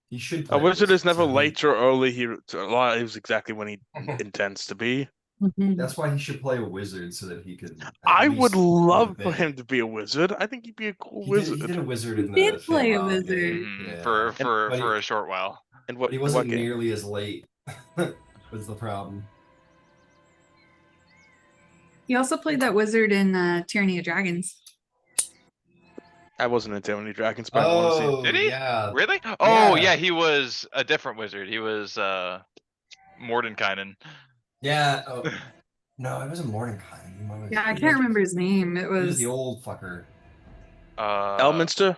He should A play a wizard is wizard. never So late or early. He arrives exactly when he intends to be. Mhm. that's why he should play a wizard so that he could at I would least do a love for bit. him to be a wizard. I think he'd be a cool He did wizard. a wizard He in did the play a farewell wizard. game. Hmm. Yeah. And But For a short while. but he in what wasn't game? nearly as late. Was the problem. He also played that wizard in Tyranny of Dragons. I wasn't into any dragons, but I want to see him. Oh Did he? yeah. Really? Oh Yeah. yeah, he was a different wizard. He was Mordenkainen. Yeah. Oh. No, it wasn't Mordenkainen. Yeah, I can't remember his name. It He was the was old fucker. Elminster?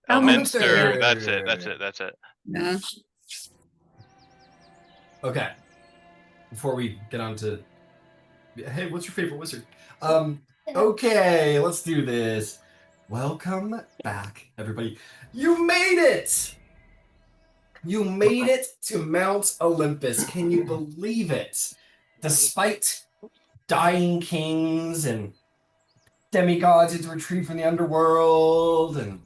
Elminster. Elminster. That's it. yeah. Okay. Before we get on to, hey, what's your favorite wizard? Okay, let's do this. Welcome back, everybody. You made it! You made it to Mount Olympus. Can you believe it? Despite dying kings and demigods had to retreat from the underworld and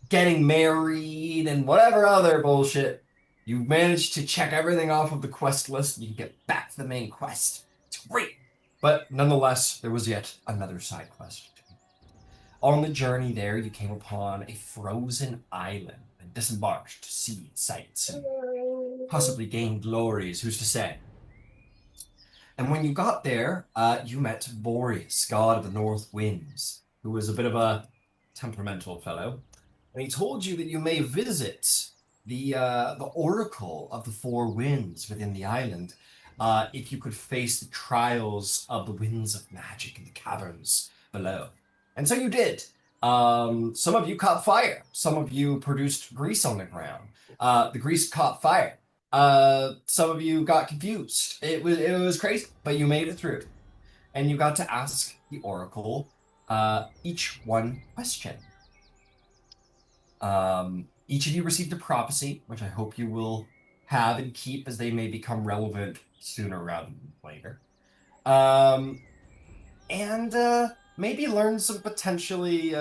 getting married and whatever other bullshit, you managed to check everything off of the quest list and you can get back to the main quest. It's great. But nonetheless, there was yet another side quest. On the journey there, you came upon a frozen island and disembarked to see sights and possibly gain glories, who's to say. And when you got there, you met Boreas, god of the north winds, who was a bit of a temperamental fellow. And he told you that you may visit the oracle of the four winds within the island if you could face the trials of the winds of magic in the caverns below. And so you did. Some of you caught fire. Some of you produced grease on the ground. The grease caught fire. Some of you got confused. It was crazy, but you made it through. And you got to ask the oracle each one question. Each of you received a prophecy, which I hope you will have and keep as they may become relevant sooner rather than later. And maybe learn some potentially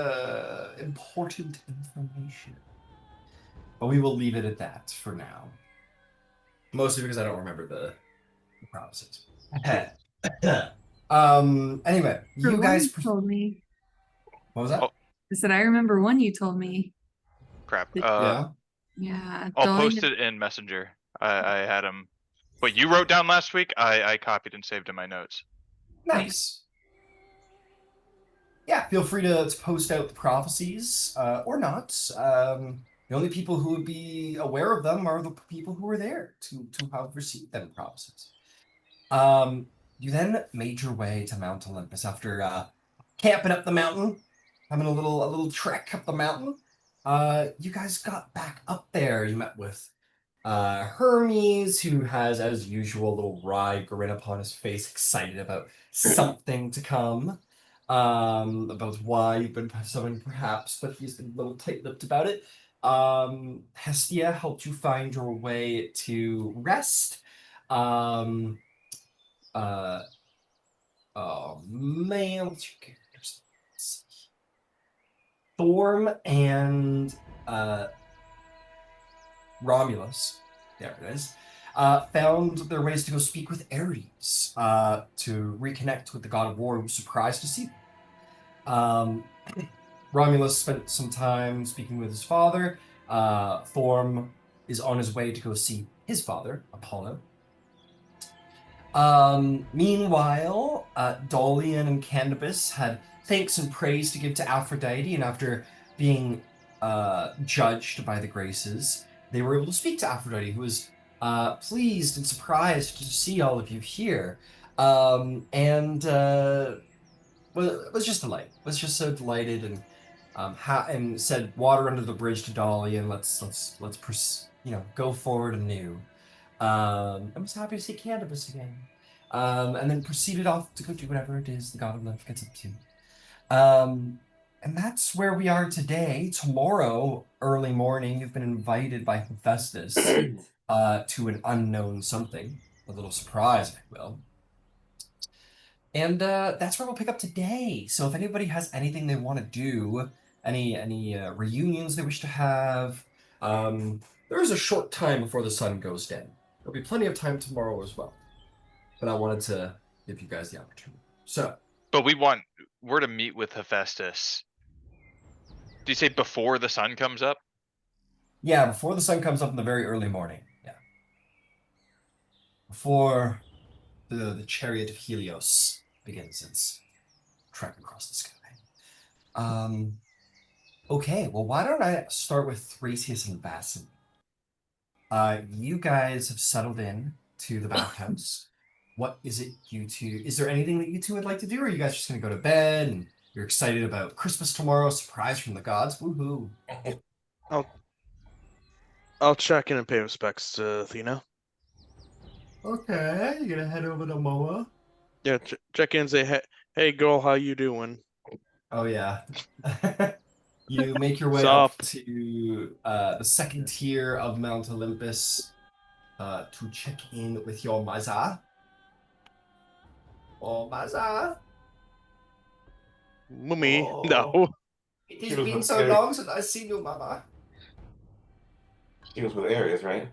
important information. But we will leave it at that for now. Mostly because I don't remember the prophecies. Anyway, you guys told me. What was that? Oh. I said I remember one you told me. Crap. Yeah. Yeah. I'll Dolion- post it in Messenger. I had him. What you wrote down last week, I copied and saved in my notes. Nice. Yeah, feel free to post out the prophecies or not. The only people who would be aware of them are the people who were there to have received them prophecies. You then made your way to Mount Olympus after camping up the mountain, having a little trek up the mountain. You guys got back up there. You met with Hermes, who has, as usual, a little wry grin upon his face, excited about something to come. About why you've been summoned, perhaps, but he's been a little tight-lipped about it. Hestia helped you find your way to rest. Oh man, what's your character's name? Throm and Romulus, there it is, found their ways to go speak with Ares to reconnect with the god of war, who was surprised to see them. Romulus spent some time speaking with his father. Throm is on his way to go see his father, Apollo. Meanwhile, Dolion and Candybus had thanks and praise to give to Aphrodite, and after being judged by the Graces, they were able to speak to Aphrodite, who was pleased and surprised to see all of you here, and was just delighted. Was just so delighted, and and said, "Water under the bridge to Dolion. Let's go forward anew." I was happy to see Candybus again. And then proceeded off to go do whatever it is the God of Love gets up to. And that's where we are today. Tomorrow, early morning, you've been invited by Hephaestus to an unknown something. A little surprise, if you will. And that's where we'll pick up today. So if anybody has anything they want to do, any reunions they wish to have, there is a short time before the sun goes down. There'll be plenty of time tomorrow as well. But I wanted to give you guys the opportunity. So, But we're to meet with Hephaestus. Do you say before the sun comes up? yeah, before the sun comes up in the very early morning. Yeah. Before the chariot of Helios begins its trek across the sky. Okay, well, why don't I start with Thrasius and Vasaliki? You guys have settled in to the bathhouse. What is it you two, is there anything that you two would like to do, or are you guys just gonna go to bed and you're excited about Christmas tomorrow, surprise from the gods? Woohoo. I'll check in and pay respects to Athena. Okay, you're gonna head over to Moa? Yeah, check in and say, hey girl, how you doing? Oh yeah. You make your way Sup? up to the second tier of Mount Olympus to check in with your Maza. Oh, Maza. Mummy, Oh. no. It has been so long since I've seen you, Mama. She was with Ares, right?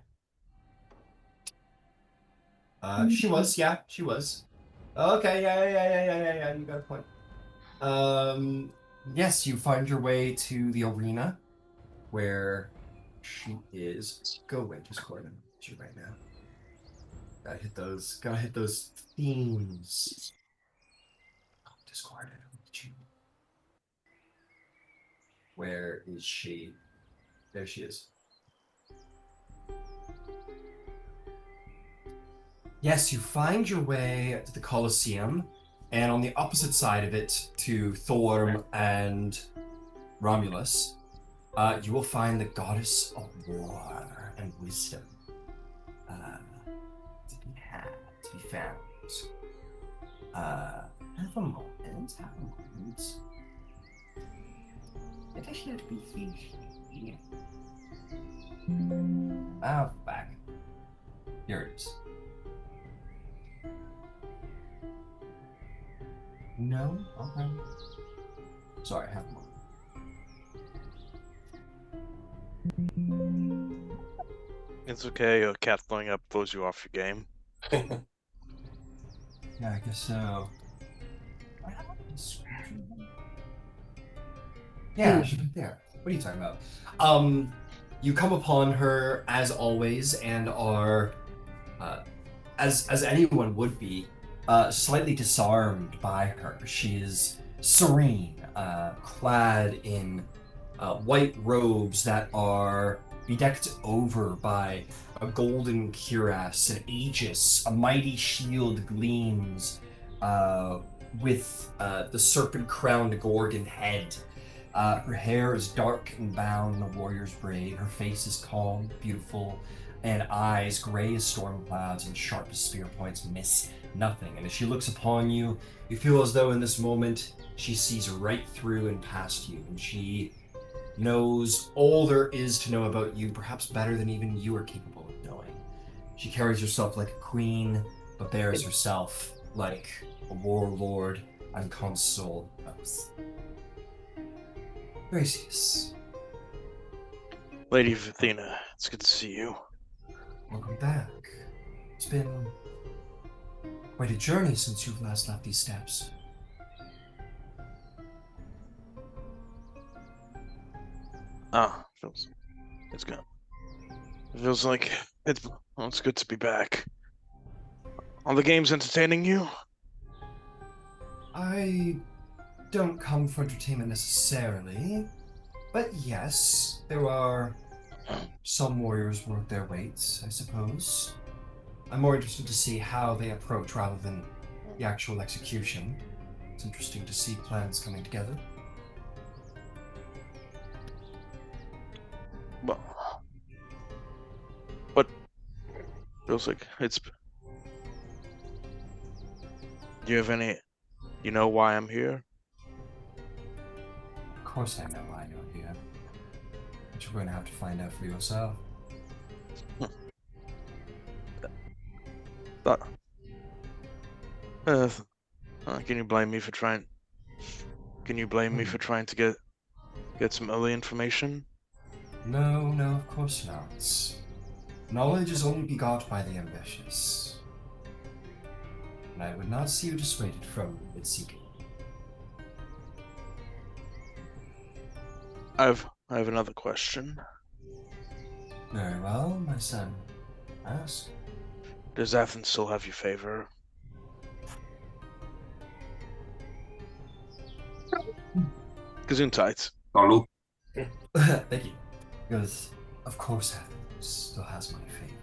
She was, yeah, she was. Okay, yeah, you got a point. Yes, you find your way to the arena where she is. Go away, Discord. I'm with you right now. Gotta hit those themes. Oh, Discord, I don't need you. Where is she? There she is. Yes, you find your way to the Colosseum, and on the opposite side of it, to Throm and Romulus, you will find the goddess of war and wisdom to be had, to be found. Have a moment, have a moment. It should be here. Ah, back. Here it is. No? Okay. Sorry, have a moment. It's okay, a cat flying up throws you off your game. Yeah, I guess so. Yeah, she's right there. What are you talking about? You come upon her as always and are, as anyone would be, slightly disarmed by her. She is serene, clad in white robes that are bedecked over by a golden cuirass, an aegis, a mighty shield gleams with the serpent-crowned Gorgon head. Her hair is dark and bound in a warrior's braid. Her face is calm, beautiful, and eyes gray as storm clouds and sharp as spear points miss nothing. And as she looks upon you, you feel as though in this moment she sees right through and past you, and she knows all there is to know about you, perhaps better than even you are capable of knowing. She carries herself like a queen, but bears herself like a warlord and consul both. Gracious, Lady of Athena, it's good to see you. welcome back. It's been quite a journey since you've last left these steps. Ah, it's good. It feels like it's good to be back. Are the games entertaining you? I don't come for entertainment necessarily, but yes, there are some warriors worth their weights, I suppose. I'm more interested to see how they approach rather than the actual execution. It's interesting to see plans coming together. Well, but feels like it's. Do you have any? You know why I'm here? Of course I know why you're here. But you're going to have to find out for yourself. Can you blame me for trying? Can you blame me for trying to get some early information? No, no, of course not. Knowledge is only begot by the ambitious. And I would not see you dissuaded from its seeking. I have another question. Very well, my son. Ask. Does Athens still have your favor? Gesundheit. Salud. Thank you. Because, of course, Athens still has my favor.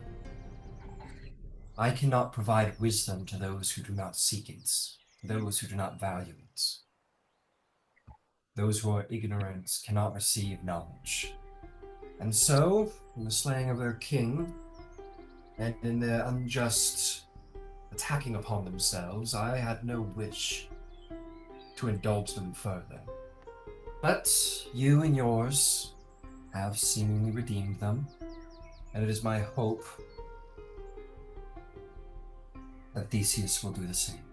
I cannot provide wisdom to those who do not seek it, to those who do not value it. Those who are ignorant cannot receive knowledge. And so, in the slaying of their king, and in their unjust attacking upon themselves, I had no wish to indulge them further. But you and yours have seemingly redeemed them, and it is my hope that Theseus will do the same.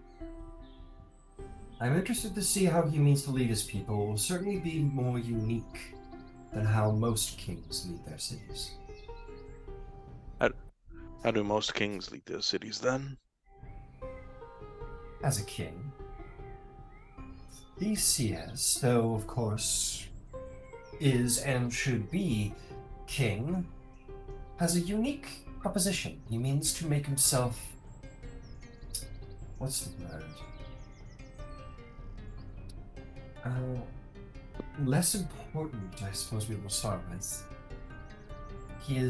I'm interested to see how he means to lead his people. It will certainly be more unique than how most kings lead their cities. How do most kings lead their cities then? As a king, Theseus, though of course is and should be king, has a unique proposition. He means to make himself... what's the word? Less important, I suppose we will start with. He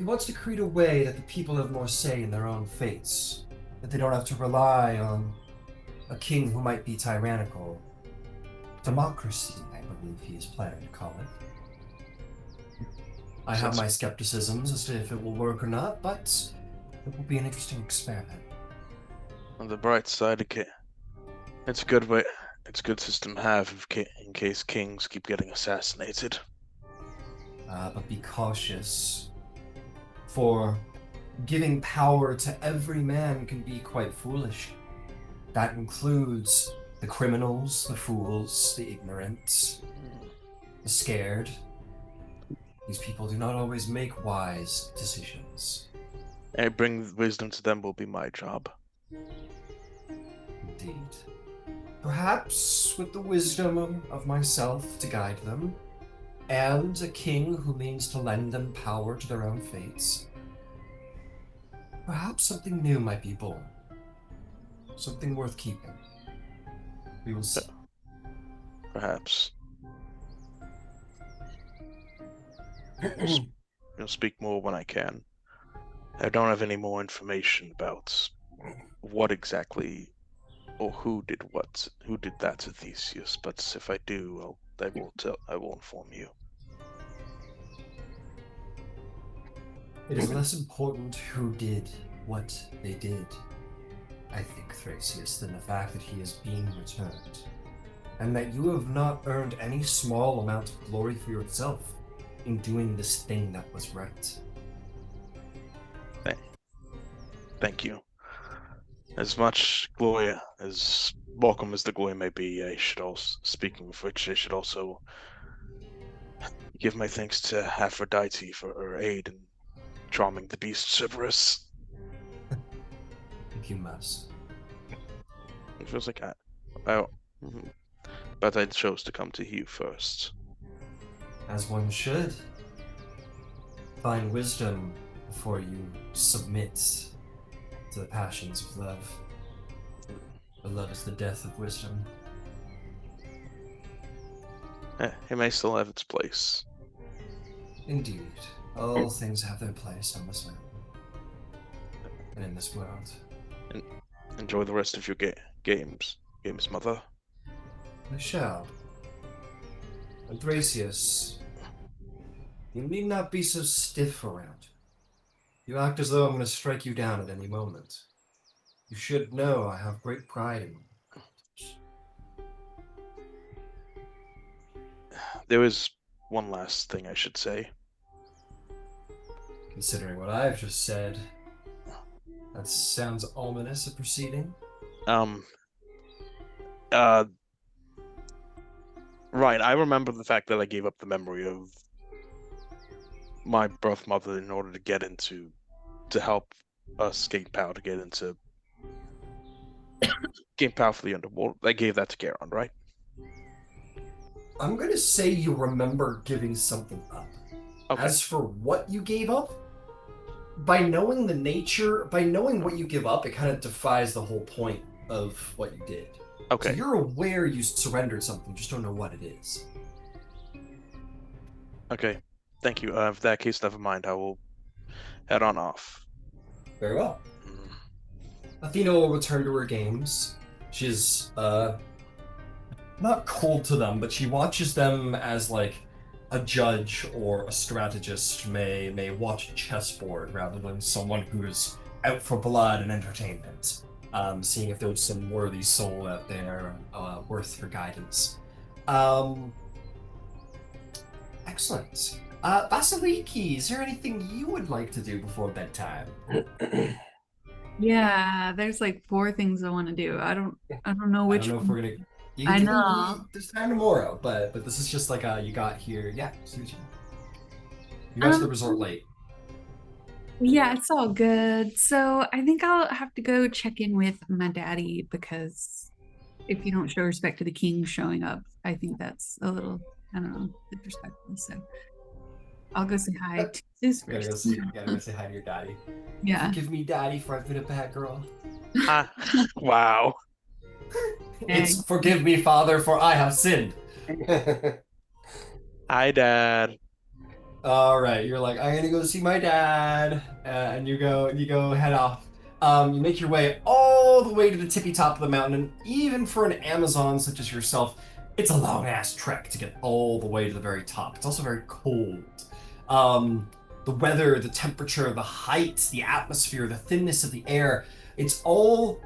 wants to create a way that the people have more say in their own fates, that they don't have to rely on a king who might be tyrannical. Democracy, I believe he is planning to call it. I have my skepticisms as to if it will work or not, but it will be an interesting experiment. On the bright side, it's a good way. It's a good system to have in case kings keep getting assassinated. But be cautious, for giving power to every man can be quite foolish. That includes the criminals, the fools, the ignorant, the scared. These people do not always make wise decisions. And bring wisdom to them will be my job. Indeed. Perhaps with the wisdom of myself to guide them, and a king who means to lend them power to their own fates, perhaps something new might be born. Something worth keeping. We will see. Perhaps. I'll speak more when I can. I don't have any more information about what exactly or who did that to Theseus, but if I do, I will inform you. It is less important who did what they did, I think, Thrasius, than the fact that he is being returned, and that you have not earned any small amount of glory for yourself in doing this thing that was right. Thank you. As much glory as welcome as the glory may be, I should also, speaking of which, I should also give my thanks to Aphrodite for her aid in charming the beast Cerberus. If you must. It feels like but I chose to come to you first. As one should. Find wisdom before you submit to the passions of love. But love is the death of wisdom. It may still have its place. Indeed. All things have their place on this land. And in this world. Enjoy the rest of your games, mother. I shall. And Thrasius, you need not be so stiff around. You act as though I'm going to strike you down at any moment. You should know I have great pride in you. There is one last thing I should say. Considering what I've just said, that sounds ominous, a proceeding. Right, I remember the fact that I gave up the memory of my birth mother in order to get into, to help us gain power to get into, gain power for the underworld. I gave that to Garon, right? I'm gonna say you remember giving something up. Okay. As for what you gave up, by knowing the nature, by knowing what you give up, it kind of defies the whole point of what you did. So Okay. you're aware you surrendered something, just don't know what it is. Okay. Thank you. In that case, never mind. I will head on off. Very well. Mm. Athena will return to her games. She's not cold to them, but she watches them as like a judge or a strategist may watch a chessboard rather than someone who's out for blood and entertainment. Seeing if there's some worthy soul out there worth her guidance. Excellent. Vasaliki, is there anything you would like to do before bedtime? Yeah, there's like 4 things I want to do. I don't know I which don't know if one. we're gonna. You I can know. there's time tomorrow, but this is just like you got here. Yeah, you got to the resort late. Yeah, it's all good. So I think I'll have to go check in with my daddy because if you don't show respect to the king showing up, I think that's a little, I don't know, disrespectful. So I'll go say hi to Zeus Gotta first. gotta go say hi to your daddy. Yeah. Forgive me, daddy, for I've been a bad girl. Wow. It's forgive me, father, for I have sinned. Hi, Dad. All right, you're like, I'm gonna go see my dad, and you go head off. You make your way all the way to the tippy top of the mountain, and even for an Amazon such as yourself, it's a long ass trek to get all the way to the very top. It's also very cold. The weather, the temperature, the height, the atmosphere, the thinness of the air, it's all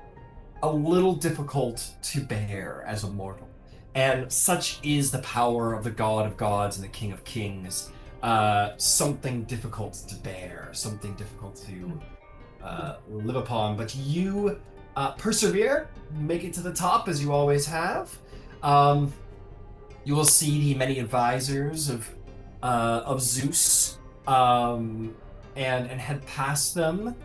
a little difficult to bear as a mortal. And such is the power of the God of Gods and the King of Kings. Something difficult to bear, something difficult to live upon. But you persevere, make it to the top as you always have. You will see the many advisors of Zeus, and head past them.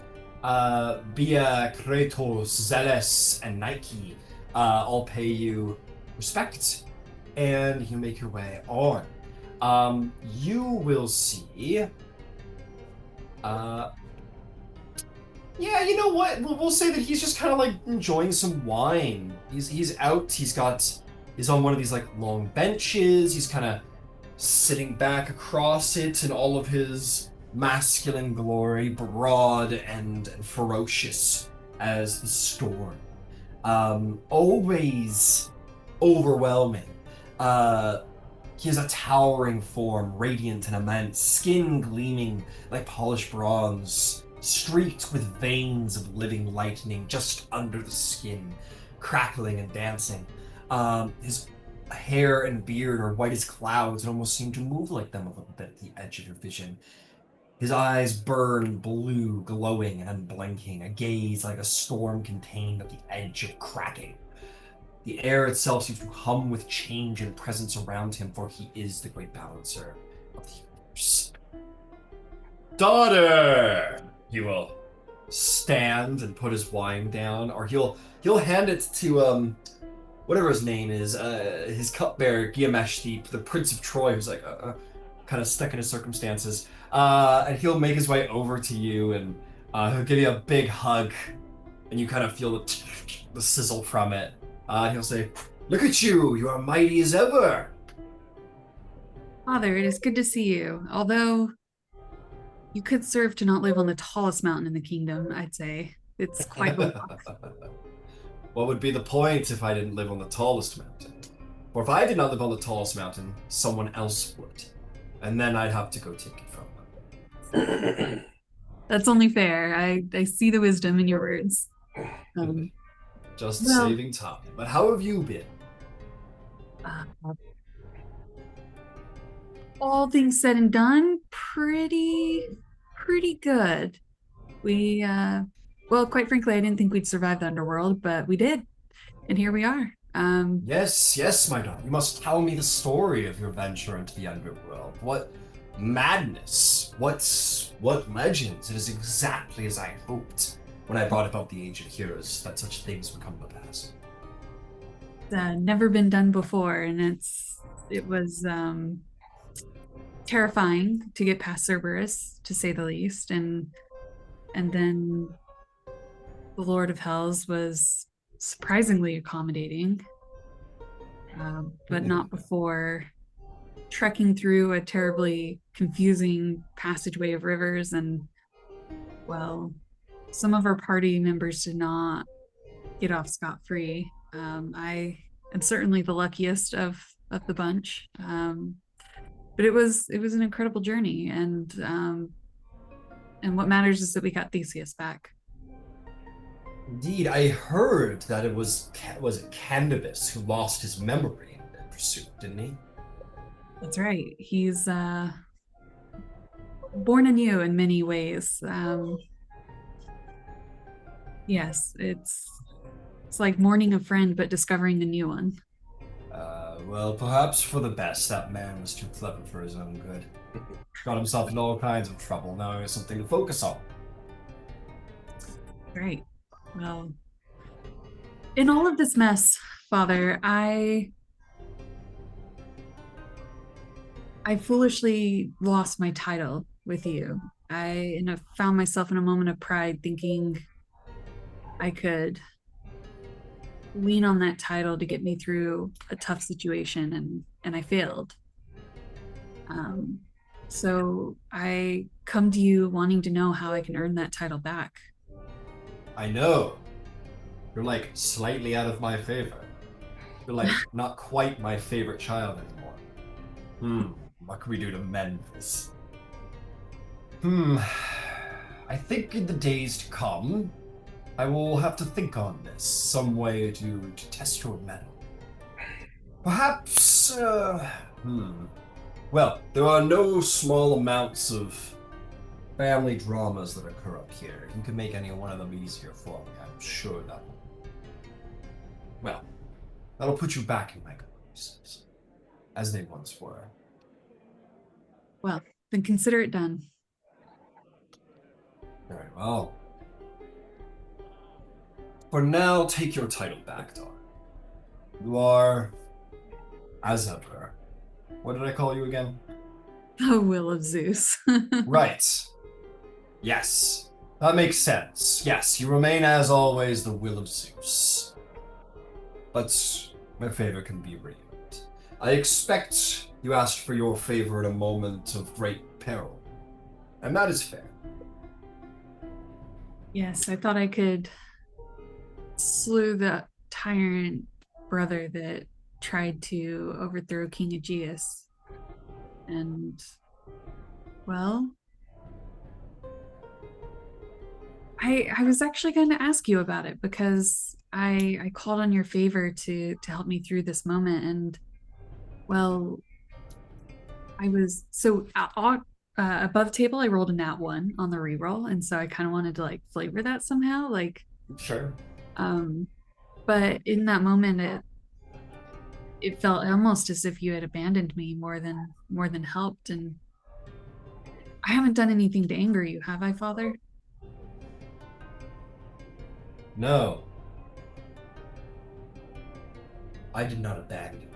Bia, Kratos, Zealous, and Nike all pay you respect, and you make your way on. You will see. Yeah, you know what? We'll say that he's just kind of like enjoying some wine. He's out. He's on one of these like long benches. He's kind of sitting back across it in all of his masculine glory, broad and ferocious as the storm. Always overwhelming. He has a towering form, radiant and immense, skin gleaming like polished bronze, streaked with veins of living lightning just under the skin, crackling and dancing. His hair and beard are white as clouds and almost seem to move like them a little bit at the edge of your vision. His eyes burn blue, glowing and unblinking, a gaze like a storm contained at the edge of cracking. The air itself seems to hum with change and presence around him, for he is the great balancer of the universe. Daughter! He will stand and put his wine down, or he'll hand it to whatever his name is, his cupbearer Giamesh, the Prince of Troy, who's like kind of stuck in his circumstances, and he'll make his way over to you, and he'll give you a big hug, and you kind of feel the sizzle from it. He'll say, "Look at you! You are mighty as ever." Father, it is good to see you. Although you could serve to not live on the tallest mountain in the kingdom, I'd say. It's quite the walk. What would be the point if I didn't live on the tallest mountain? Or if I did not live on the tallest mountain, someone else would. And then I'd have to go take it from them. That's only fair. I see the wisdom in your words. Just well, saving time. But how have you been? All things said and done, pretty good. We well, quite frankly, I didn't think we'd survive the underworld, but we did. And here we are. Yes, my daughter. You must tell me the story of your venture into the underworld. What madness? What legends? It is exactly as I hoped when I brought about the ancient heroes that such things would come to pass. Never been done before, and it was terrifying to get past Cerberus, to say the least, and then the Lord of Hells was surprisingly accommodating, but not before trekking through a terribly confusing passageway of rivers, and well, some of our party members did not get off scot-free. I am certainly the luckiest of the bunch, but it was an incredible journey, and what matters is that we got Theseus back. Indeed, I heard that it was it Candybus who lost his memory in the pursuit, didn't he? That's right. He's born anew in many ways. Yes, it's like mourning a friend, but discovering a new one. Well, perhaps for the best. That man was too clever for his own good. Got himself into all kinds of trouble. Now he has something to focus on. Right. Well, in all of this mess, Father, I foolishly lost my title with you. I found myself in a moment of pride thinking I could lean on that title to get me through a tough situation, and I failed. So I come to you wanting to know how I can earn that title back. I know. You're like slightly out of my favor. You're like not quite my favorite child anymore. What can we do to mend this? I think in the days to come, I will have to think on this. Some way to test your mettle. Perhaps, well, there are no small amounts of family dramas that occur up here. You can make any one of them easier for me, I'm sure that will. Well, that'll put you back in my good graces, as they once were. Well, then consider it done. Very well. For now, take your title back, daughter. You are, as ever. What did I call you again? The will of Zeus. Right. Yes. That makes sense. Yes, you remain as always the will of Zeus. But my favor can be renewed. I expect you asked for your favor in a moment of great peril. And that is fair. Yes, I thought I could slew the tyrant brother that tried to overthrow King Aegeus. And, well, I was actually going to ask you about it because I called on your favor to help me through this moment. And, well, I was so above table, I rolled a nat 1 on the reroll. And so I kind of wanted to like flavor that somehow. Like, Sure. But in that moment, it felt almost as if you had abandoned me more than helped. And I haven't done anything to anger you, have I, Father? No. I did not abandon you.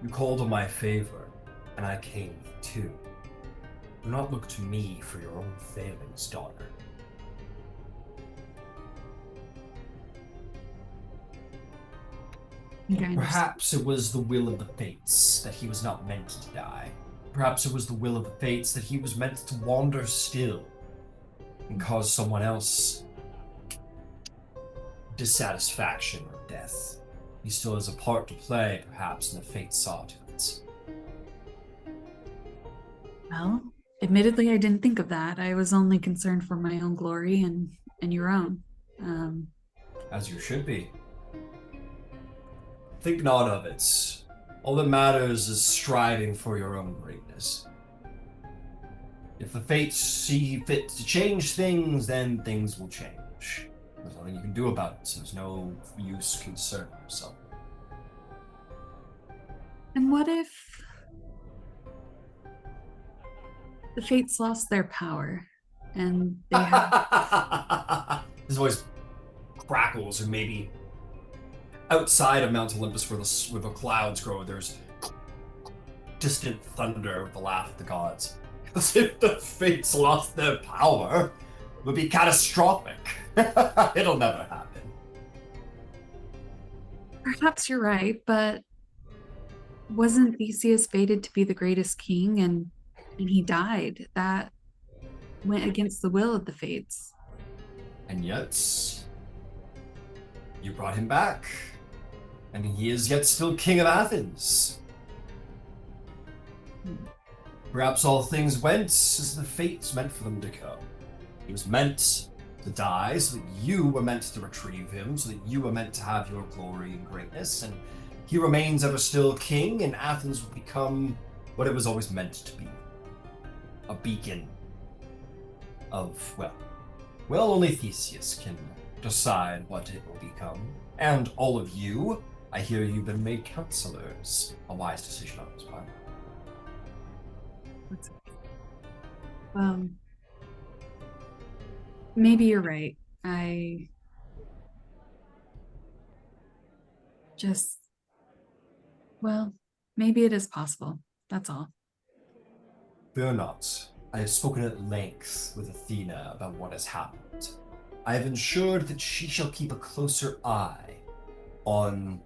You called on my favor, and I came too. Do not look to me for your own failings, daughter. Perhaps it was the will of the fates that he was not meant to die. Perhaps it was the will of the fates that he was meant to wander still and cause someone else dissatisfaction or death. He still has a part to play, perhaps, and the fates saw to it. Well, admittedly, I didn't think of that. I was only concerned for my own glory and your own. As you should be. Think not of it. All that matters is striving for your own greatness. If the fates see fit to change things, then will change. There's nothing you can do about it, so there's no use concerning yourself. what if the Fates lost their power and they have His voice crackles, or maybe outside of Mount Olympus where the clouds grow, there's distant thunder with the laugh of the gods. As if the Fates lost their power, it would be catastrophic. It'll never happen. Perhaps you're right, but wasn't Theseus fated to be the greatest king and he died? That went against the will of the Fates. And yet, you brought him back, and he is yet still king of Athens. Perhaps all things went as the Fates meant for them to go. He was meant to die, so that you were meant to retrieve him, so that you were meant to have your glory and greatness, and he remains ever still king, and Athens will become what it was always meant to be. A beacon of, well, only Theseus can decide what it will become. And all of you, I hear you've been made counselors. A wise decision on his part. Well, maybe you're right. I just, well, maybe it is possible. That's all. Fear not. I have spoken at length with Athena about what has happened. I have ensured that she shall keep a closer eye on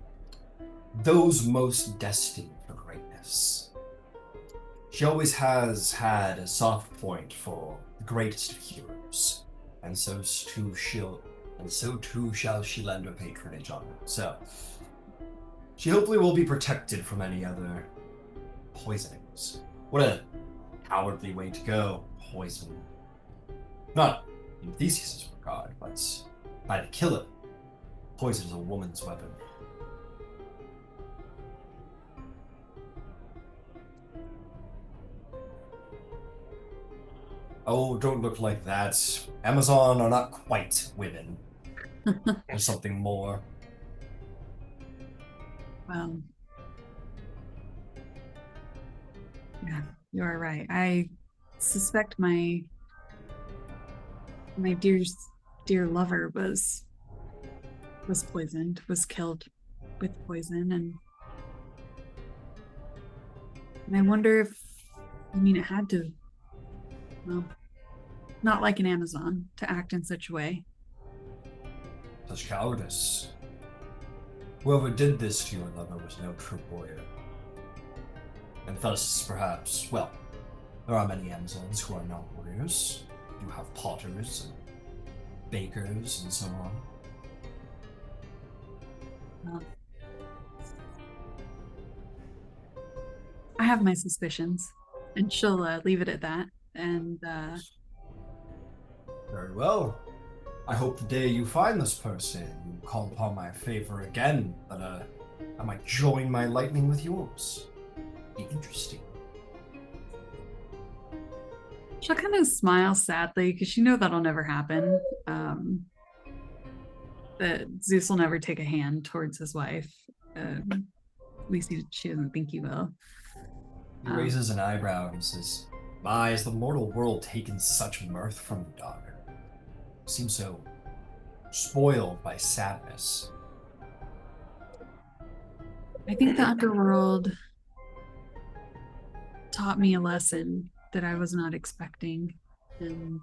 those most destined for greatness. She always has had a soft point for the greatest of heroes, and so too shall she lend her patronage on them. So, she hopefully will be protected from any other poisonings. What a cowardly way to go, poison. Not in Theseus' regard, but by the killer. Poison is a woman's weapon. Oh, don't look like that. Amazon are not quite women. There's something more. Well, yeah, you are right. I suspect my dear lover was poisoned, was killed with poison, and I wonder if, it had to, well, not like an Amazon to act in such a way. Such cowardice. Whoever did this to your lover was no true warrior. And thus, perhaps, well, there are many Amazons who are not warriors. You have potters and bakers and so on. Well, I have my suspicions, and she'll leave it at that. And Very well. I hope the day you find this person, you call upon my favor again, that I might join my lightning with yours. Be interesting. she'll kind of smile sadly because she knows that'll never happen. That Zeus will never take a hand towards his wife. At least she doesn't think he will. He raises an eyebrow and says, "My, has the mortal world taken such mirth from the daughter? Seems so spoiled by sadness." I think the underworld taught me a lesson that I was not expecting, and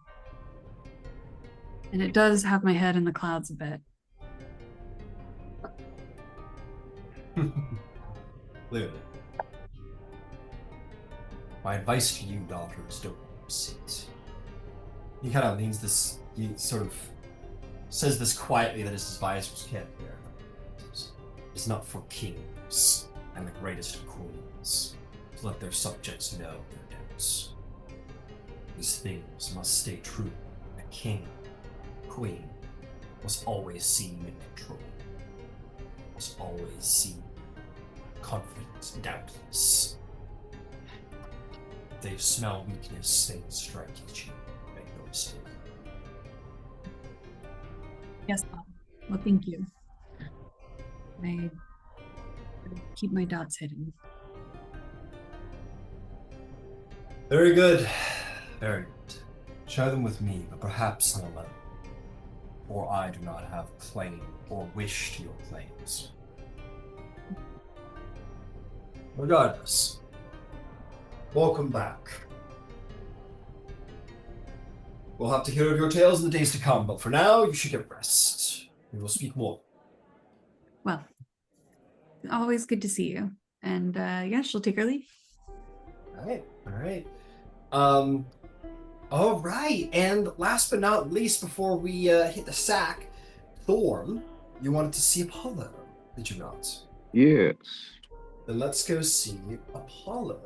it does have my head in the clouds a bit. Clearly. My advice to you, daughter, is don't sit. He kind of means this, he sort of says this quietly that his advisors can't hear. It's not for kings and the greatest of queens to let their subjects know their doubts. These things must stay true. A king, queen, must always seem in control. Must always seem confident, doubtless. If they smell weakness, they will strike at you. Make no mistake. Yes, Bob. Well, thank you. I keep my doubts hidden. Very good. Very good. Share them with me, but perhaps on a level. Or I do not have claim or wish to your claims. Regardless, welcome back. We'll have to hear of your tales in the days to come, but for now, you should get rest. We will speak more. Well, always good to see you. And yeah, she'll take her leave. All right. All right. And last but not least, before we hit the sack, Thorm, you wanted to see Apollo, did you not? Yes. Then let's go see Apollo.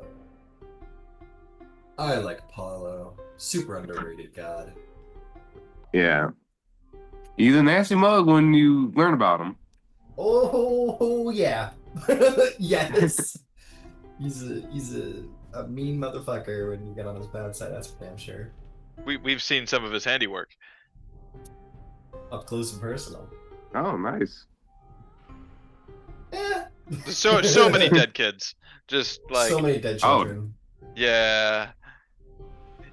I like Apollo. Super underrated god. Yeah. He's a nasty mug when you learn about him. Oh yeah. Yes. He's a mean motherfucker when you get on his bad side, that's for damn sure. We've seen some of his handiwork. Up close and personal. Oh, nice. Yeah. So many dead kids. Just like so many dead children. Yeah.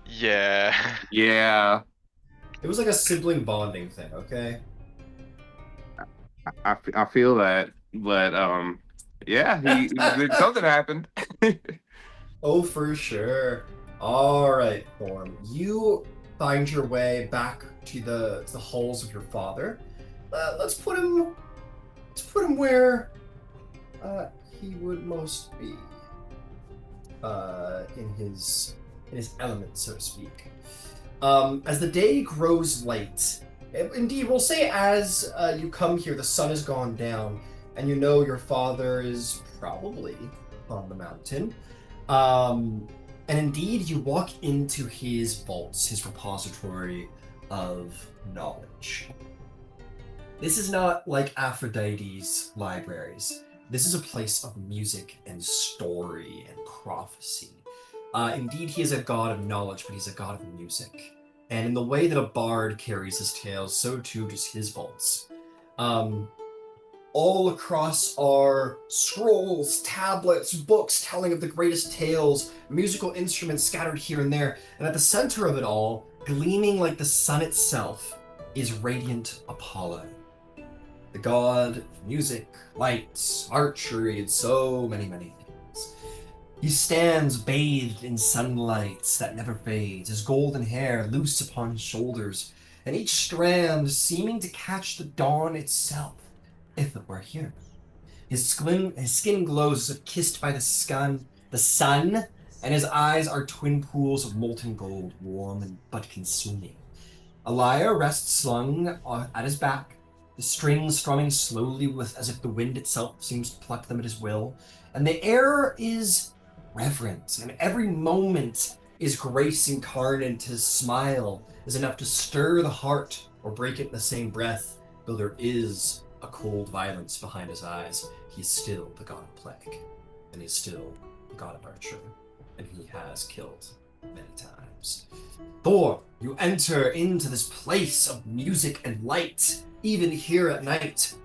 Yeah. It was like a sibling bonding thing, okay? I feel that, but yeah, something happened. Oh, for sure. All right, Thorm. You find your way back to the halls of your father. Let's put him where he would most be in his element, so to speak. As the day grows late, indeed, we'll say as you come here, the sun has gone down, and you know your father is probably on the mountain. And indeed, you walk into his vaults, his repository of knowledge. This is not like Aphrodite's libraries. This is a place of music and story and prophecy. Indeed, he is a god of knowledge, but he's a god of music. And in the way that a bard carries his tales, so too does his vaults. All across are scrolls, tablets, books telling of the greatest tales, musical instruments scattered here and there, and at the center of it all, gleaming like the sun itself, is radiant Apollo, the god of music, light, archery, and so many, many things. He stands bathed in sunlight that never fades, his golden hair loose upon his shoulders, and each strand seeming to catch the dawn itself, if it were here. His skin glows as if kissed by the sun, and his eyes are twin pools of molten gold, warm but consuming. A lyre rests slung at his back, the strings strumming slowly as if the wind itself seems to pluck them at his will, and the air is reverent, and every moment is grace incarnate. His smile is enough to stir the heart or break it in the same breath, though there is a cold violence behind his eyes. He's still the god of plague, and he's still the god of archery, and he has killed many times. Thor, you enter into this place of music and light, even here at night,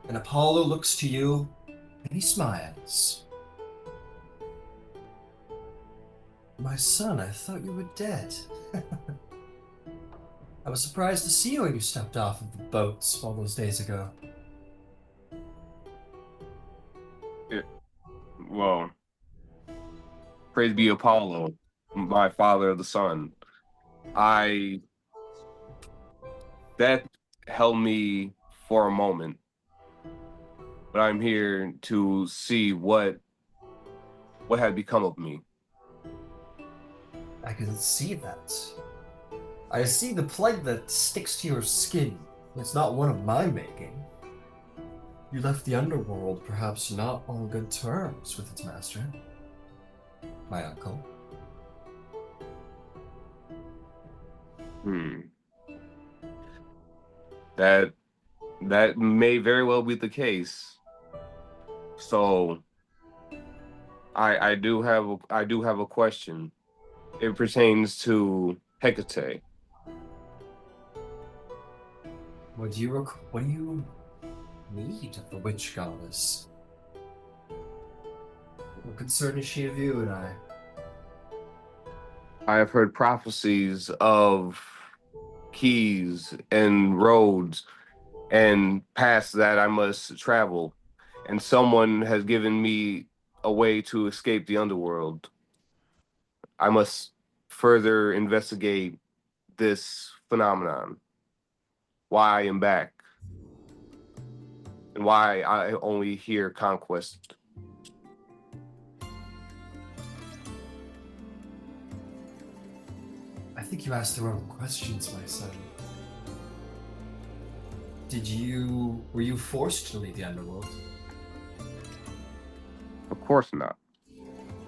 and Apollo looks to you, and he smiles. My son, I thought you were dead. I was surprised to see you when you stepped off of the boats all those days ago. Well, praise be Apollo, my father of the sun. That held me for a moment, but I'm here to see what had become of me. I can see that. I see the plague that sticks to your skin. It's not one of my making. You left the underworld perhaps not on good terms with its master, my uncle. That may very well be the case. So I do have a question. It pertains to Hecate. What do you need of the witch goddess? What concern is she of you and I? I have heard prophecies of keys and roads and paths that I must travel, and someone has given me a way to escape the underworld. I must further investigate this phenomenon, why I am back, and why I only hear conquest. I think you asked the wrong questions, my son. Were you forced to leave the underworld? Of course not.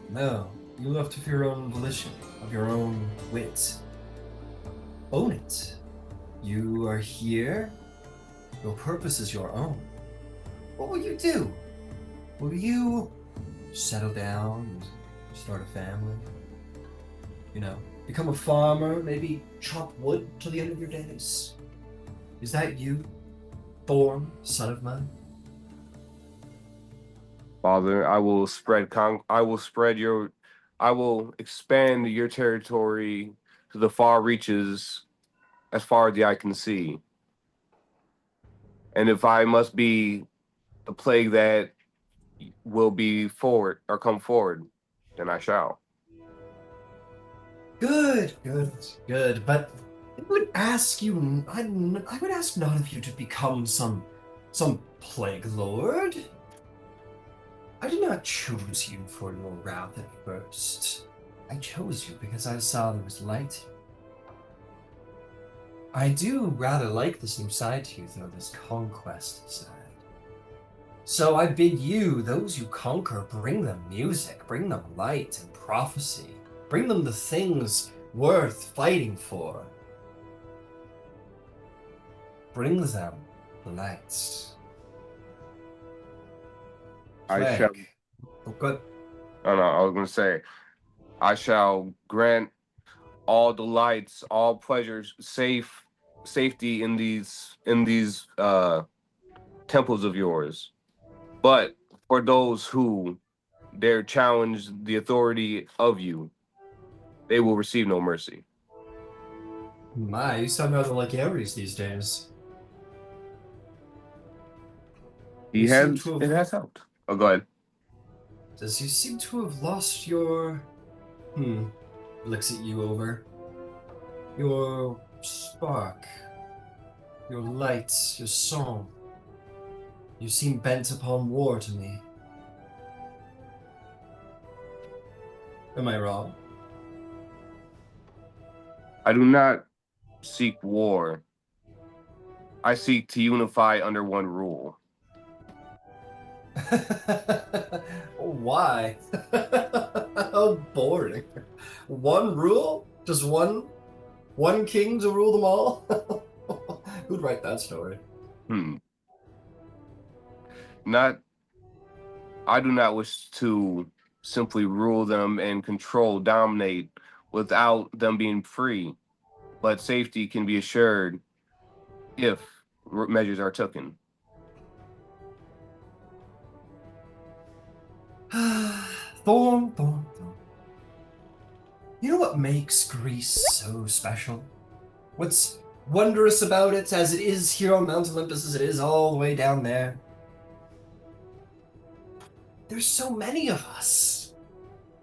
No, you left of your own volition, of your own wit. Own it. You are here. Your purpose is your own. What will you do? Will you settle down and start a family? You know, become a farmer, maybe chop wood till the end of your days? Is that you, Throm, son of mine? Father, I will expand your territory to the far reaches, as far as the eye can see. And if I must be the plague that will be forward or come forward, then I shall. Good. But I would ask you, I would ask none of you to become some plague lord. I did not choose you for your wrath at first. I chose you because I saw there was light. I do rather like this new side to you, though, this conquest side. So I bid you, those you conquer, bring them music, bring them light and prophecy. Bring them the things worth fighting for. Bring them the lights. I shall. Oh, good. Oh no, I was going to say, I shall grant all delights, all pleasures, safety in these temples of yours. But for those who dare challenge the authority of you, they will receive no mercy. My, you sound rather like Ares these days. It has helped. Oh, go ahead. Does you seem to have lost your... Looks at you over. Your spark. Your lights, your song. You seem bent upon war to me. Am I wrong? I do not seek war. I seek to unify under one rule. Why? How boring. One rule? Just one king to rule them all? Who'd write that story? I do not wish to simply rule them and dominate without them being free, but safety can be assured if measures are taken. Thorn. You know what makes Greece so special? What's wondrous about it, as it is here on Mount Olympus, as it is all the way down there? There's so many of us.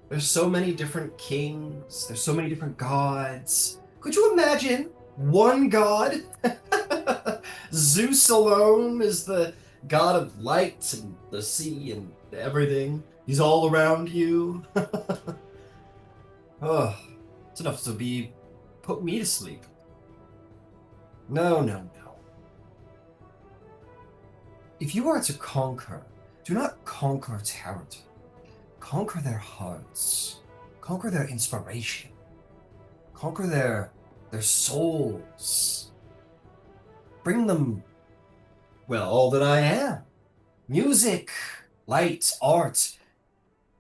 There's so many different kings. There's so many different gods. Could you imagine one god? Zeus alone is the god of light and the sea and everything. He's all around you. Oh, it's enough to put me to sleep. No. If you are to conquer, do not conquer territory. Conquer their hearts. Conquer their inspiration. Conquer their souls. Bring them, well, all that I am. Music, light, art.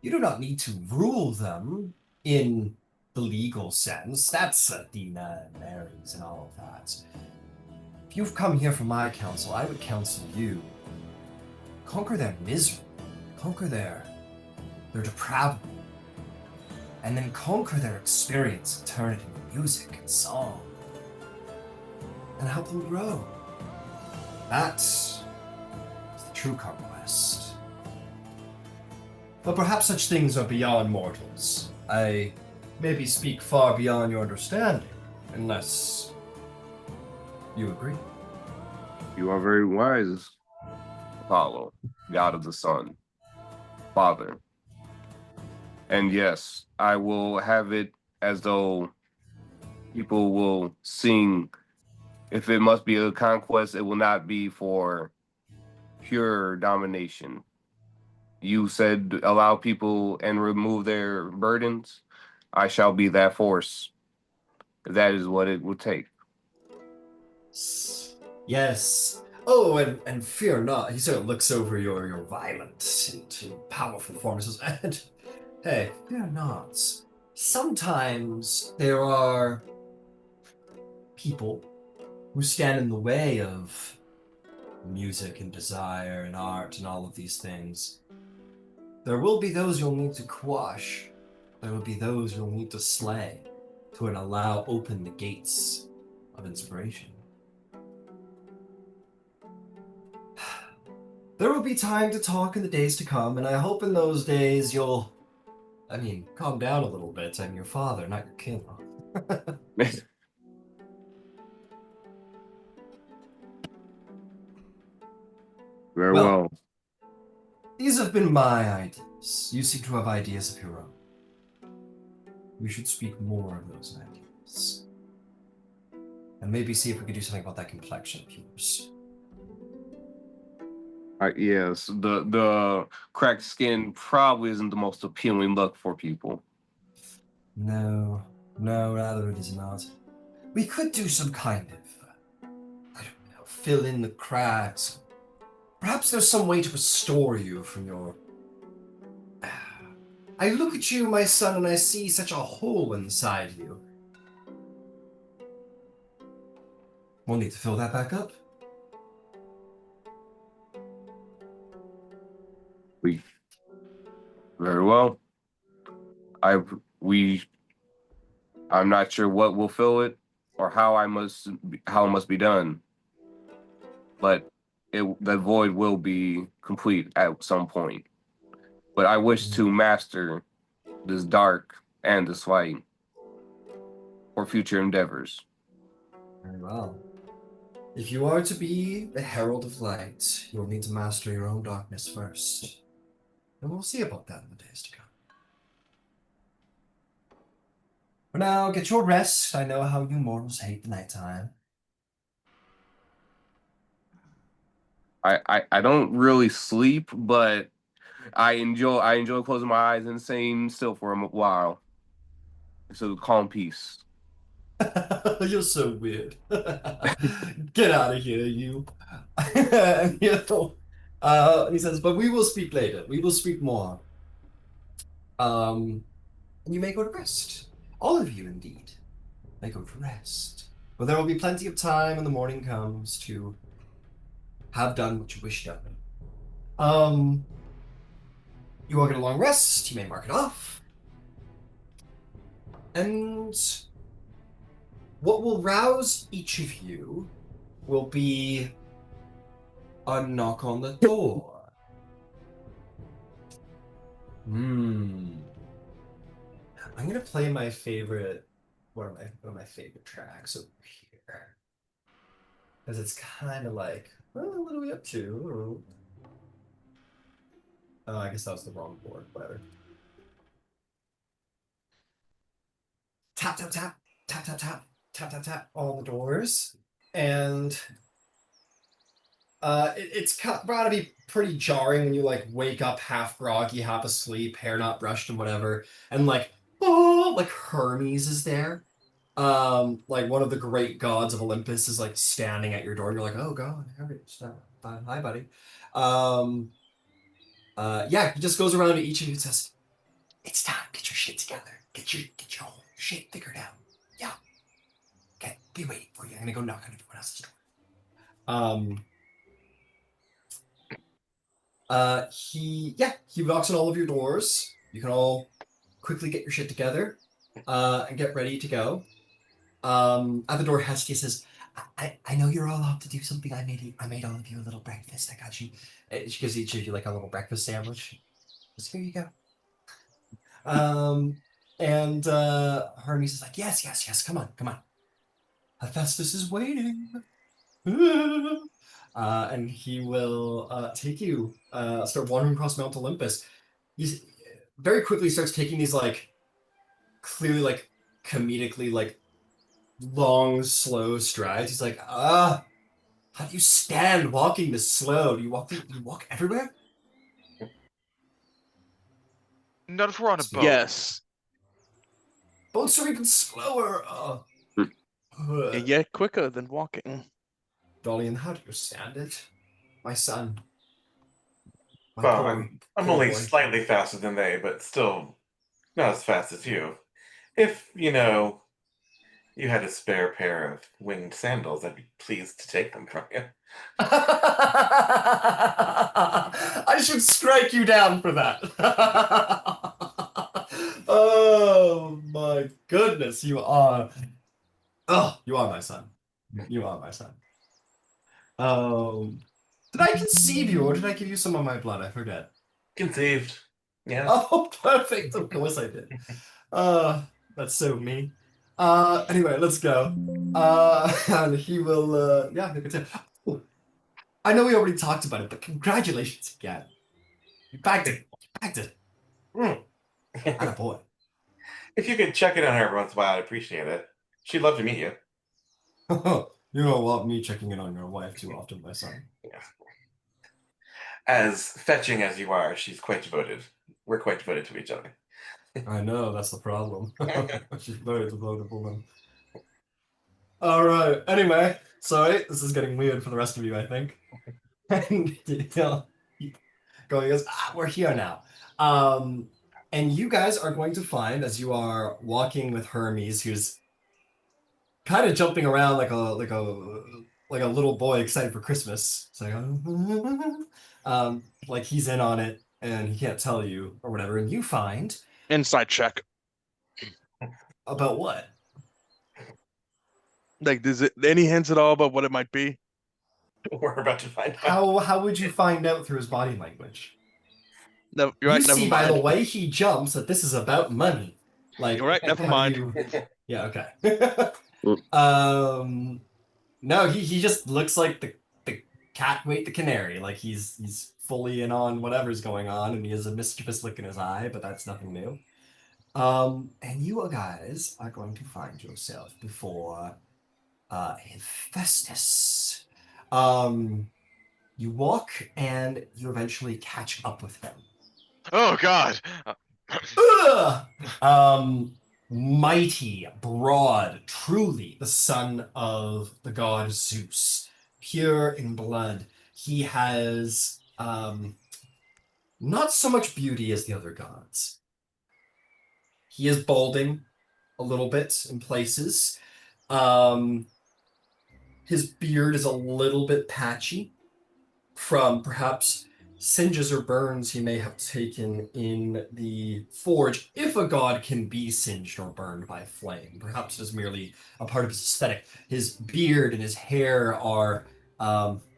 You do not need to rule them in the legal sense. That's Athena and Ares and all of that. If you've come here for my counsel, I would counsel you. Conquer their misery. Conquer their depravity. and then conquer their experience and turn it into music and song, and help them grow. That's the true conquest. But perhaps such things are beyond mortals. I maybe speak far beyond your understanding, unless you agree. You are very wise, Apollo, god of the sun, father. And yes, I will have it as though people will sing. If it must be a conquest, it will not be for pure domination. You said allow people and remove their burdens. I shall be that force. That is what it would take. Yes. Oh, and fear not. He sort of looks over your violent and powerful performances. And hey, fear not. Sometimes there are people who stand in the way of music and desire and art and all of these things. There will be those you'll need to quash. There will be those you'll need to slay to allow open the gates of inspiration. There will be time to talk in the days to come, and I hope in those days you'll, calm down a little bit. I'm your father, not your king. Very Well. well. These have been my ideas. You seem to have ideas of your own. We should speak more of those ideas. And maybe see if we could do something about that complexion of yours. Yes, the cracked skin probably isn't the most appealing look for people. No, rather it is not. We could do some kind of, I don't know, fill in the cracks. Perhaps there's some way to restore you from your... I look at you, my son, and I see such a hole inside you. We'll need to fill that back up. Very well. I'm not sure what will fill it or how it must be done. But the void will be complete at some point. But I wish to master this dark and this light for future endeavors. Very well. If you are to be the herald of light, you'll need to master your own darkness first. And we'll see about that in the days to come. For now, get your rest. I know how you mortals hate the nighttime. I don't really sleep, but I enjoy closing my eyes and staying still for a while. So calm peace. You're so weird. Get out of here, you. And, he says, but we will speak later. We will speak more. And you may go to rest. All of you, indeed, may go to rest. But there will be plenty of time when the morning comes to have done what you wish done. You all get a long rest. You may mark it off. And what will rouse each of you will be a knock on the door. I'm gonna play my favorite, one of my favorite tracks over here, because it's kind of like, well, what are we up to? Oh, I guess that was the wrong board. Whatever. Tap tap tap tap tap tap tap tap tap on the doors, and it's got to be pretty jarring when you like wake up half groggy, half asleep, hair not brushed and whatever, and like, oh, like Hermes is there. Like one of the great gods of Olympus is like standing at your door, and you're like, oh god, hi buddy. Yeah, he just goes around to each of you and says, it's time, get your shit together. Get your whole shit figured out. Yeah. Okay, be waiting for you. I'm gonna go knock on everyone else's door. He knocks on all of your doors. You can all quickly get your shit together and get ready to go. At the door, Hestia says, I know you're all out to do something. I made all of you a little breakfast. I got you. She gives each of you like a little breakfast sandwich. Just here you go. And Hermes is like, yes, come on. Hephaestus is waiting. And he will take you, start wandering across Mount Olympus. He's very quickly starts taking these like clearly like comedically like long, slow strides. He's like, how do you stand walking this slow? Do you walk everywhere? Not if we're on a boat. Yes. Boats are even slower. And yet quicker than walking. Dolion, how do you stand it? My son. My Well, poor, I'm poor only boy. slightly faster than they, but still not as fast as you. If, you had a spare pair of winged sandals, I'd be pleased to take them from you. I should strike you down for that. Oh my goodness, you are. Oh, you are my son. You are my son. Did I conceive you or did I give you some of my blood? I forget. Conceived. Yes. Oh, perfect. Of course I did. That's so me. Anyway, let's go. And he will, yeah, make a tip. Oh, I know we already talked about it, but congratulations again. You bagged it. You bagged it. Attaboy. If you could check in on her every once in a while, I'd appreciate it. She'd love to meet you. You don't want me checking in on your wife too often, my son. As fetching as you are, she's quite devoted. We're quite devoted to each other. I know, that's the problem. She's very devoted woman. Alright, anyway, sorry, this is getting weird for the rest of you, I think. And going as we're here now. And you guys are going to find as you are walking with Hermes, who's kind of jumping around like a little boy excited for Christmas. It's like he's in on it and he can't tell you or whatever. And you find Inside check. about what? Like, does it any hints at all about what it might be? We're about to find out. How would you find out through his body language? No, you're right. You Never see by mind. the way he jumps that this is about money. Like, You're right. Never how mind. do you- Yeah, okay. No, he just looks like the cat wait the canary. Like he's fully in on whatever's going on, and he has a mischievous look in his eye, but that's nothing new. And you guys are going to find yourself before Hephaestus. You walk and you eventually catch up with him. Oh God. Mighty, broad, truly the son of the god Zeus, pure in blood. He has not so much beauty as the other gods. He is balding a little bit in places. His beard is a little bit patchy from perhaps singes or burns he may have taken in the forge, if a god can be singed or burned by flame. Perhaps it is merely a part of his aesthetic. His beard and his hair are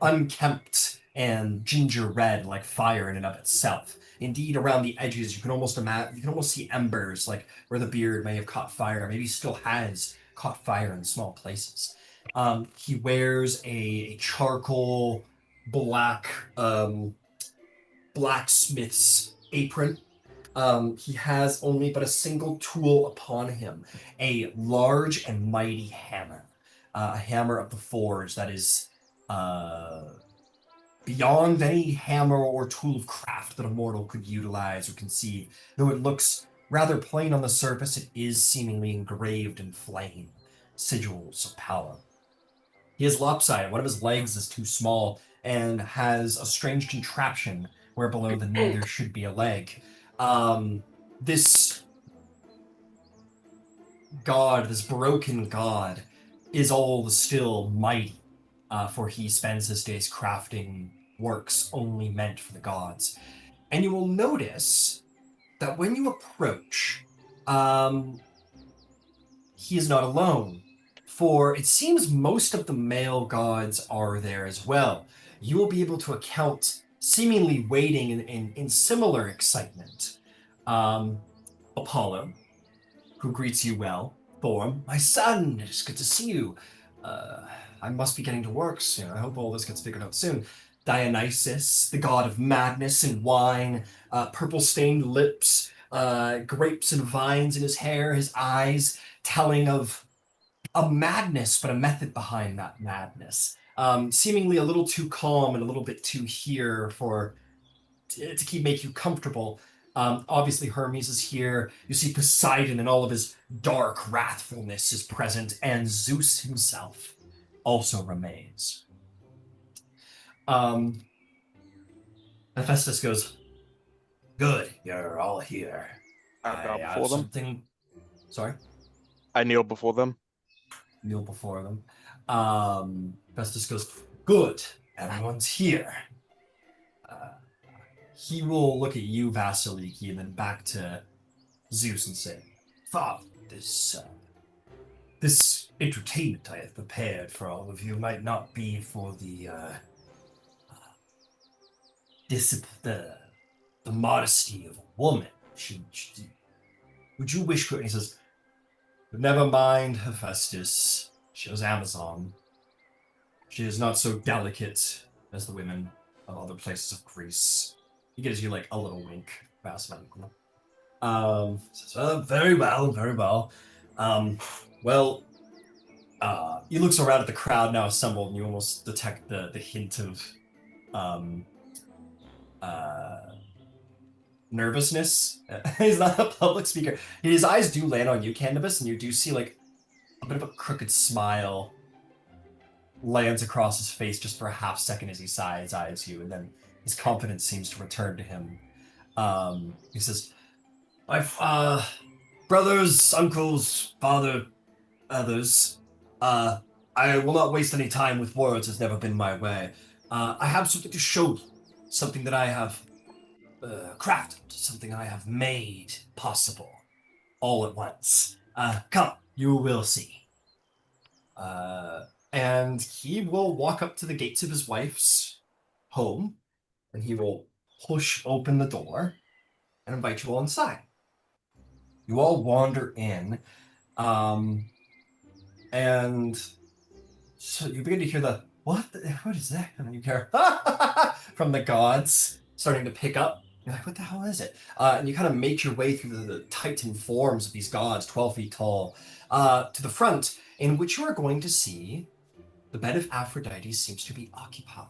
unkempt and ginger red like fire in and of itself. Indeed, around the edges, you can almost see embers, like where the beard may have caught fire, maybe still has caught fire in small places. He wears a charcoal black blacksmith's apron. He has only but a single tool upon him, a large and mighty hammer, a hammer of the forge that is beyond any hammer or tool of craft that a mortal could utilize or conceive. Though it looks rather plain on the surface, it is seemingly engraved in flame, sigils of power. He is lopsided. One of his legs is too small and has a strange contraption where below the knee there should be a leg. This god, this broken god, is all the still mighty, for he spends his days crafting works only meant for the gods. And you will notice that when you approach, he is not alone, for it seems most of the male gods are there as well. You will be able to account, seemingly waiting in similar excitement. Apollo, who greets you well. Throm, my son, it's good to see you. I must be getting to work soon. I hope all this gets figured out soon. Dionysus, the god of madness and wine, purple-stained lips, grapes and vines in his hair, his eyes telling of a madness, but a method behind that madness. Seemingly a little too calm and a little bit too here to keep make you comfortable. Obviously, Hermes is here. You see Poseidon and all of his dark wrathfulness is present, and Zeus himself also remains. Hephaestus goes, "Good, you're all here. I bow I have before them. something." Sorry, I kneel before them. kneel before them. Hephaestus goes, "Good, everyone's here." He will look at you, Vasaliki, and then back to Zeus and say, "Father, this entertainment I have prepared for all of you might not be for the modesty of a woman. Would you wish for it?" And he says, "Never mind, Hephaestus. She was Amazon. She is not so delicate as the women of other places of Greece." He gives you like a little wink, Vasiliki. Says, very well, very well. He looks around at the crowd now assembled, and you almost detect the hint of nervousness. He's not a public speaker. His eyes do land on you, Candybus, and you do see like a bit of a crooked smile lands across his face just for a half second as he eyes you, and then his confidence seems to return to him. He says, "My brothers, uncles, father, others, I will not waste any time with words. It's never been my way. I have something to show you, something that I have crafted, something I have made possible, all at once. Come, you will see." And he will walk up to the gates of his wife's home, and he will push open the door and invite you all inside. You all wander in, and so you begin to hear the, what is that? And you hear, from the gods starting to pick up. You're like, what the hell is it? And you kind of make your way through the titan forms of these gods, 12 feet tall, to the front, in which you are going to see the bed of Aphrodite seems to be occupied.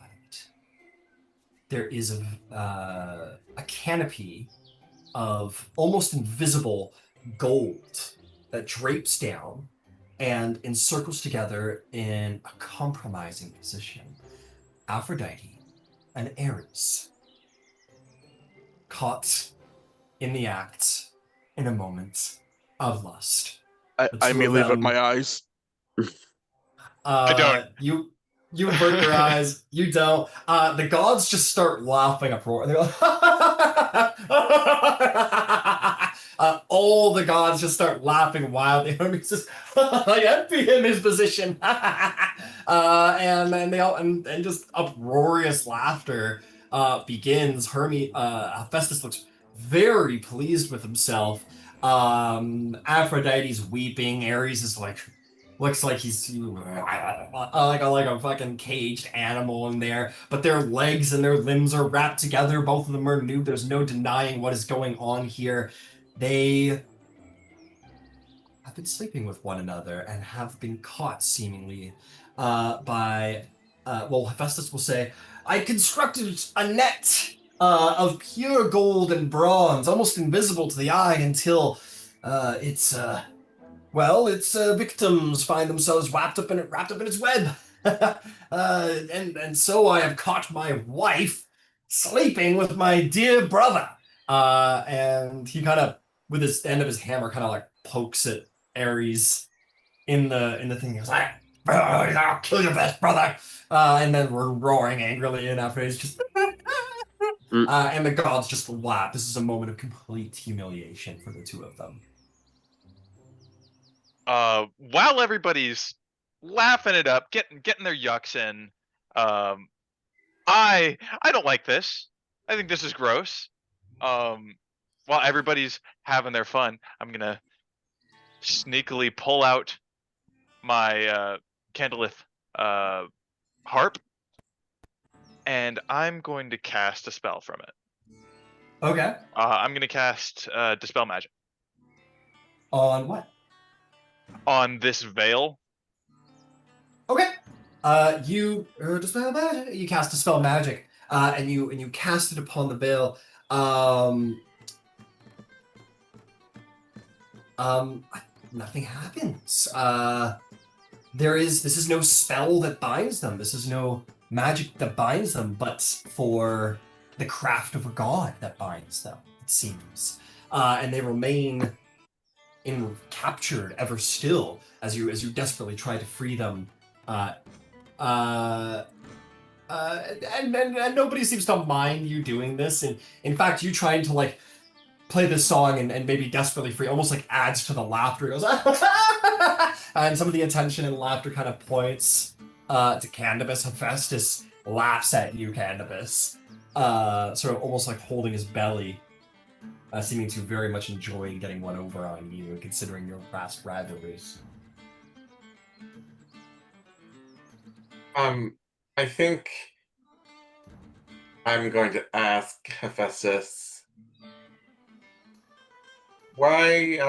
There is a canopy of almost invisible gold that drapes down and encircles together in a compromising position. Aphrodite and Ares, caught in the act in a moment of lust. I immediately avert my eyes. I don't. You avert your eyes. You don't. The gods just start laughing uproar. They're like, all the gods just start laughing wildly. Hermes says, "I envy him his position." And then they all and just uproarious laughter begins. Hephaestus looks very pleased with himself. Aphrodite's weeping. Ares is like, looks like he's like a fucking caged animal in there, but their legs and their limbs are wrapped together. Both of them are nude. There's no denying what is going on here. They have been sleeping with one another and have been caught seemingly by Hephaestus will say, "I constructed a net of pure gold and bronze, almost invisible to the eye until its victims find themselves wrapped up in its web. And so I have caught my wife sleeping with my dear brother." And he kind of, with his end of his hammer, kind of like pokes at Ares in the thing. He goes, "I'll kill your best brother." And then we're roaring angrily, and after he's just and the gods just laugh. This is a moment of complete humiliation for the two of them. while everybody's laughing it up, getting their yucks in, I don't like this. I think this is gross. While everybody's having their fun, I'm gonna sneakily pull out my Candylith harp, and I'm going to cast a spell from it. Okay. I'm gonna cast Dispel Magic On what? on this veil. Okay. You dispel magic. You cast dispel magic, and you cast it upon the veil. Nothing happens. This is no spell that binds them. This is no magic that binds them, but for the craft of a god that binds them, it seems. And they remain captured ever still as you desperately try to free them. And nobody seems to mind you doing this. And in fact, you trying to like play this song and maybe desperately free almost like adds to the laughter. It goes, and some of the attention and laughter kind of points to Candybus. Hephaestus laughs at you, Candybus, sort of almost like holding his belly, seeming to very much enjoy getting one over on you, considering your past rivalries. I think I'm going to ask Hephaestus why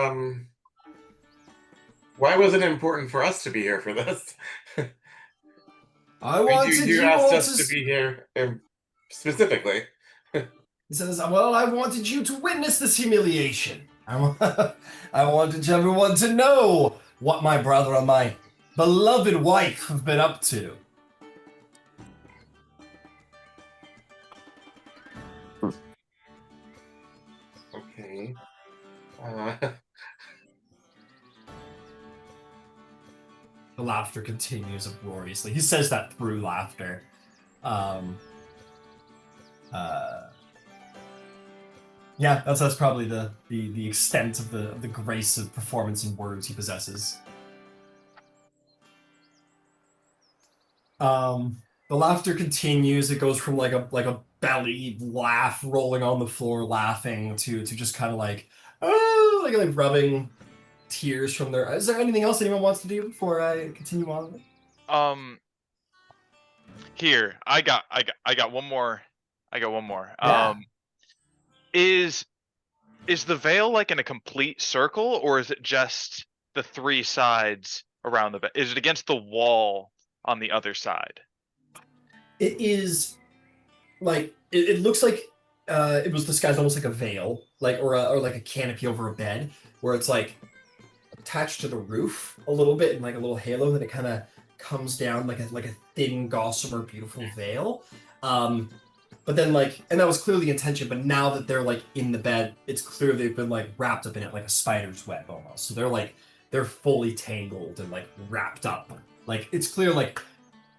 was it important for us to be here for this? You asked us to be here specifically. He says, well, I wanted you to witness this humiliation. I wanted everyone to know what my brother and my beloved wife have been up to. Okay. The laughter continues uproariously. He says that through laughter. Yeah, that's probably the extent of the grace of performance and words he possesses. The laughter continues. It goes from like a belly laugh rolling on the floor laughing to just kind of like like rubbing tears from their eyes. Is there anything else anyone wants to do before I continue on? Here, I got one more. Yeah. Is the veil like in a complete circle, or is it just the three sides around the veil? Is it against the wall on the other side? It is like it looks like it was disguised almost like a veil, like or like a canopy over a bed, where it's like attached to the roof a little bit in like a little halo, then it kind of comes down like a thin, gossamer, beautiful veil. But then and that was clearly the intention, but now that they're like in the bed, it's clear they've been like wrapped up in it like a spider's web almost. So they're fully tangled and like wrapped up. Like it's clear like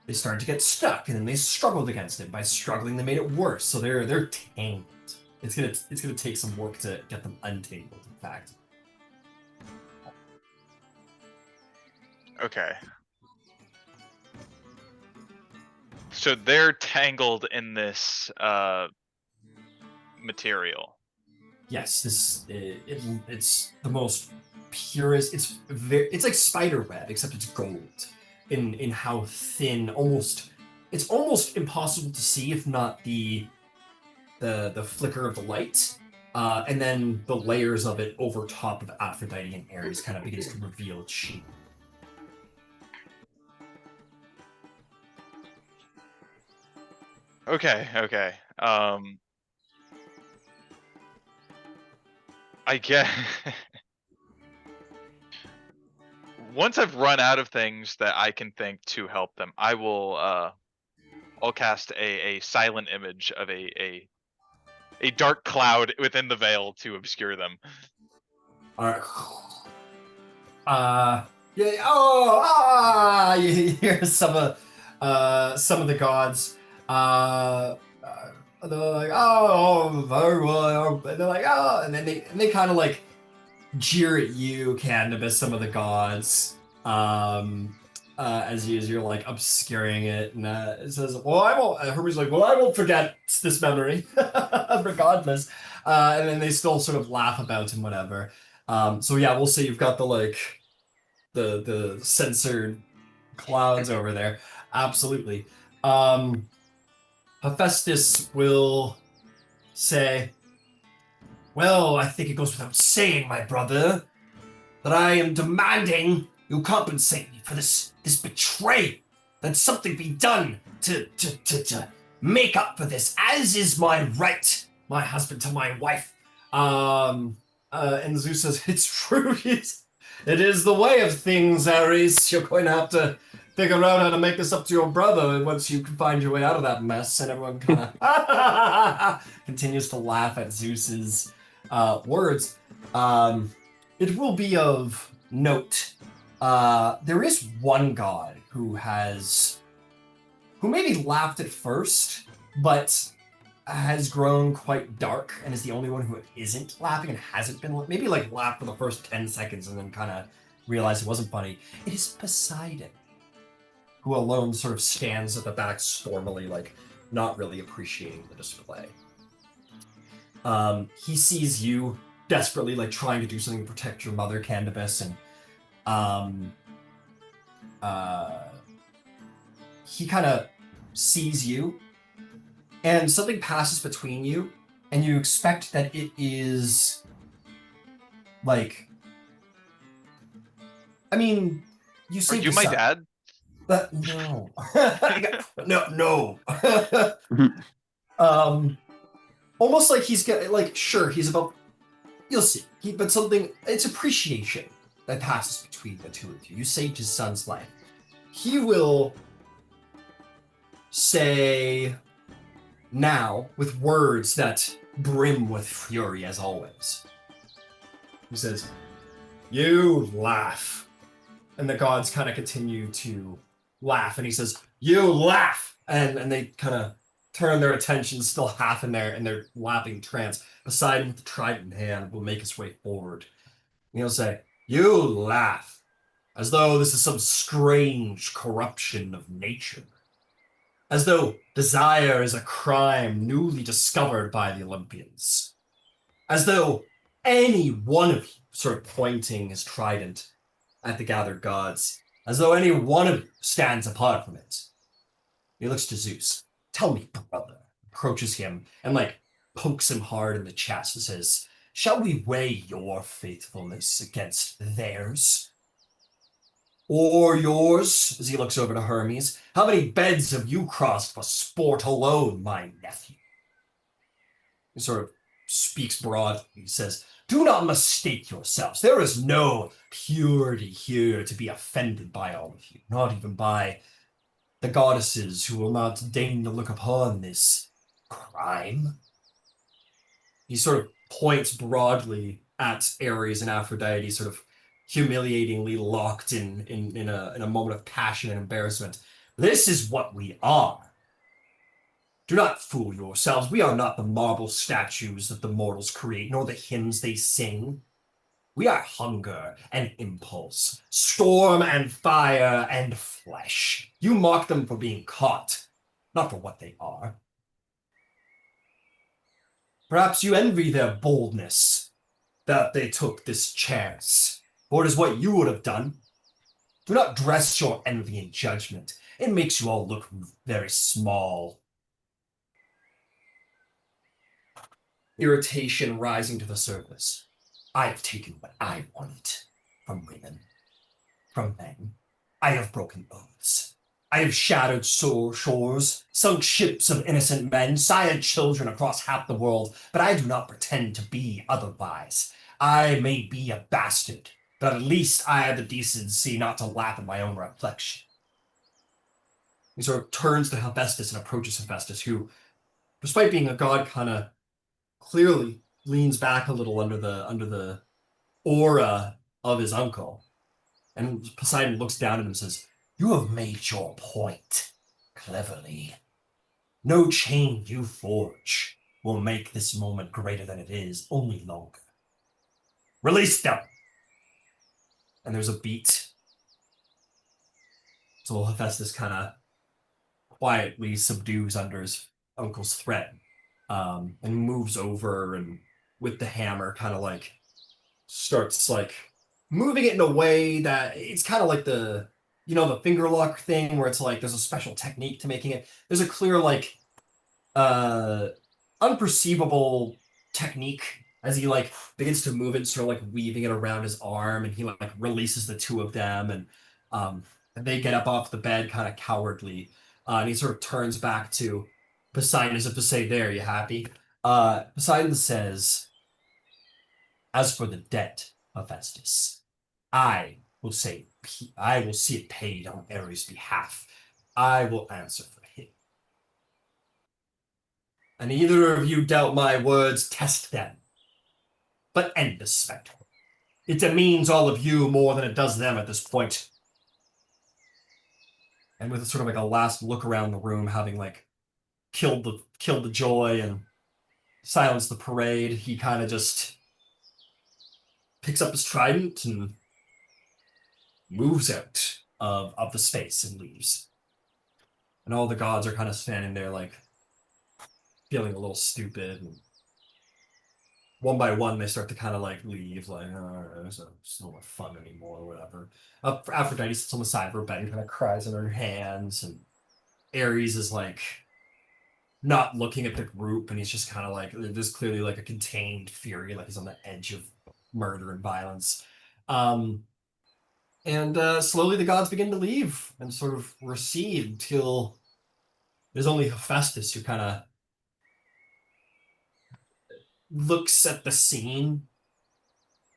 they started to get stuck and then they struggled against it. By struggling, they made it worse. So they're tangled. It's gonna take some work to get them untangled, in fact. Okay. So they're tangled in this material. Yes, it's the most purest. It's like spider web, except it's gold in how thin. It's almost impossible to see, if not the flicker of the light, and then the layers of it over top of Aphrodite and Ares kind of begins to reveal its shape. Okay. I get. Once I've run out of things that I can think to help them, I will. I'll cast a silent image of a dark cloud within the veil to obscure them. All right. You hear some of the gods. They're like, oh, very well. And they're like, oh, and then they kind of like jeer at you, Candybus, some of the gods, as you're like obscuring it, and it says, "Well, I won't." Hermes like, "Well, I won't forget this memory, regardless." And then they still sort of laugh about and whatever. So yeah, we'll say you've got the like the censored clouds over there. Absolutely. Hephaestus will say, "Well, I think it goes without saying, my brother, that I am demanding you compensate me for this betrayal. That something be done to make up for this, as is my right, my husband to my wife." And Zeus says, "It's true. It is the way of things, Ares. You're going to have to figure out how to make this up to your brother once you can find your way out of that mess." And everyone kind of continues to laugh at Zeus's words. It will be of note. There is one god who maybe laughed at first, but has grown quite dark and is the only one who isn't laughing and hasn't been maybe like laughed for the first 10 seconds and then kind of realized it wasn't funny. It is Poseidon, who alone sort of stands at the back stormily, like not really appreciating the display. He sees you desperately like trying to do something to protect your mother, Candybus, and he kind of sees you, and something passes between you, and you expect that it is like, I mean, you say, "Are you my dad?" But no. No. Almost like he's got, like, sure, he's about, you'll see. But something, it's appreciation that passes between the two of you. You saved his son's life. He will say now, with words that brim with fury as always. He says, "You laugh." And the gods kind of continue to laugh, and he says, "You laugh!" And they kind of turn their attention, still half in their laughing trance. Poseidon with the trident in hand will make his way forward. And he'll say, "You laugh, as though this is some strange corruption of nature. As though desire is a crime newly discovered by the Olympians. As though any one of you," sort of pointing his trident at the gathered gods, "as though any one of you stands apart from it." He looks to Zeus. "Tell me, brother," approaches him and like pokes him hard in the chest and says, "Shall we weigh your faithfulness against theirs? Or yours?" As he looks over to Hermes. "How many beds have you crossed for sport alone, my nephew?" He sort of speaks broadly. He says, "Do not mistake yourselves. There is no purity here to be offended by all of you, not even by the goddesses who will not deign to look upon this crime." He sort of points broadly at Ares and Aphrodite, sort of humiliatingly locked in a moment of passion and embarrassment. "This is what we are. Do not fool yourselves. We are not the marble statues that the mortals create, nor the hymns they sing. We are hunger and impulse, storm and fire and flesh. You mock them for being caught, not for what they are. Perhaps you envy their boldness, that they took this chance, for it is what you would have done. Do not dress your envy in judgment. It makes you all look very small." Irritation rising to the surface. "I have taken what I wanted from women, from men. I have broken oaths. I have shattered shores, sunk ships of innocent men, sired children across half the world, but I do not pretend to be otherwise. I may be a bastard, but at least I have the decency not to laugh at my own reflection." He sort of turns to Hephaestus and approaches Hephaestus, who, despite being a god, kind of clearly leans back a little under the aura of his uncle. And Poseidon looks down at him and says, "You have made your point cleverly. No chain you forge will make this moment greater than it is, only longer. Release them! And there's a beat. So Hephaestus kind of quietly subdues under his uncle's threat, and moves over and with the hammer kind of like starts like moving it in a way that it's kind of like the finger lock thing where it's like there's a special technique to making it. There's a clear like uh unperceivable technique as he like begins to move it, sort of like weaving it around his arm, and he like releases the two of them, and they get up off the bed kind of cowardly, and he sort of turns back to Poseidon as if to say, "There, you happy?" Poseidon says, "As for the debt, Hephaestus, I will say I will see it paid on Ares' behalf. I will answer for him. And either of you doubt my words, test them. But end this spectacle. It demeans all of you more than it does them at this point." And with sort of like a last look around the room, having like killed the joy and silenced the parade, he kind of just picks up his trident and moves out of the space and leaves. And all the gods are kind of standing there like feeling a little stupid, and one by one they start to kind of like leave, like, oh, it's not much fun anymore or whatever. Aphrodite sits on the side of her bed and kind of cries in her hands, and Ares is like not looking at the group, and he's just kind of like, there's clearly like a contained fury, like he's on the edge of murder and violence. And slowly the gods begin to leave and sort of recede till there's only Hephaestus who kind of looks at the scene,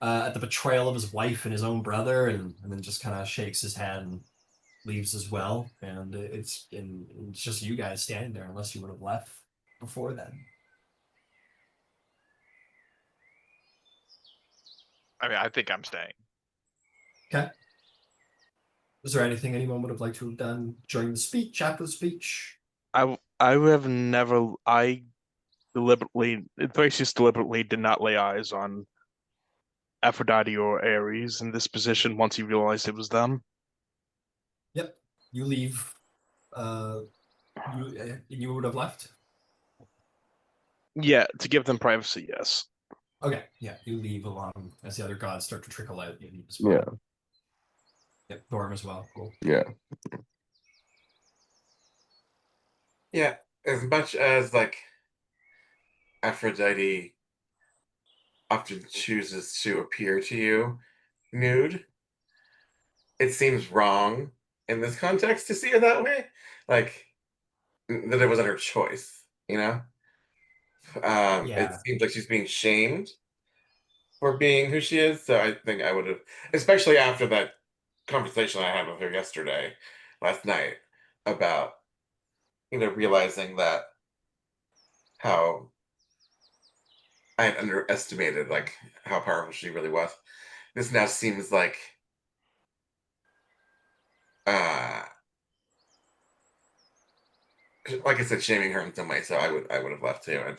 at the betrayal of his wife and his own brother, and then just kind of shakes his head and leaves as well. And it's just you guys standing there, unless you would have left before then. I mean, I think I'm staying. Okay. Is there anything anyone would have liked to have done during the speech, after the speech? I have never. Thracius deliberately did not lay eyes on Aphrodite or Ares in this position once he realized it was them. Yep. You leave. You would have left? Yeah, to give them privacy, yes. Okay. Yeah, you leave along as the other gods start to trickle out. You leave as Yeah. well. Yep, Throm as well. Cool. Yeah. Yeah, as much as like Aphrodite often chooses to appear to you nude, it seems wrong in this context to see her that way. Like that it wasn't her choice, you know? It Yeah. seems like she's being shamed for being who she is. So I think I would have, especially after that conversation I had with her last night, about realizing that how I had underestimated like how powerful she really was. This now seems like uh like I said, shaming her in some way, so I would have left too. And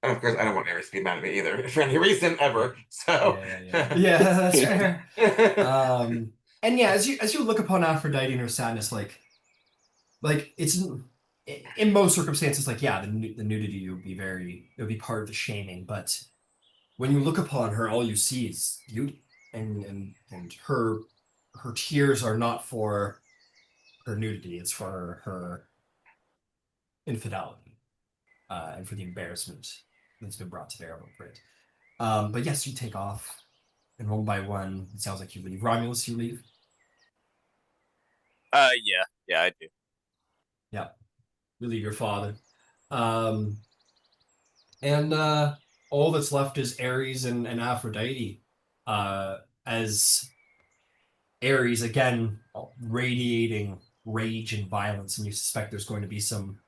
of course I don't want Ares to be mad at me either for any reason ever. So Yeah, that's fair. And yeah, as you look upon Aphrodite and her sadness, like it's in most circumstances, like yeah, the nudity would be part of the shaming, but when you look upon her, all you see is beauty, and her tears are not for her nudity; it's for her infidelity, and for the embarrassment that's been brought to bear over it. But yes, you take off, and one by one, it sounds like you leave. Romulus, you leave. Yeah, I do. Yeah, you leave your father. Um, and all that's left is Ares and Aphrodite. As Ares, again, radiating rage and violence, and you suspect there's going to be some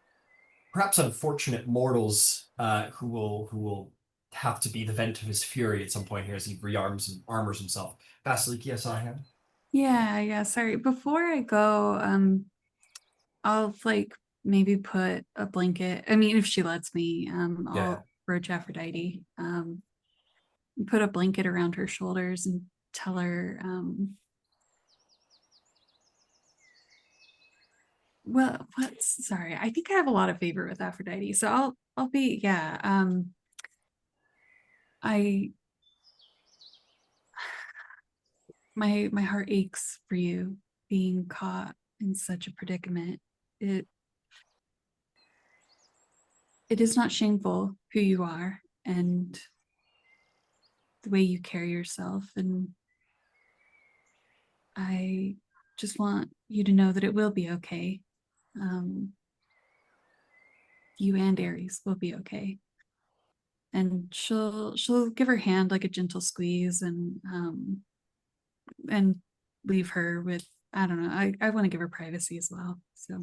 perhaps unfortunate mortals who will have to be the vent of his fury at some point here as he rearms and armors himself. Vasaliki, yes, I have. Yeah, sorry. Before I go, I'll like maybe put a blanket. I mean, if she lets me, Yeah. I'll approach Aphrodite. put a blanket around her shoulders and tell her, well, what's sorry, I think I have a lot of favor with Aphrodite, so I'll be, yeah. I my heart aches for you being caught in such a predicament. It it is not shameful who you are and the way you carry yourself, and I just want you to know that it will be okay. Um, you and Aries will be okay. And she'll give her hand like a gentle squeeze and leave her with, I don't know. I want to give her privacy as well. So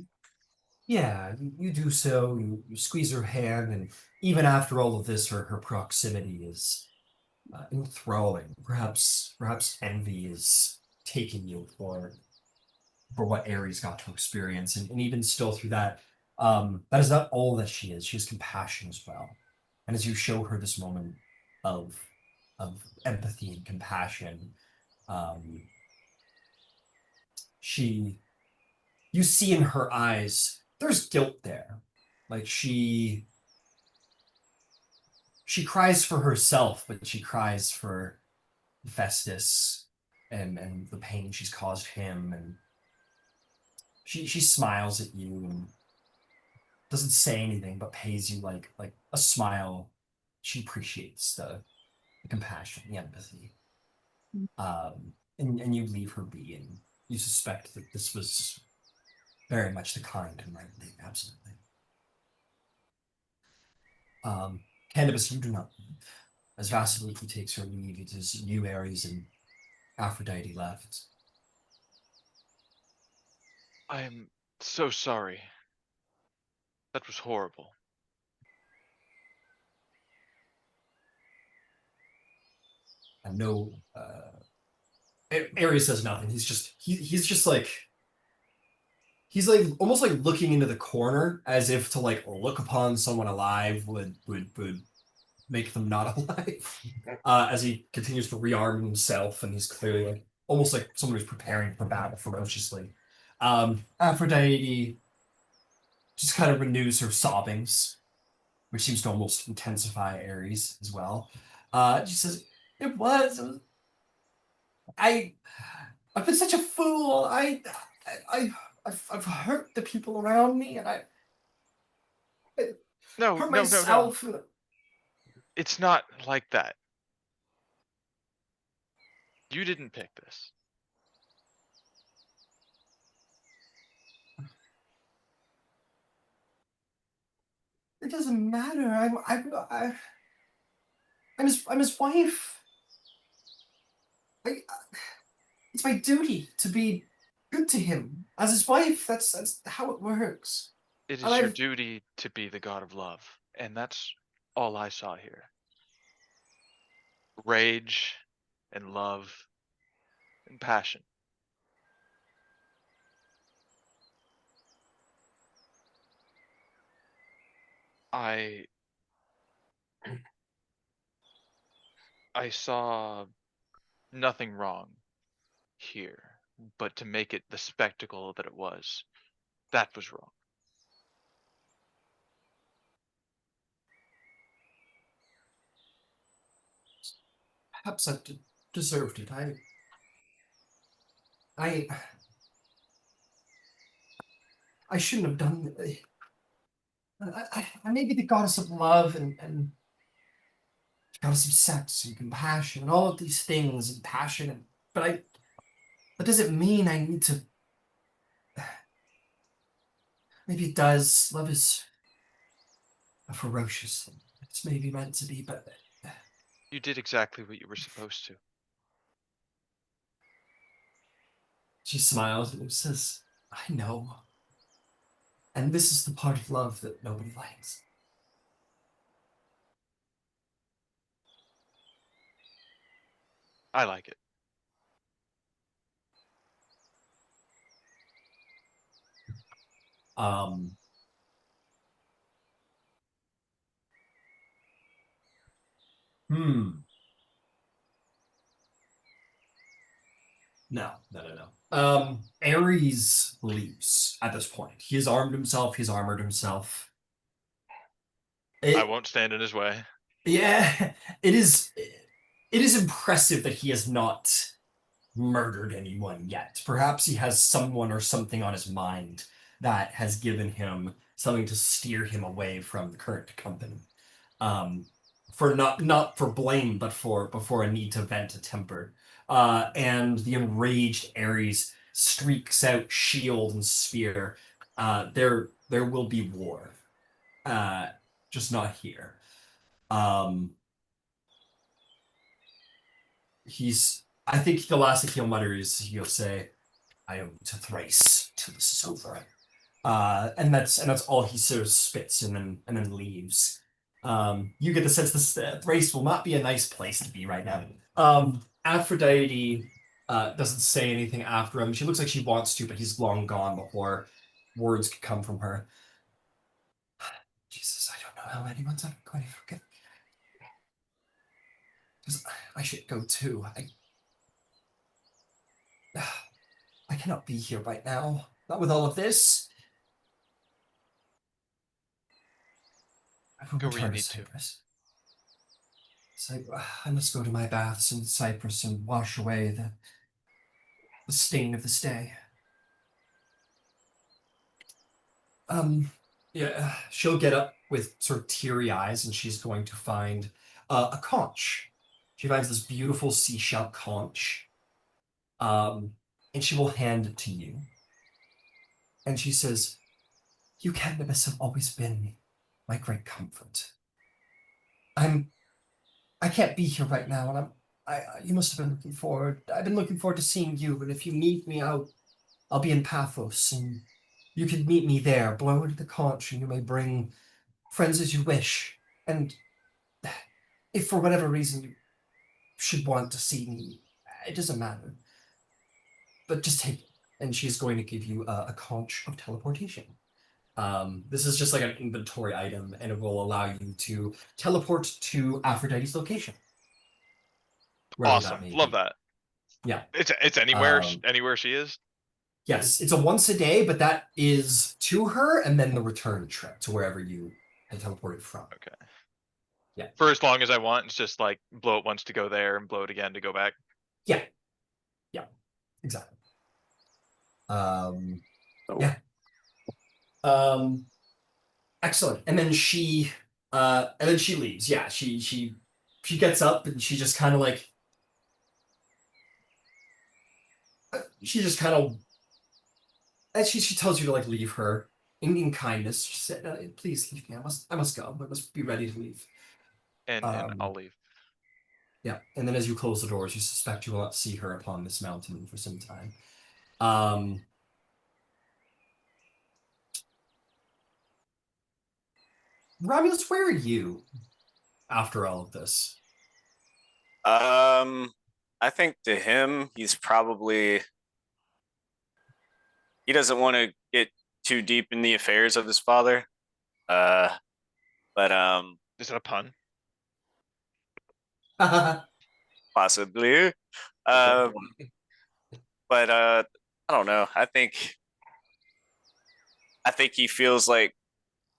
Yeah, you do so. You squeeze her hand, and even after all of this, her proximity is enthralling. Perhaps envy is taking you for what Ares got to experience, and even still through that, that is not all that she is. She has compassion as well. And as you show her this moment of empathy and compassion, um, she you see in her eyes there's guilt there. Like she cries for herself, but she cries for Festus and the pain she's caused him, and she smiles at you and doesn't say anything but pays you like a smile. She appreciates the compassion, the empathy. And you leave her be, and you suspect that this was very much the kind and right thing, absolutely. Um, Candybus, you do not leave. As Vasaliki takes her leave, it is you, Ares, and Aphrodite left. I'm so sorry. That was horrible. And no, Ares says nothing. He's just like he's like almost like looking into the corner as if to like look upon someone alive would make them not alive. As he continues to rearm himself, and he's clearly like almost like someone who's preparing for battle ferociously. Aphrodite just kind of renews her sobbings, which seems to almost intensify Ares as well. She says, it was I I've been such a fool. I've hurt the people around me, and I No, hurt no, no, no. myself. It's not like that. You didn't pick this. It doesn't matter. I'm his wife. I, it's my duty to be good to him as his wife. That's how it works. It And is your I've duty to be the god of love, and that's all I saw here. Rage and love and passion. I I saw nothing wrong here, but to make it the spectacle that it was, that was wrong. perhaps deserved it. I I shouldn't have done. I may be the goddess of love and goddess of sex and compassion and all of these things and passion, but that doesn't mean I need to. Maybe it does. Love is a ferocious thing. It's maybe meant to be, but You did exactly what you were supposed to. she smiles and says, I know. And this is the part of love that nobody likes. I like it. Um, hmm. No. Ares leaves at this point. He has armed himself. He's armored himself. I won't stand in his way. Yeah, it is. It is impressive that he has not murdered anyone yet. Perhaps he has someone or something on his mind that has given him something to steer him away from the current company. For not for blame, but for a need to vent a temper. And the enraged Ares streaks out shield and spear. There will be war. Just not here. I think the last thing he'll mutter is he'll say, "I owe to Thrace till this is over." And that's all he sort of spits and then leaves. You get the sense this Thrace will not be a nice place to be right now. Aphrodite doesn't say anything after him. She looks like she wants to, but he's long gone before words could come from her. Jesus, I don't know how anyone's ever going to forget. Because I should go too. I cannot be here right now. Not with all of this. I will Go where you return to need to. Cyprus. I must go to my baths in Cyprus and wash away the stain of this day. Yeah, she'll get up with sort of teary eyes and she's going to find a conch. She finds this beautiful seashell conch. And she will hand it to you. And she says, "You Candybus have always been my great comfort. I can't be here right now, and you must have been looking forward. I've been looking forward to seeing you, and if you need me, I'll be in Paphos, and you can meet me there. Blow into the conch, and you may bring friends as you wish. And if for whatever reason you should want to see me, it doesn't matter. But just take it." And she's going to give you a conch of teleportation. This is just like an inventory item, and it will allow you to teleport to Aphrodite's location. Awesome. Love that. Yeah. It's anywhere anywhere she is. Yes, it's a once a day, but that is to her and then the return trip to wherever you had teleported from. Okay. Yeah. For as long as I want, it's just like blow it once to go there and blow it again to go back. Yeah. Exactly. Yeah. Excellent. And then she leaves. Yeah, she gets up and she just kind of like and she tells you to like leave her in kindness. She said, "Please leave me. I must go. I must be ready to leave." And I'll leave. Yeah. And then as you close the doors, you suspect you will not see her upon this mountain for some time. Romulus, where are you after all of this? I think to him, he doesn't want to get too deep in the affairs of his father. But Is that a pun? possibly. But I don't know. I think he feels like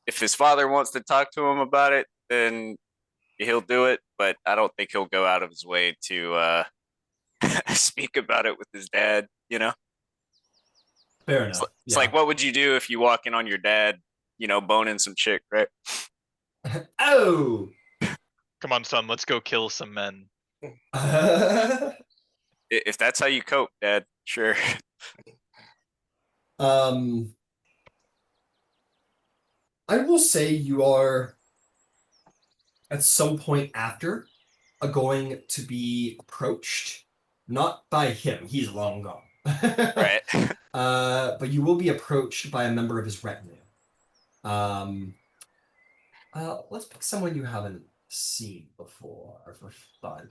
if his father wants to talk to him about it, then he'll do it. But I don't think he'll go out of his way to speak about it with his dad. You know, Fair enough. It's like, what would you do if you walk in on your dad, boning some chick, right? Oh, Come on, son. Let's go kill some men. If that's how you cope, Dad, sure. I will say you are at some point after going to be approached, not by him, he's long gone. Right. But you will be approached by a member of his retinue. Let's pick someone you haven't seen before for fun.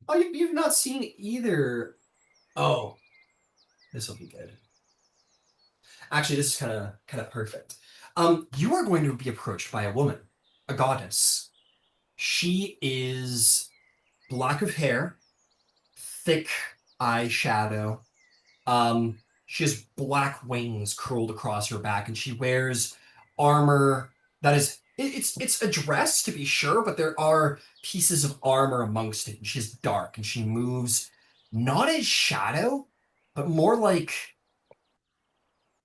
Oh, you've not seen either. Oh, this will be good. Actually, this is kind of perfect. You are going to be approached by a woman, a goddess. She is black of hair, thick eyeshadow. She has black wings curled across her back, and she wears armor that is it's a dress to be sure, but there are pieces of armor amongst it. And she's dark, and she moves not as shadow, but more like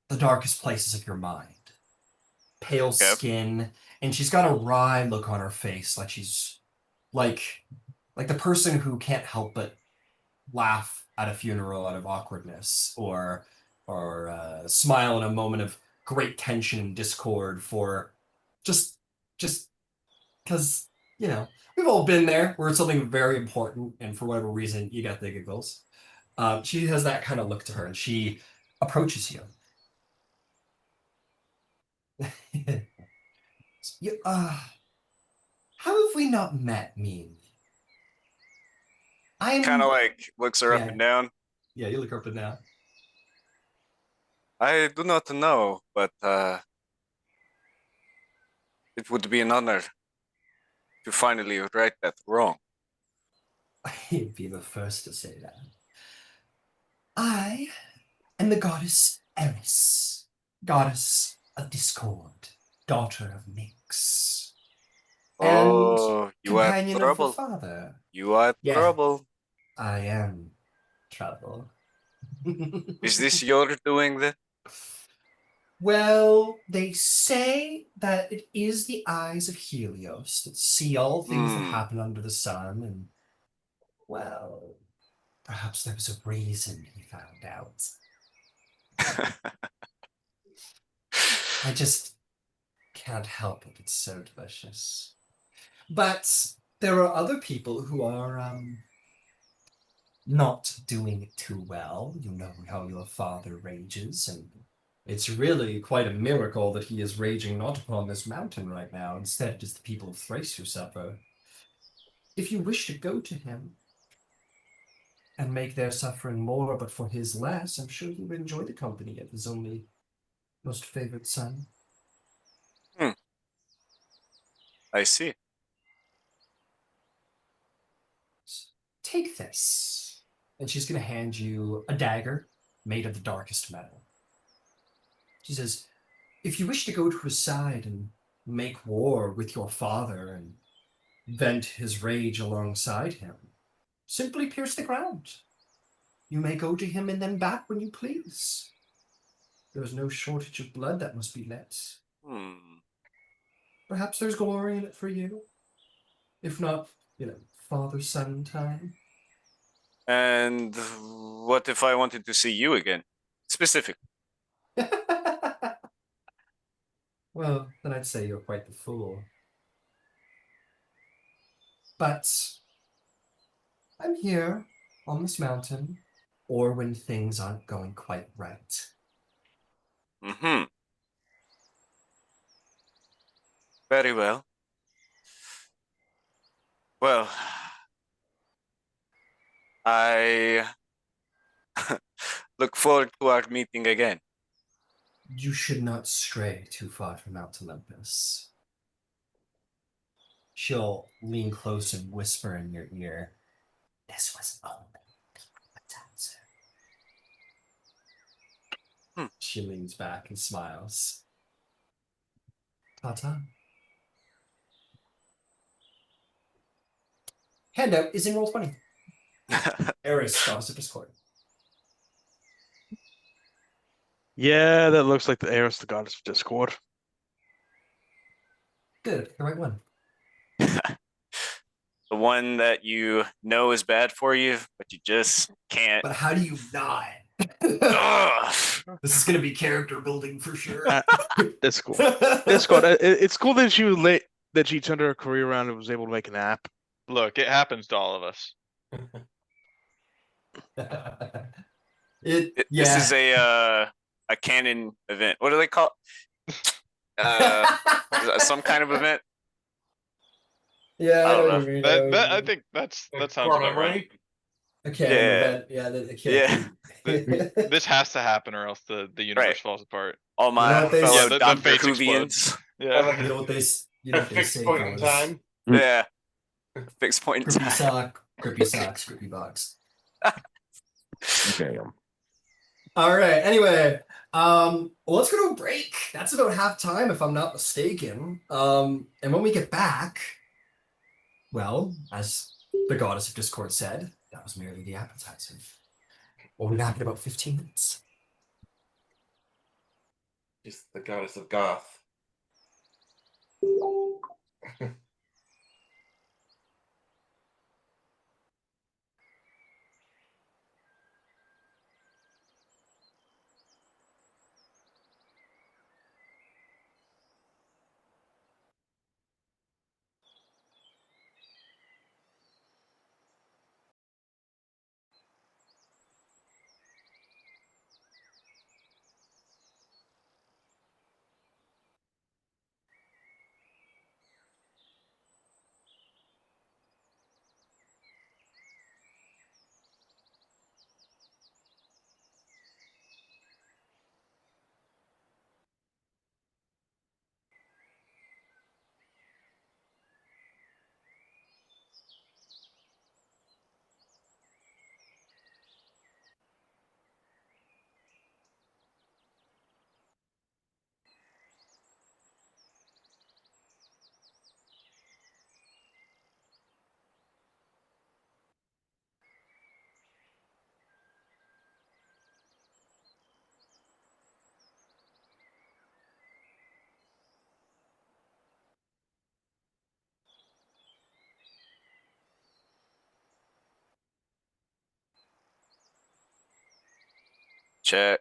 the darkest places of your mind. Pale skin, and she's got a wry look on her face, like she's like the person who can't help but laugh at a funeral out of awkwardness, or smile in a moment of great tension and discord for just because we've all been there where it's something very important and for whatever reason you got the giggles. She has that kind of look to her, and she approaches you. How have we not met, me? I'm Kind of like looks her up Yeah. and down. Yeah, you look her up and down. I do not know, but it would be an honor to finally right that wrong. I'd be the first to say that. I am the goddess Eris, goddess of discord, daughter of Nyx, Oh, you are companion of the trouble. father. You are Yeah. trouble. I am trouble. Is this your doing then? Well, they say that it is the eyes of Helios that see all things that happen under the sun, and, well, perhaps there was a reason he found out. I just can't help it. It's so delicious. But there are other people who are not doing too well. You know how your father rages, and it's really quite a miracle that he is raging not upon this mountain right now. Instead, it is the people of Thrace who suffer. If you wish to go to him and make their suffering more, but for his less, I'm sure he would enjoy the company of his only most favored son. I see. Take this. And she's going to hand you a dagger made of the darkest metal. She says, if you wish to go to his side and make war with your father and vent his rage alongside him, simply pierce the ground. You may go to him and then back when you please. There is no shortage of blood that must be let. Perhaps there's glory in it for you. If not, father-son time. And what if I wanted to see you again? Specifically. Well, then I'd say you're quite the fool. But I'm here on this mountain, or when things aren't going quite right. Very well. Well, I look forward to our meeting again. You should not stray too far from Mount Olympus. She'll lean close and whisper in your ear, this was only the appetizer. She leans back and smiles. Ta-ta. Handout is in Roll20. Eris, goddess of discord. Yeah, that looks like the Eris, the goddess of discord. Good, the right one. The one that you know is bad for you, but you just can't. But how do you not? This is going to be character building for sure. That's cool. That's cool. It's cool that she turned her career around and was able to make an app. Look, it happens to all of us. Yeah. This is a canon event. What do they call some kind of event? Yeah, I don't know. I think that sounds about right. Okay. This has to happen, or else the universe falls apart. All my fellow the Dr. face Whovians. Yeah. You know what they say, fixed point in time. Yeah. Fixed point in time. Sock, Grippy socks, grippy box. Damn. All right. Anyway, let's go to a break. That's about half time, if I'm not mistaken. And when we get back, well, as the goddess of Discord said, that was merely the appetizer. We'll be back in about 15 minutes. She's the goddess of goth. Check.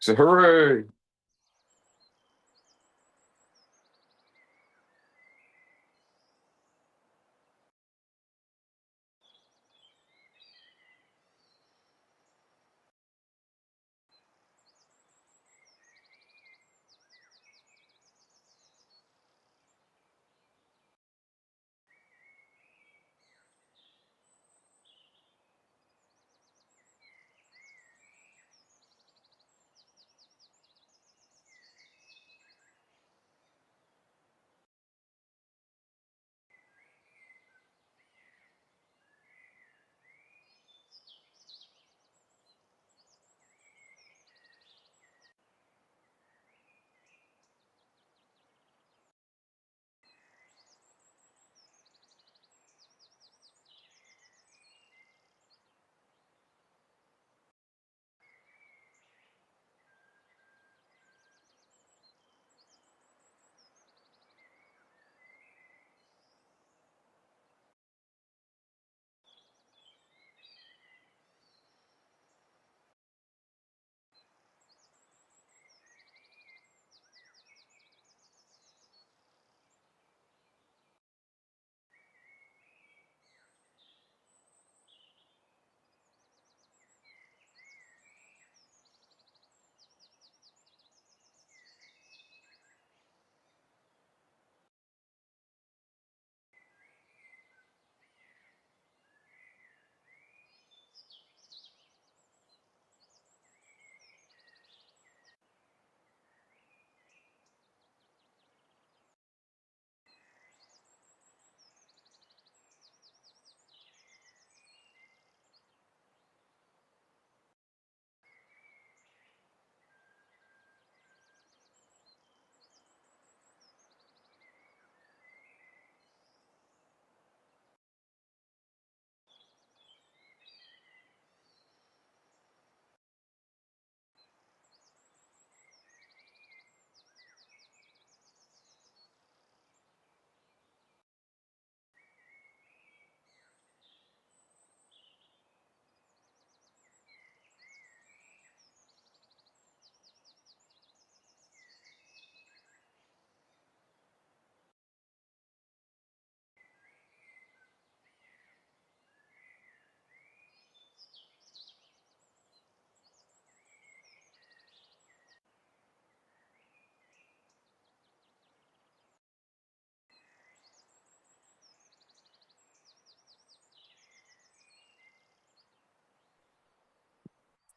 So hooray!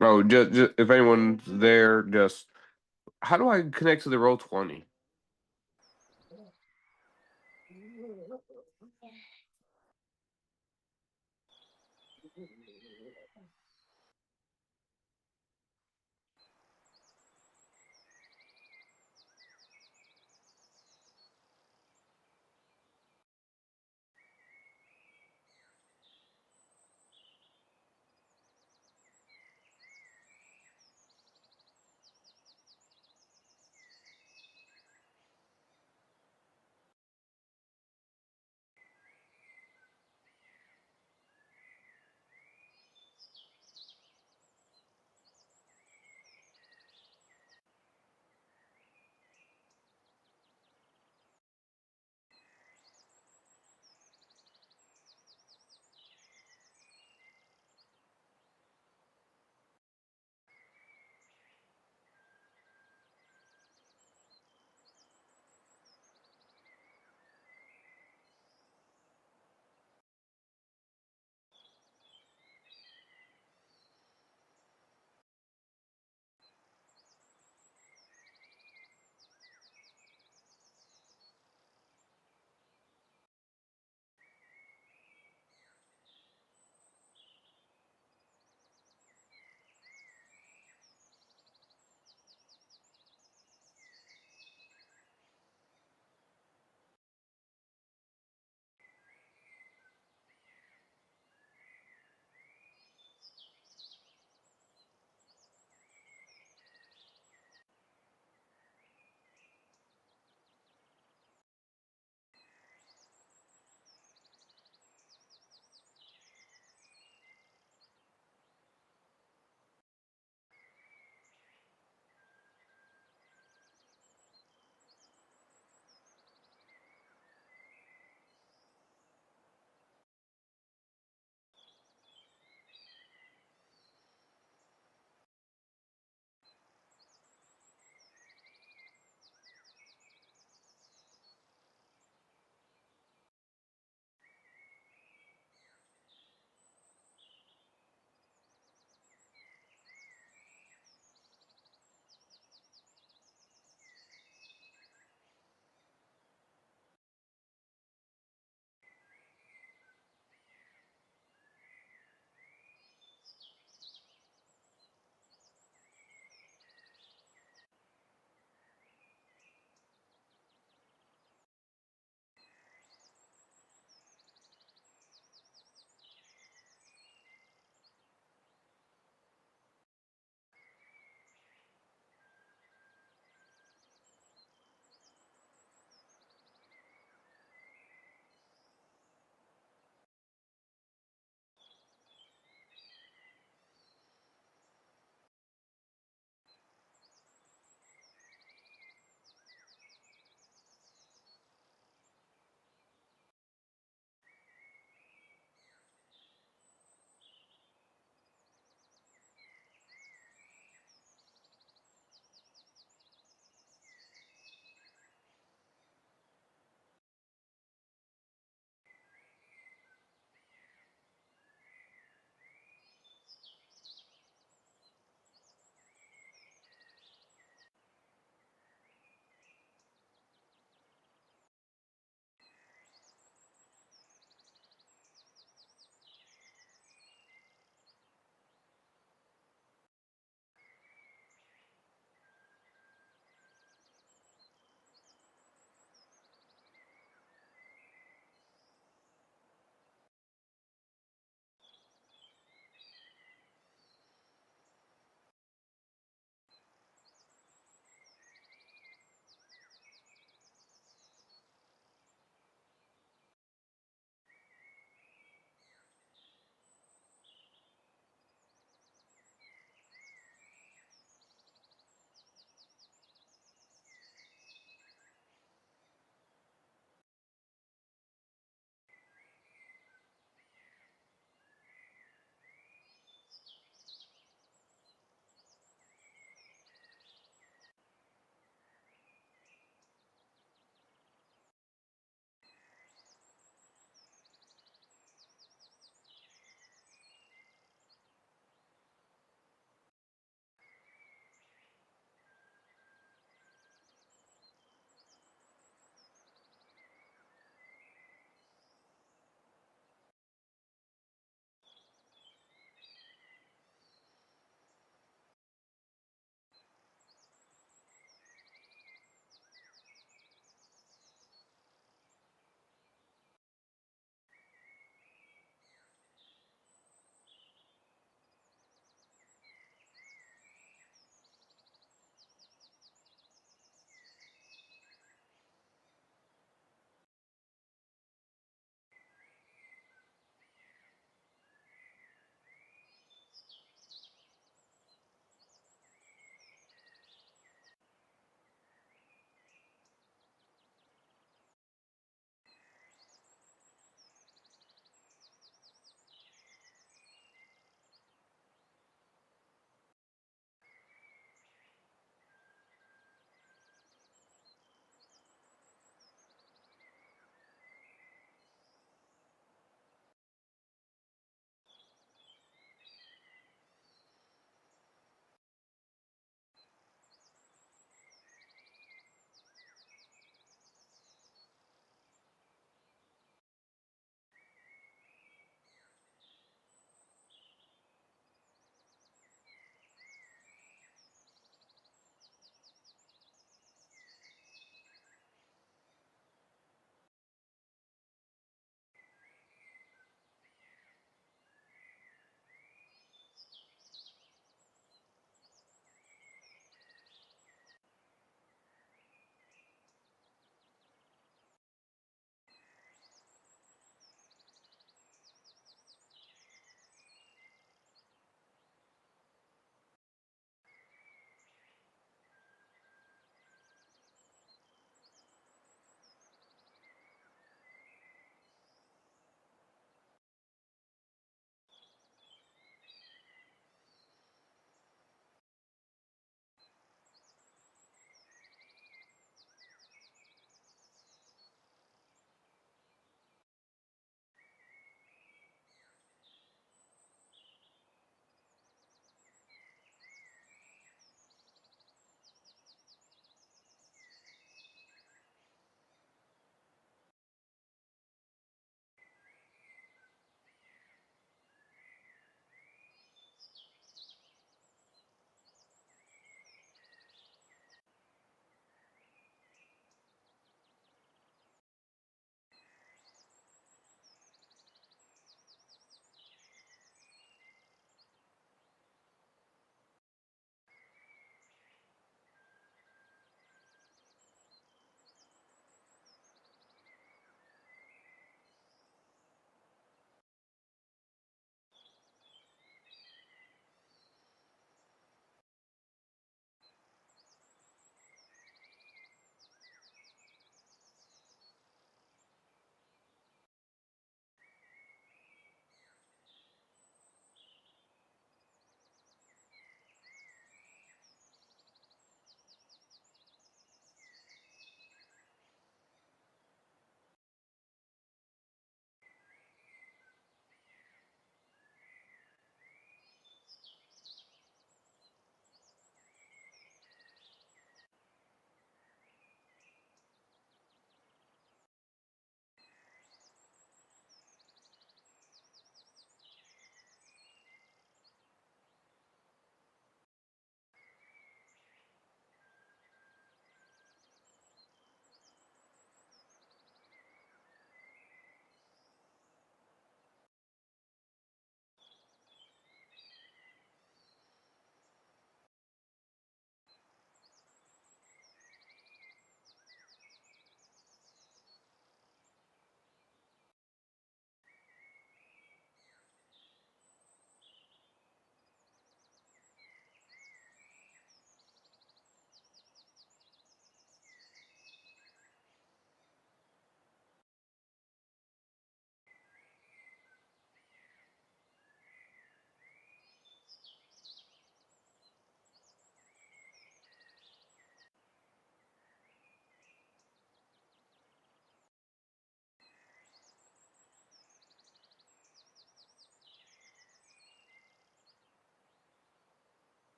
Oh, just if anyone's there, just how do I connect to the Roll20?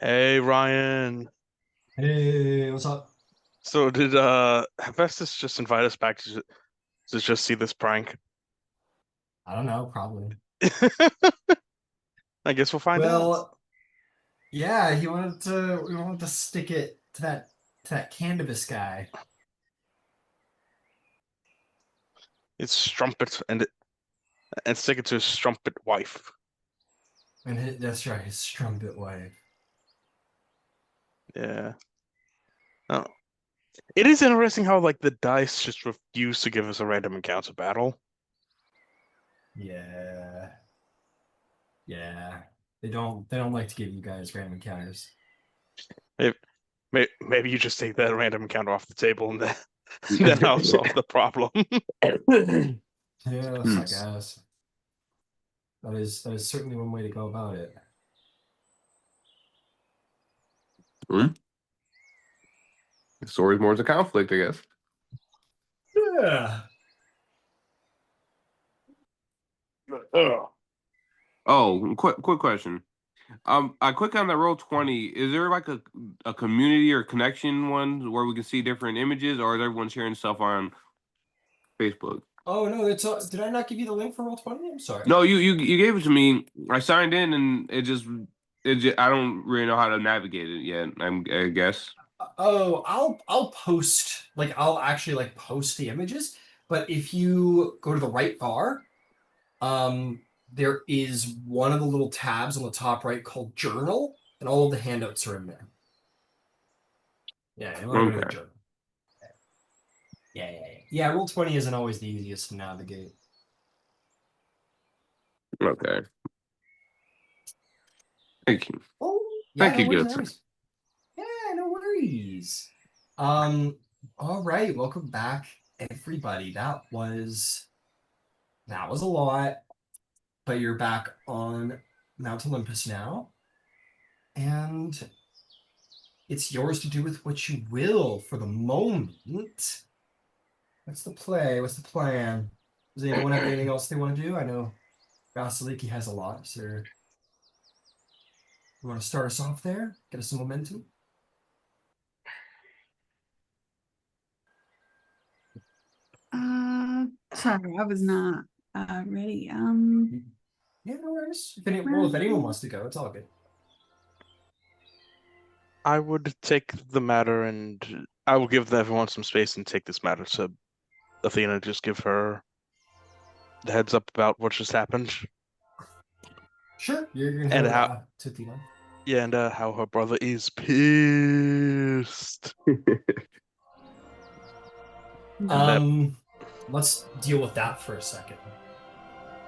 Hey, Ryan. Hey, what's up? So did Hephaestus just invite us back to just see this prank? I don't know, probably. I guess we'll find out. Well, yeah, we wanted to stick it to that Candybus guy. It's strumpet and stick it to his strumpet wife. And that's right, his strumpet wife. Yeah. Oh. It is interesting how like the dice just refuse to give us a random encounter battle. Yeah. Yeah. They don't like to give you guys random encounters. Maybe you just take that random encounter off the table and then I'll solve the problem. Yes, I guess. That is certainly one way to go about it. The story's more as a conflict, I guess. Yeah. Oh, quick question. I click on that Roll20. Is there like a community or connection one where we can see different images, or is everyone sharing stuff on Facebook? Oh no, it's did I not give you the link for Roll20? I'm sorry. No, you gave it to me. I signed in, and it just I don't really know how to navigate it yet. I guess. Oh, I'll post, like, I'll actually like post the images, but if you go to the right bar, there is one of the little tabs on the top right called Journal, and all of the handouts are in there. Yeah, you want to go to the Okay. journal. Yeah, Roll20 isn't always the easiest to navigate. Okay. Thank you. Oh, Thank no you, worries, good no sir. worries. Yeah, no worries. All right, welcome back, everybody. That was a lot, but you're back on Mount Olympus now, and it's yours to do with what you will for the moment. What's the play? What's the plan? Does anyone have anything else they want to do? I know Vasaliki has a lot, so you want to start us off there? Get us some momentum? Sorry, I was not ready. Yeah, no worries. If anyone wants to go, it's all good. I would take the matter and I will give everyone some space and take this matter to Athena. Just give her the heads up about what just happened. Sure, you're gonna And head how, over to Athena. yeah, and how her brother is pissed. Let's deal with that for a second,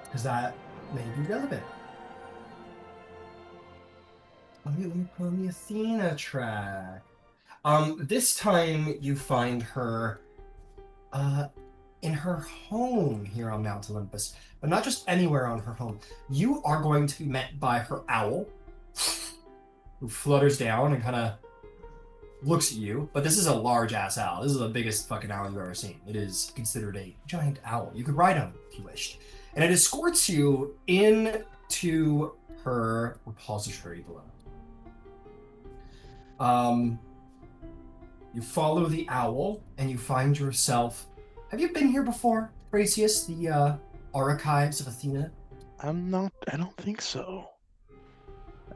because that may be relevant. Let me put on the Athena track. This time you find her in her home here on Mount Olympus, but not just anywhere on her home. You are going to be met by her owl, who flutters down and kind of looks at you. But this is a large ass owl. This is the biggest fucking owl you've ever seen. It is considered a giant owl. You could ride on it if you wished. And it escorts you into her repository below. You follow the owl and you find yourself. Have you been here before, Thrasius, the archives of Athena? I don't think so.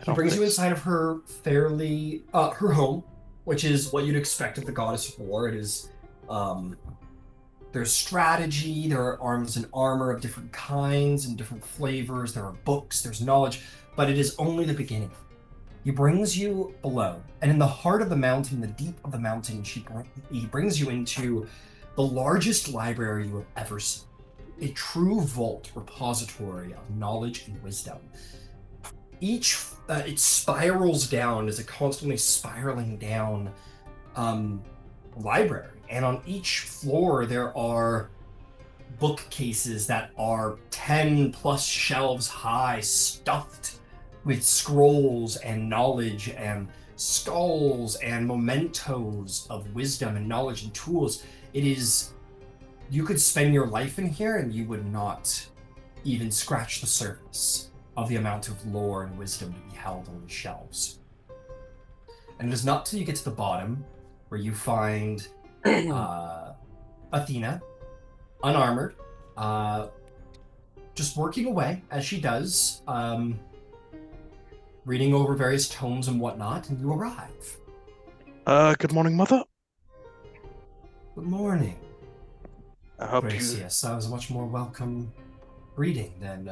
He brings you inside of her her home, which is what you'd expect of the goddess of war. It is, there's strategy, there are arms and armor of different kinds and different flavors, there are books, there's knowledge, but it is only the beginning. He brings you below, and in the heart of the mountain, the deep of the mountain, he brings you into the largest library you have ever seen. A true vault repository of knowledge and wisdom. each it spirals down as a constantly spiraling down library, and on each floor there are bookcases that are 10 plus shelves high, stuffed with scrolls and knowledge and skulls and mementos of wisdom and knowledge and tools. It is, you could spend your life in here and you would not even scratch the surface of the amount of lore and wisdom to be held on the shelves. And it is not till you get to the bottom where you find Athena, unarmored, just working away as she does, reading over various tomes and whatnot, and you arrive. Good morning, Mother. Good morning, I hope Thrasius. That was a much more welcome greeting than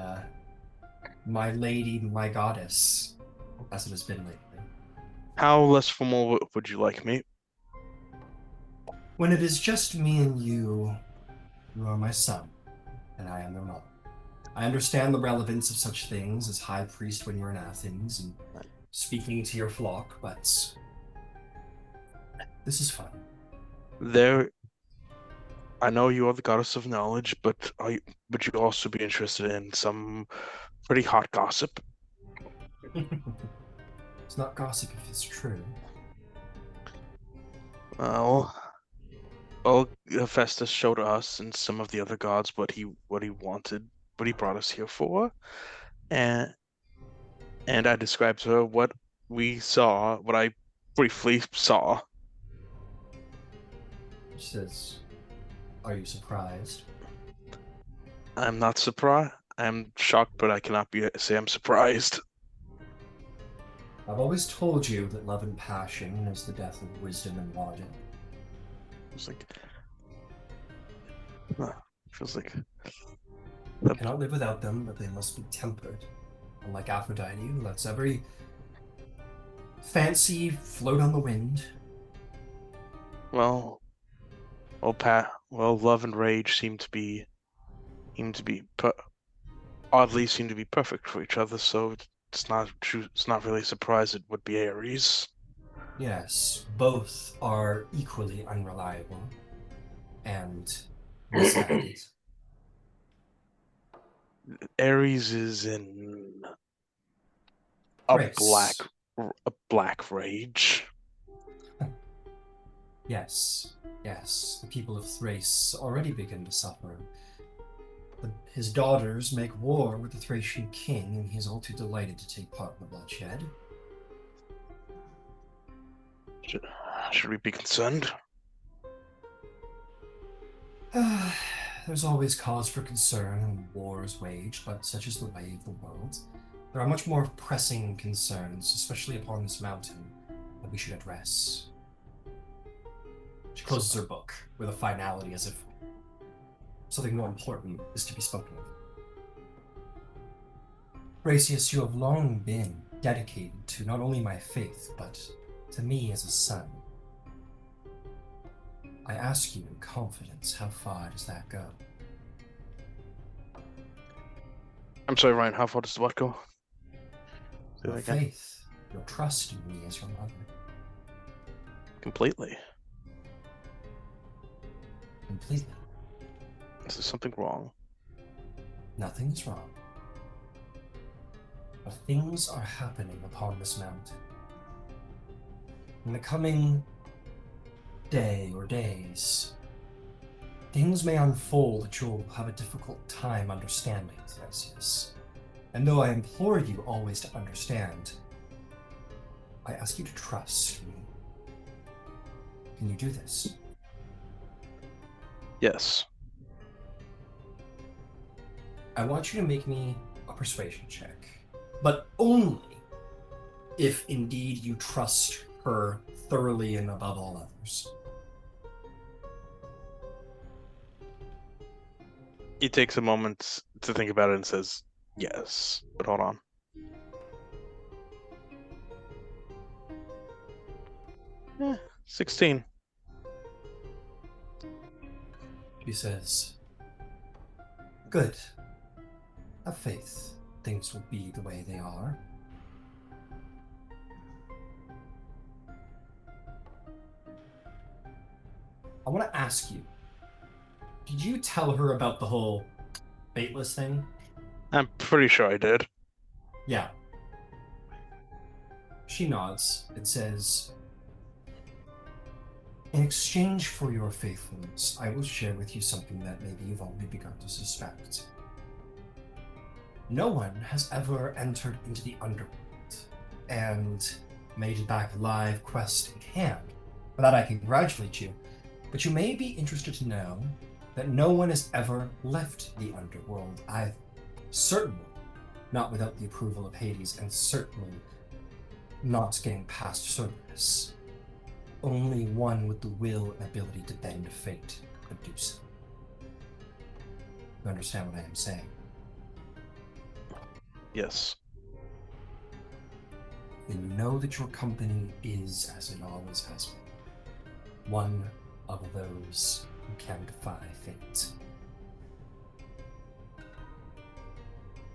my lady, my goddess, as it has been lately. How less formal would you like me? When it is just me and you are my son, and I am your mother. I understand the relevance of such things as high priest when you're in Athens and speaking to your flock, but this is fun. I know you are the goddess of knowledge, but would you also be interested in some pretty hot gossip? It's not gossip if it's true. Well, Hephaestus showed us and some of the other gods what he wanted, what he brought us here for, and I described to her what I briefly saw. She says, "Are you surprised?" I'm not surprised. I'm shocked, but I cannot say I'm surprised. I've always told you that love and passion is the death of wisdom and logic. It's like, feels like You cannot live without them, but they must be tempered. Unlike Aphrodite, who lets every fancy float on the wind. well, love and rage oddly seem to be perfect for each other. So it's not really a surprise it would be Aries. Yes, both are equally unreliable and misguided. Aries is in Thrace. a black rage. Yes, the people of Thrace already begin to suffer. But his daughters make war with the Thracian king, and he is all too delighted to take part in the bloodshed. Should we be concerned? There's always cause for concern when war is waged, but such is the way of the world. There are much more pressing concerns, especially upon this mountain, that we should address. She closes her book with a finality as if something more important is to be spoken of. Thrasius, you have long been dedicated to not only my faith, but to me as a son. I ask you in confidence, how far does that go? I'm sorry, Ryan, how far does what go? Your faith, your trust in me as your mother. Completely. Completely. Is there something wrong? Nothing is wrong. But things are happening upon this mountain. In the coming day or days, things may unfold that you'll have a difficult time understanding, Thrasius. And though I implore you always to understand, I ask you to trust me. Can you do this? Yes. I want you to make me a persuasion check, but only if indeed you trust her thoroughly and above all others. He takes a moment to think about it and says, yes, but hold on. Eh, 16. She says, "Good. Have faith. Things will be the way they are. I want to ask you, did you tell her about the whole baitless thing? I'm pretty sure I did. Yeah. She nods and says, in exchange for your faithfulness, I will share with you something that maybe you've only begun to suspect. No one has ever entered into the underworld and made it back alive, quest in hand. For that I congratulate you. But you may be interested to know that no one has ever left the underworld either. Certainly not without the approval of Hades, and certainly not getting past Cerberus. Only one with the will and ability to bend fate could do so. You understand what I am saying? Yes. Then you know that your company is, as it always has been, one of those who can defy fate.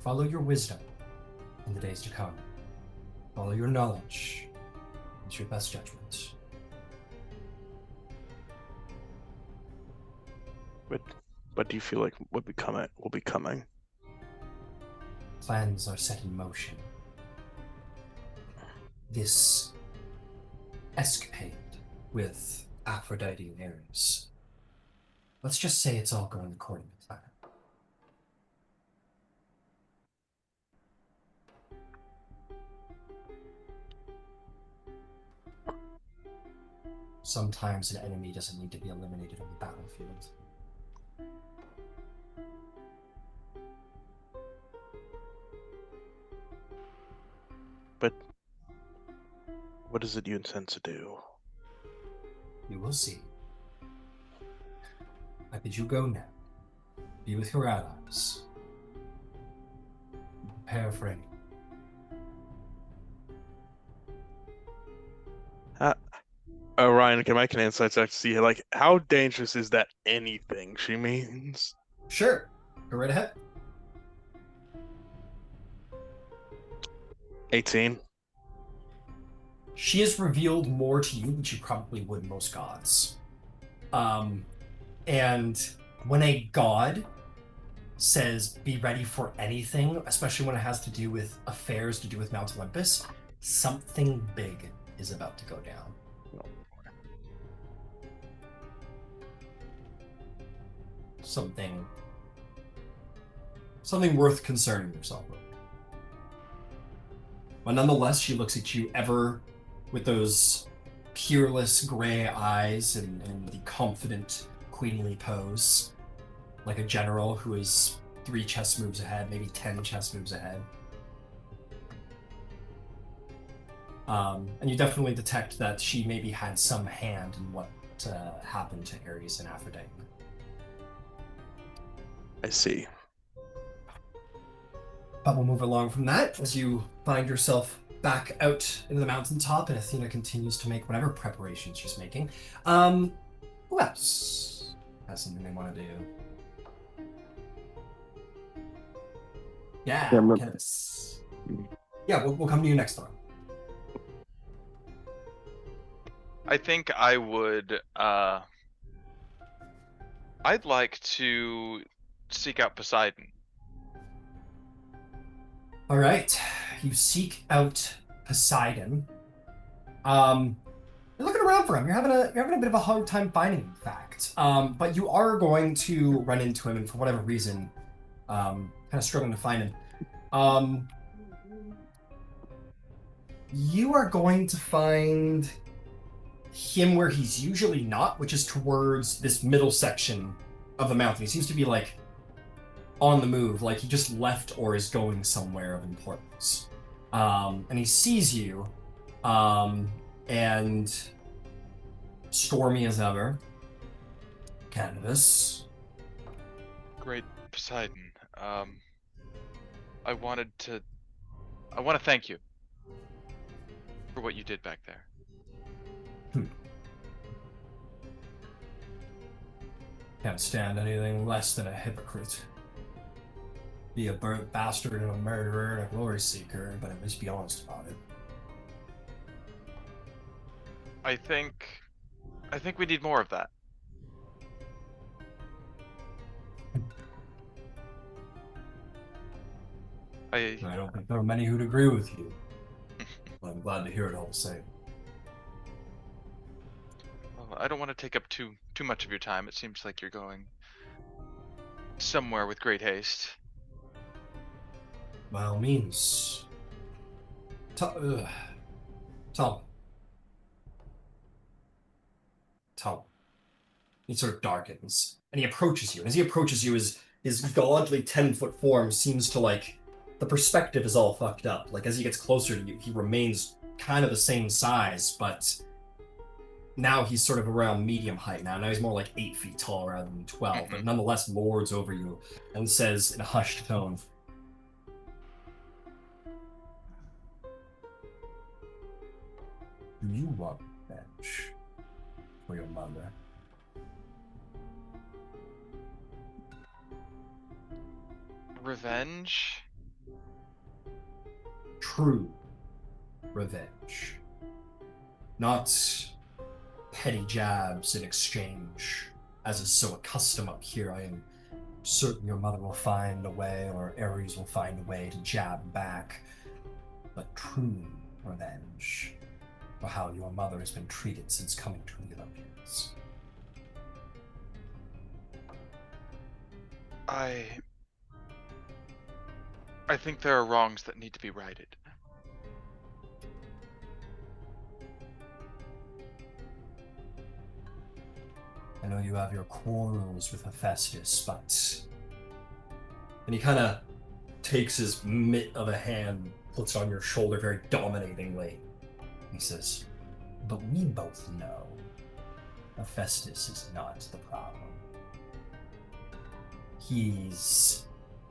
Follow your wisdom in the days to come. Follow your knowledge. It's your best judgment. But do you feel like will be coming? Plans are set in motion. This escapade with Aphrodite and Ares. Let's just say it's all going according to plan. Sometimes an enemy doesn't need to be eliminated on the battlefield. But what is it you intend to do? You will see. I bid you go now. Be with your allies. Prepare for any. Ryan, can I make an insight check to see like how dangerous is that anything she means? Sure. Go right ahead. 18. She has revealed more to you than she probably would most gods. And when a god says be ready for anything, especially when it has to do with affairs to do with Mount Olympus, something big is about to go down. Something worth concerning yourself with. But nonetheless, she looks at you ever with those peerless gray eyes and the confident, queenly pose, like a general who is 3 chess moves ahead, maybe 10 chess moves ahead. And you definitely detect that she maybe had some hand in what happened to Ares and Aphrodite. I see. But we'll move along from that as you find yourself back out into the mountaintop, and Athena continues to make whatever preparations she's making. Who else has something they want to do? Yeah, Candybus. Yeah, we'll come to you next time. I think I would. I'd like to seek out Poseidon. All right, you seek out Poseidon. You're looking around for him. You're having a bit of a hard time finding him, in fact. But you are going to run into him, and for whatever reason, kind of struggling to find him. You are going to find him where he's usually not, which is towards this middle section of the mountain. He seems to be like on the move, like he just left or is going somewhere of importance. And he sees you, and stormy as ever. Candybus. Great Poseidon. I want to thank you for what you did back there. Can't stand anything less than a hypocrite. Be a bastard and a murderer and a glory seeker, but at least be honest about it. I think we need more of that. I I don't think there are many who'd agree with you. But I'm glad to hear it all the same. well, I don't want to take up too much of your time. It seems like you're going somewhere with great haste. By all means. Tom. Tom. He sort of darkens, and he approaches you. And as he approaches you, his godly 10-foot form seems to, like, the perspective is all fucked up. Like, as he gets closer to you, he remains kind of the same size, but now he's sort of around medium height now. Now he's more like 8 feet tall rather than 12, but nonetheless lords over you and says in a hushed tone, "Do you want revenge for your mother?" Revenge? True revenge. Not petty jabs in exchange, as is so accustomed up here. I am certain your mother will find a way, or Ares will find a way to jab back. But true revenge for how your mother has been treated since coming to the Olympians. I think there are wrongs that need to be righted. I know you have your quarrels with Hephaestus, but... And he kind of takes his mitt of a hand, puts it on your shoulder very dominatingly. He says, "But we both know Hephaestus is not the problem. He's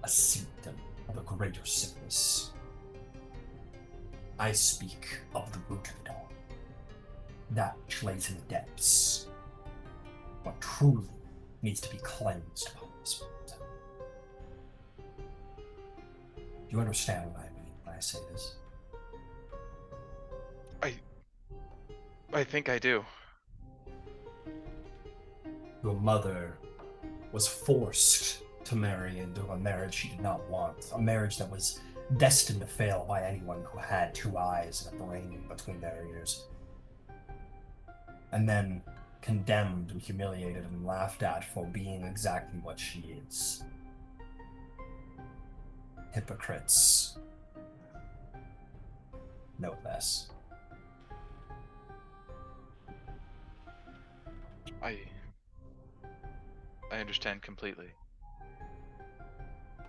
a symptom of a greater sickness. I speak of the root of it all. That which lays in the depths. What truly needs to be cleansed upon this world. Do you understand what I mean when I say this?" I think I do. Your mother was forced to marry into a marriage she did not want, a marriage that was destined to fail by anyone who had 2 eyes and a brain between their ears. And then condemned and humiliated and laughed at for being exactly what she is. Hypocrites. No less. I understand completely.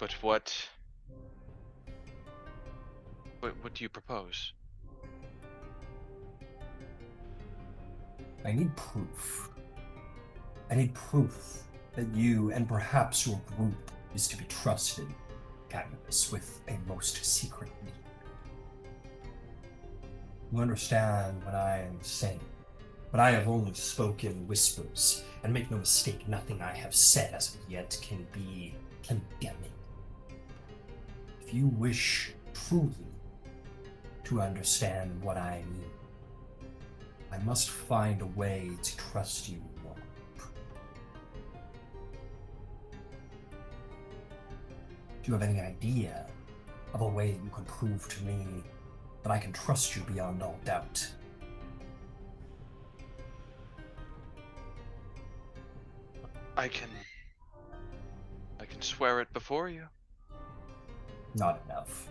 But what do you propose? I need proof. I need proof that you and perhaps your group is to be trusted, Candybus, with a most secret need. You understand what I am saying, but I have only spoken whispers, and make no mistake, nothing I have said as of yet can be condemning. If you wish truly to understand what I mean, I must find a way to trust you more. Do you have any idea of a way that you can prove to me that I can trust you beyond all doubt? I can swear it before you. Not enough.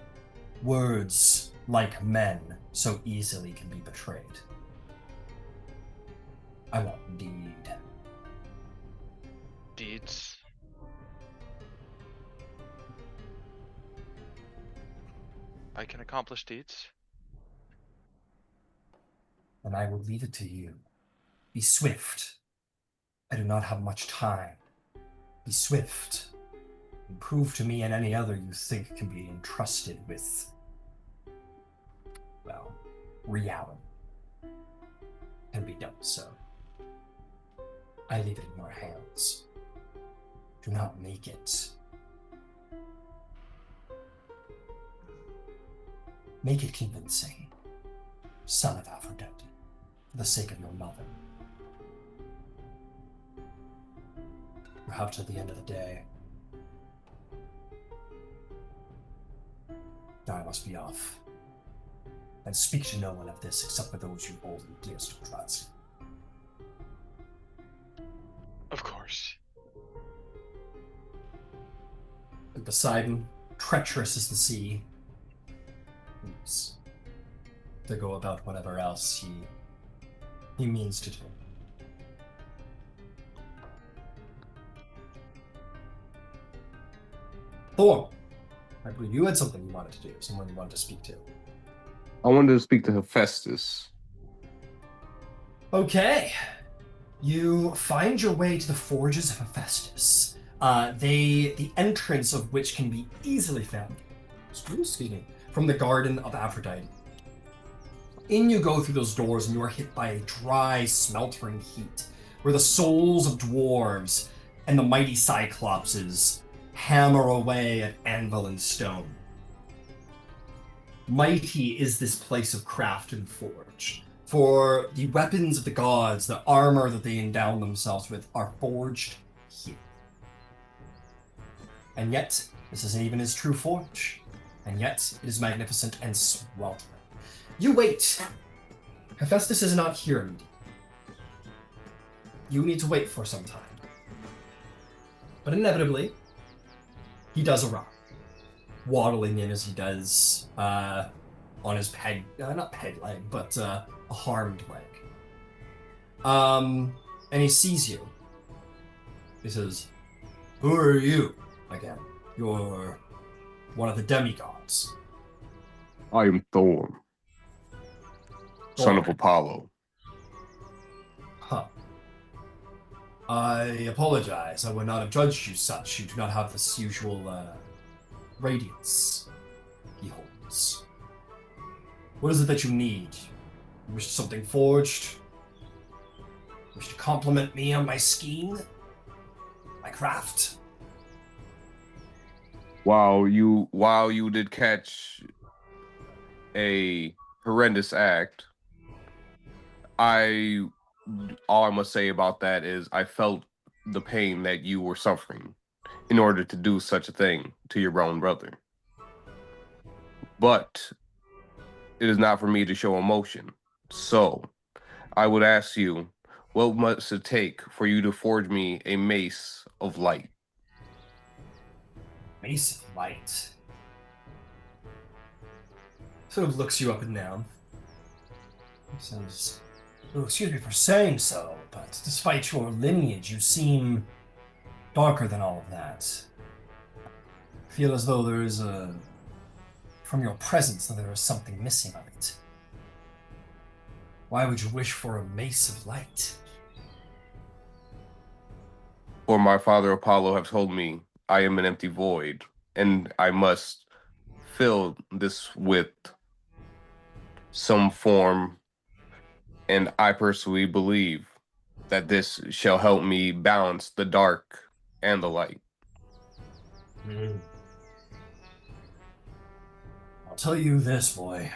Words, like men, so easily can be betrayed. I want deed. Deeds. I can accomplish deeds. And I will leave it to you. Be swift. I do not have much time. Be swift. And prove to me and any other you think can be entrusted with, well, reality. Can be done so. I leave it in your hands. Do not make it. Make it convincing, son of Aphrodite, for the sake of your mother. Perhaps at the end of the day, I must be off. And speak to no one of this except for those you hold in dearest trust. Of course. And Poseidon, treacherous as the sea, leaves to go about whatever else he means to do. Thorm, I believe you had something you wanted to do, someone you wanted to speak to. I wanted to speak to Hephaestus. Okay. You find your way to the forges of Hephaestus. The entrance of which can be easily found, excuse me, from the Garden of Aphrodite. In you go through those doors and you are hit by a dry, smeltering heat, where the souls of dwarves and the mighty cyclopses hammer away at anvil and stone. Mighty is this place of craft and forge. For the weapons of the gods, the armor that they endow themselves with, are forged here. And yet, this isn't even his true forge. And yet, it is magnificent and sweltering. You wait. Hephaestus is not here indeed. You need to wait for some time. But inevitably, he does arrive. Waddling in as he does, on his not peg leg, but a harmed leg. And he sees you. He says, "Who are you?" Again, "You're one of the demigods." I am Thorm, son of Apollo. Huh. I apologize. I would not have judged you such. You do not have this usual, radiance he holds. What is it that you need? You wish something forged? You wish to compliment me on my scheme? My craft? While you did catch a horrendous act, all I must say about that is I felt the pain that you were suffering in order to do such a thing to your own brother. But it is not for me to show emotion. So I would ask you, what must it take for you to forge me a mace of light? Mace of light. Sort of looks you up and down. He says, "Oh, excuse me for saying so, but despite your lineage, you seem darker than all of that. I feel as though there is from your presence, that there is something missing of it. Why would you wish for a mace of light?" For my father Apollo have told me I am an empty void, and I must fill this with some form, and I personally believe that this shall help me balance the dark and the light. I'll tell you this, boy.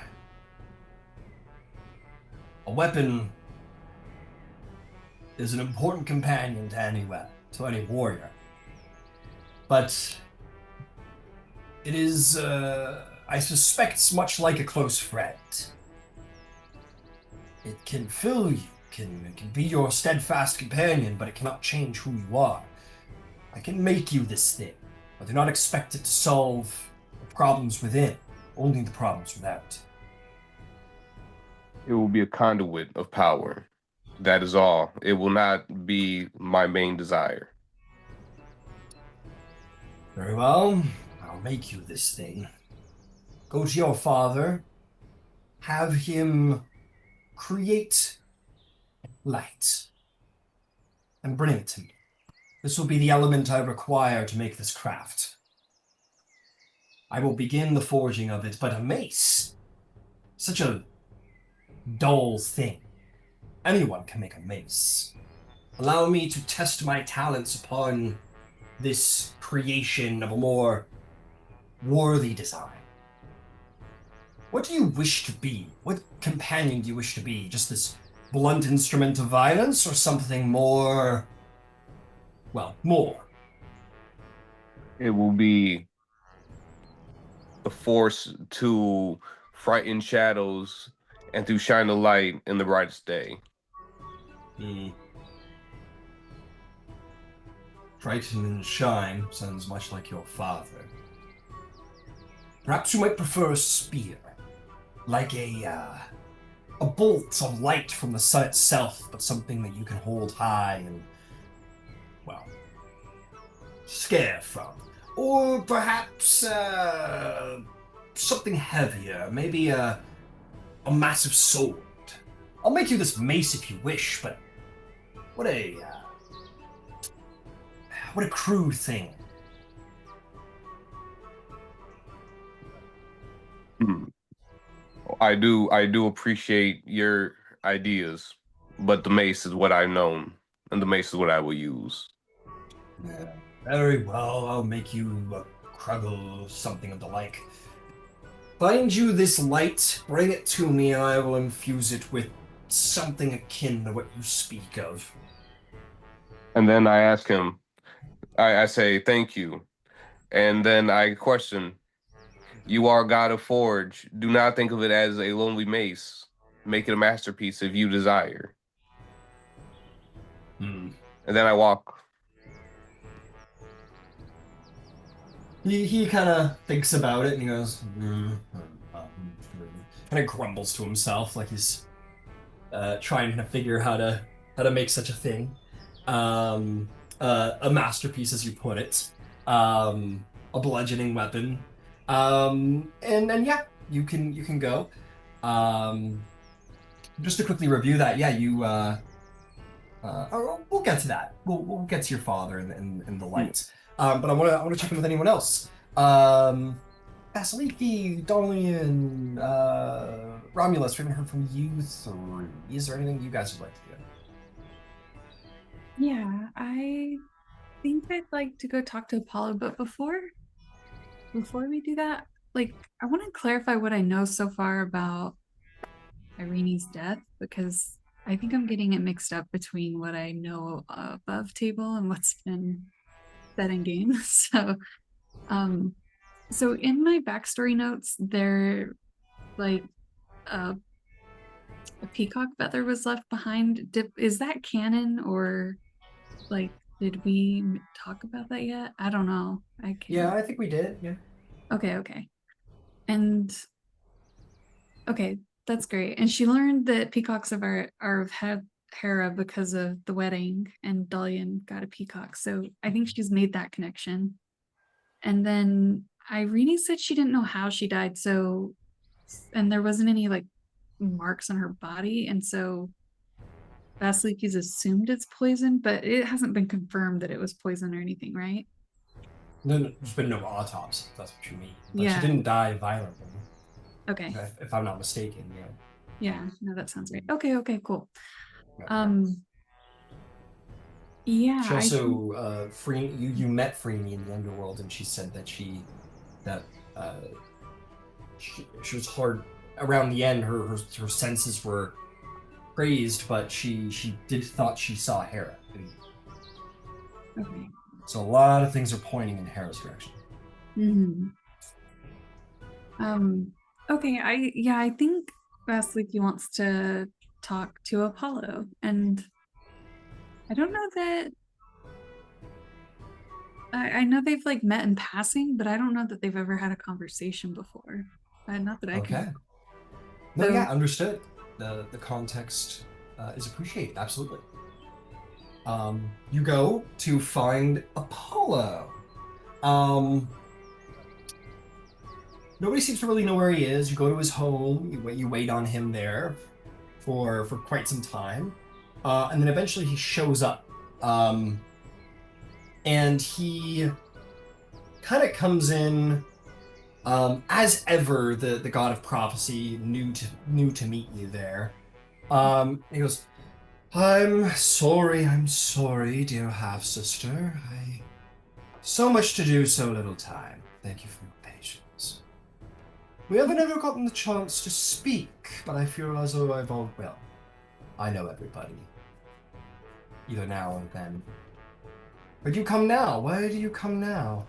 A weapon is an important companion to any warrior. But it is, I suspect, much like a close friend. It can fill you, it can be your steadfast companion, but it cannot change who you are. I can make you this thing, but do not expect it to solve the problems within, only the problems without. It will be a conduit of power. That is all. It will not be my main desire. Very well, I'll make you this thing. Go to your father, have him create light, and bring it to me. This will be the element I require to make this craft. I will begin the forging of it, but a mace, such a dull thing. Anyone can make a mace. Allow me to test my talents upon this creation of a more worthy design. What do you wish to be? What companion do you wish to be? Just this blunt instrument of violence, or something more? Well, more. It will be the force to frighten shadows and to shine the light in the brightest day. Frighten and shine sounds much like your father. Perhaps you might prefer a spear, like a bolt of light from the sun itself, but something that you can hold high and, well, scare from. Or perhaps something heavier, maybe a massive sword. I'll make you this mace if you wish, but what a crude thing. I do appreciate your ideas, but the mace is what I've known, and the mace is what I will use. Yeah, very well, I'll make you a cruggle, something of the like. Find you this light, bring it to me, and I will infuse it with something akin to what you speak of. And then I ask him, I say, thank you. And then I question, you are God of Forge. Do not think of it as a lonely mace. Make it a masterpiece if you desire. And then I walk. He kind of thinks about it and he goes, kind of grumbles to himself like he's trying to figure how to make such a thing, a masterpiece as you put it, a bludgeoning weapon, and yeah, you can go. Just to quickly review that, yeah, you. We'll get to that. We'll get to your father and the light. But I want to check in with anyone else. Vasaliki, Dolion, Romulus. We haven't heard from you three. Is there anything you guys would like to do? Yeah, I think I'd like to go talk to Apollo, but before we do that, like, I want to clarify what I know so far about Irene's death, because I think I'm getting it mixed up between what I know above table and what's been said in game. So in my backstory notes, there, like, a peacock feather was left behind. Is that canon, or like, did we talk about that yet? I don't know. I can't. Yeah, I think we did. Yeah. Okay. And okay, that's great. And she learned that peacocks are of Hera because of the wedding, and Dolion got a peacock. So I think she's made that connection. And then Irene said she didn't know how she died, and there wasn't any like marks on her body, and so Vasiliki's assumed it's poison, but it hasn't been confirmed that it was poison or anything, right? No, there's been no autopsy, if that's what you mean. But Yeah. she didn't die violently. Okay. If I'm not mistaken, yeah. Yeah, no, that sounds right. Okay, cool. Yeah. Yeah. She also, you met Freeney in the underworld, and she said that she was hard around the end. Her senses were crazed, but she thought she saw Hera. Okay. So a lot of things are pointing in Hera's direction. Okay, I think Vasiliki wants to talk to Apollo, and I don't know that I know they've like met in passing, but I don't know that they've ever had a conversation before. Not that I can. Okay. No, So- yeah, understood. The context is appreciated, absolutely. You go to find Apollo. Nobody seems to really know where he is. You go to his home. You wait on him there for quite some time, and then eventually he shows up. And he kind of comes in, as ever. The god of prophecy new to meet you there. He goes, I'm sorry, dear half-sister. So much to do, so little time. Thank you for your patience. We haven't ever gotten the chance to speak, but I feel as though I know everybody. Either now or then. Where do you come now? Why do you come now?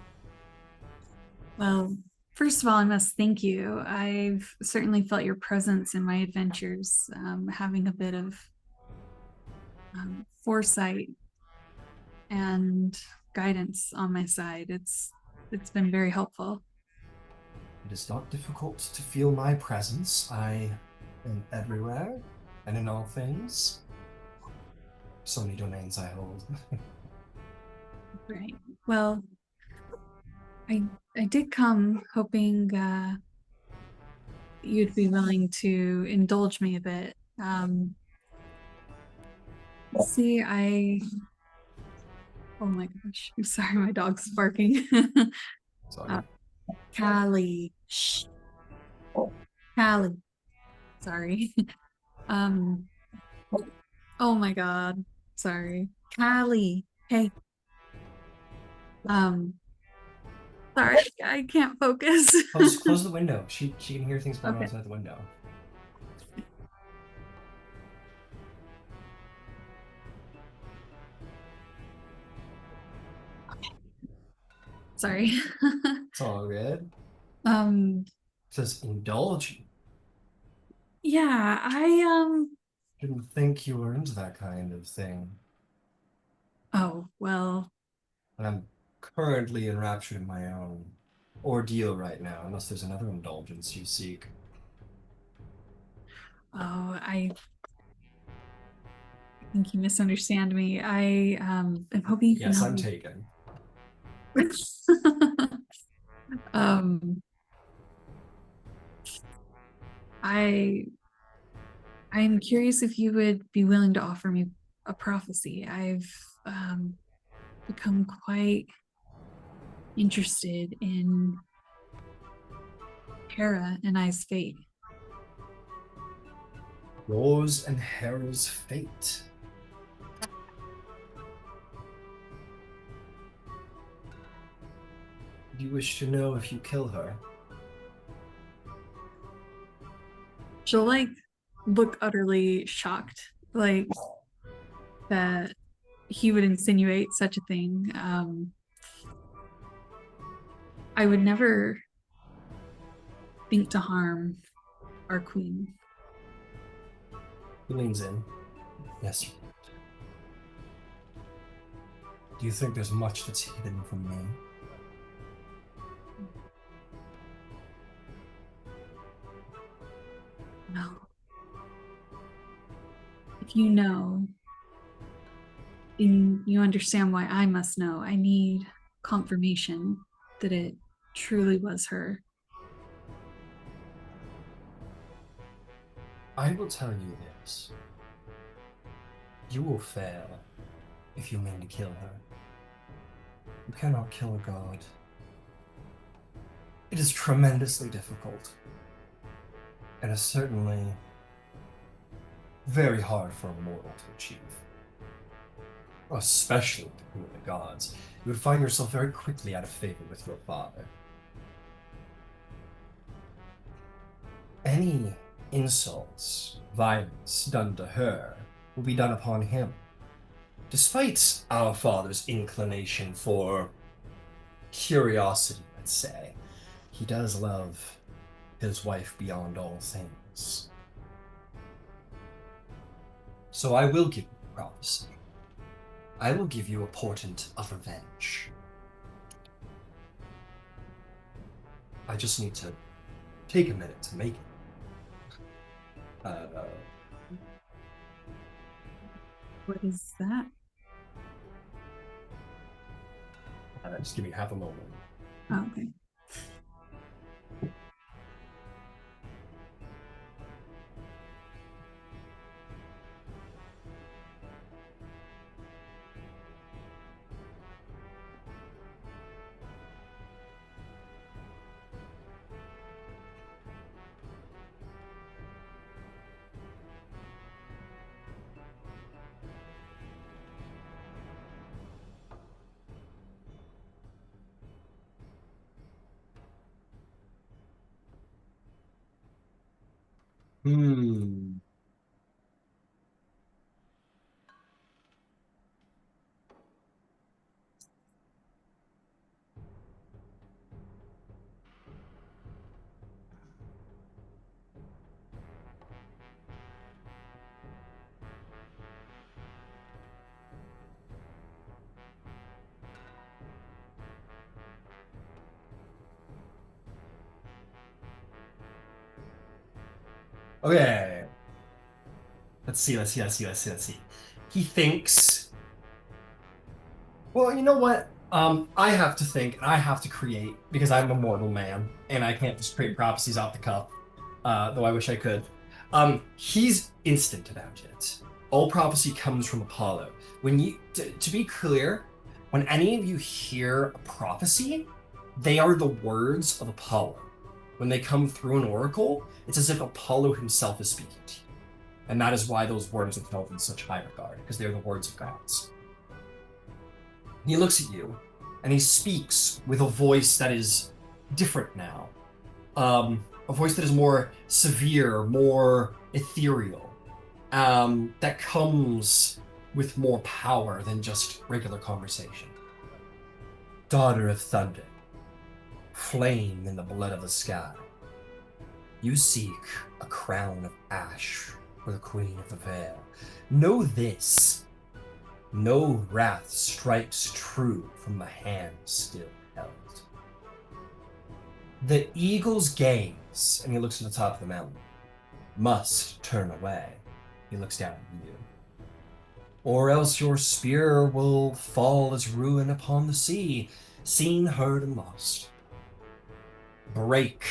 Well, First of all, I must thank you. I've certainly felt your presence in my adventures, having a bit of foresight and guidance on my side. It's been very helpful. It is not difficult to feel my presence. I am everywhere and in all things. So many domains I hold. Right. Well, I did come hoping you'd be willing to indulge me a bit. See, oh my gosh, I'm sorry, my dog's barking. Sorry. Callie, shh. Callie, sorry. um, oh my God, sorry. Callie, hey. Sorry, I can't focus. Close the window. She can hear things going on Okay. outside the window. Sorry. It's all good. um, Just indulge. yeah, Didn't think you were into that kind of thing. oh, well, And I'm currently enraptured in my own ordeal right now, unless there's another indulgence you seek. oh, I think you misunderstand me. I am hoping you can Yes, help I'm me. taken. um, I I'm curious if you would be willing to offer me a prophecy. I've become quite interested in Hera and I's fate. Yours and Hera's fate. Do you wish to know if you kill her? She'll like look utterly shocked, like that he would insinuate such a thing. I would never think to harm our queen. He leans in. Yes. Do you think there's much that's hidden from me? No. If you know, then you understand why I must know. I need confirmation that it truly was her. I will tell you this. You will fail if you mean to kill her. You cannot kill a god. It is tremendously difficult. And is certainly very hard for a mortal to achieve. Especially with the Queen of the Gods. You would find yourself very quickly out of favor with your father. Any insults, violence done to her will be done upon him. Despite our father's inclination for curiosity, let's say, he does love his wife beyond all things. So I will give you a prophecy. I will give you a portent of revenge. I just need to take a minute to make it. What is that? Just give me half a moment. Oh, okay. Hmm. Okay. Let's see. He thinks, well, you know what? I have to think and I have to create because I'm a mortal man and I can't just create prophecies off the cuff. Though I wish I could. He's instant about it. All prophecy comes from Apollo. When you, to be clear, when any of you hear a prophecy, they are the words of Apollo. When they come through an oracle, it's as if Apollo himself is speaking to you. And that is why those words are held in such high regard, because they're the words of gods. He looks at you, and he speaks with a voice that is different now. A voice that is more severe, more ethereal, that comes with more power than just regular conversation. Daughter of thunder, flame in the blood of the sky, you seek a crown of ash for the queen of the vale. Know this, no wrath strikes true from the hand still held. The eagle's gaze, and he looks to the top of the mountain, must turn away. He looks down at you. Or else your spear will fall as ruin upon the sea, seen, heard, and lost. Break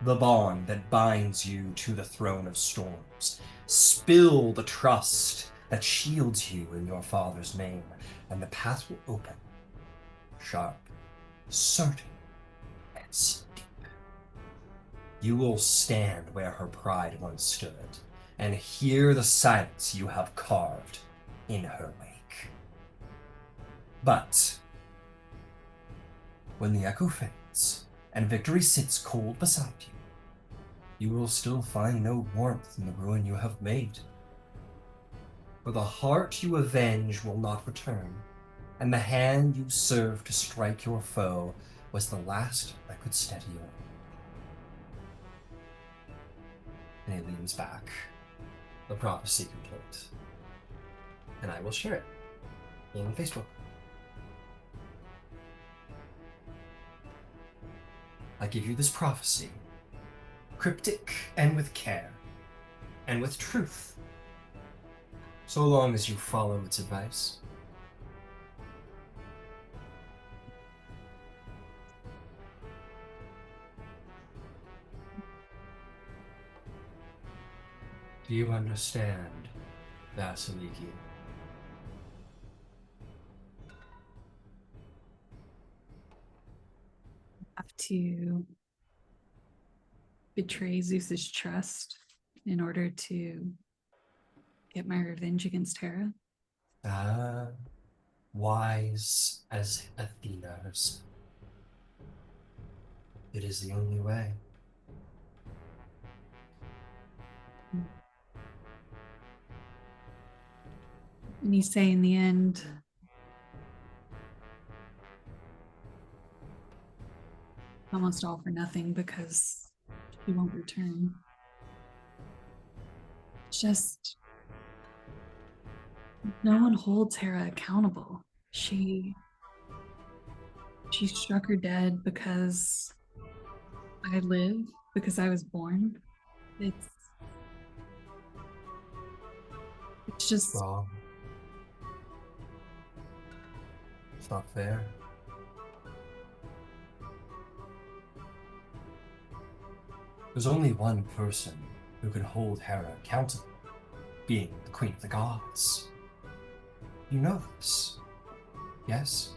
the bond that binds you to the throne of storms. Spill the trust that shields you in your father's name, and the path will open, sharp, certain, and steep. You will stand where her pride once stood, and hear the silence you have carved in her wake. But when the echo fades, and victory sits cold beside you, you will still find no warmth in the ruin you have made. For the heart you avenge will not return, and the hand you serve to strike your foe was the last that could steady you. And he leans back, the prophecy complete. And I will share it in Facebook. I give you this prophecy, cryptic and with care, and with truth, so long as you follow its advice. Do you understand, Vasaliki? Have to betray Zeus's trust in order to get my revenge against Hera. Ah, wise as Athena herself. It is the only way. And you say in the end, almost all for nothing because she won't return. Just no one holds Hera accountable. She struck her dead because I live, because I was born. It's just Wrong. It's not fair. There's only one person who can hold Hera accountable, being the Queen of the Gods. You know this, yes?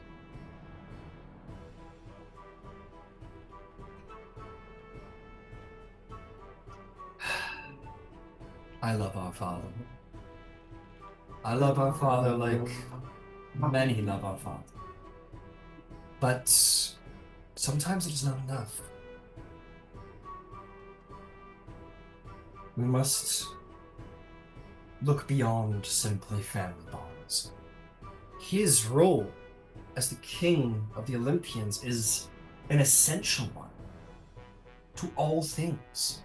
I love our father. I love our father like many love our father. But sometimes it is not enough. We must look beyond simply family bonds. His role as the king of the Olympians is an essential one to all things.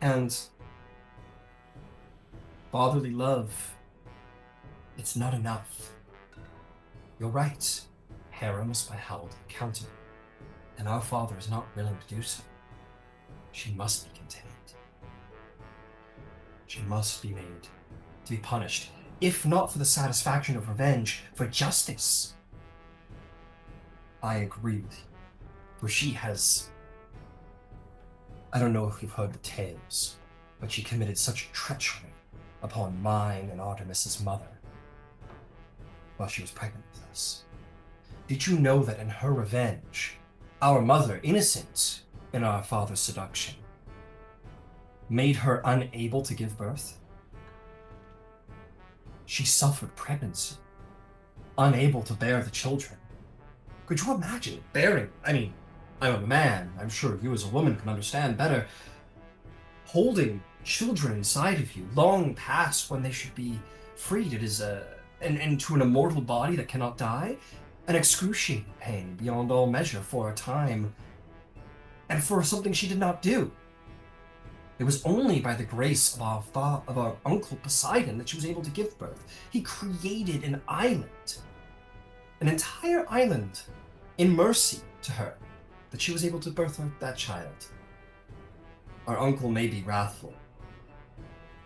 And fatherly love, it's not enough. You're right. Hera must be held accountable, and our father is not willing to do so. She must be contained. She must be made to be punished, if not for the satisfaction of revenge, for justice. I agree with you, for she has... I don't know if you've heard the tales, but she committed such treachery upon mine and Artemis's mother while she was pregnant with us. Did you know that in her revenge, our mother, innocent in our father's seduction, made her unable to give birth? She suffered pregnancy, unable to bear the children. Could you imagine bearing? I mean, I'm a man. I'm sure you as a woman can understand better. Holding children inside of you long past when they should be freed. It is and to an immortal body that cannot die, an excruciating pain beyond all measure for a time, and for something she did not do. It was only by the grace of our uncle Poseidon that she was able to give birth. He created an island, an entire island, in mercy to her, that she was able to birth that child. Our uncle may be wrathful,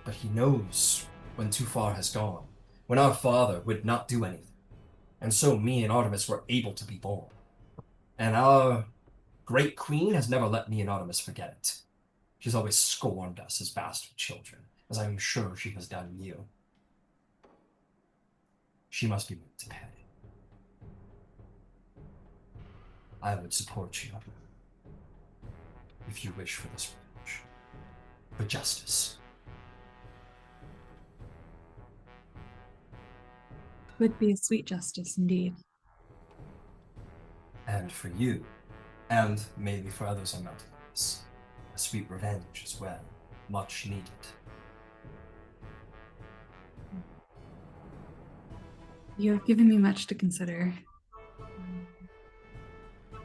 but he knows when too far has gone, when our father would not do anything. And so me and Artemis were able to be born. And our great queen has never let me and Artemis forget it. She's always scorned us as bastard children, as I'm sure she has done you. She must be made to pay. I would support you if you wish for this revenge, for justice. Would be a sweet justice indeed. And for you, and maybe for others on Mountain Olympus, a sweet revenge as well, much needed. You have given me much to consider.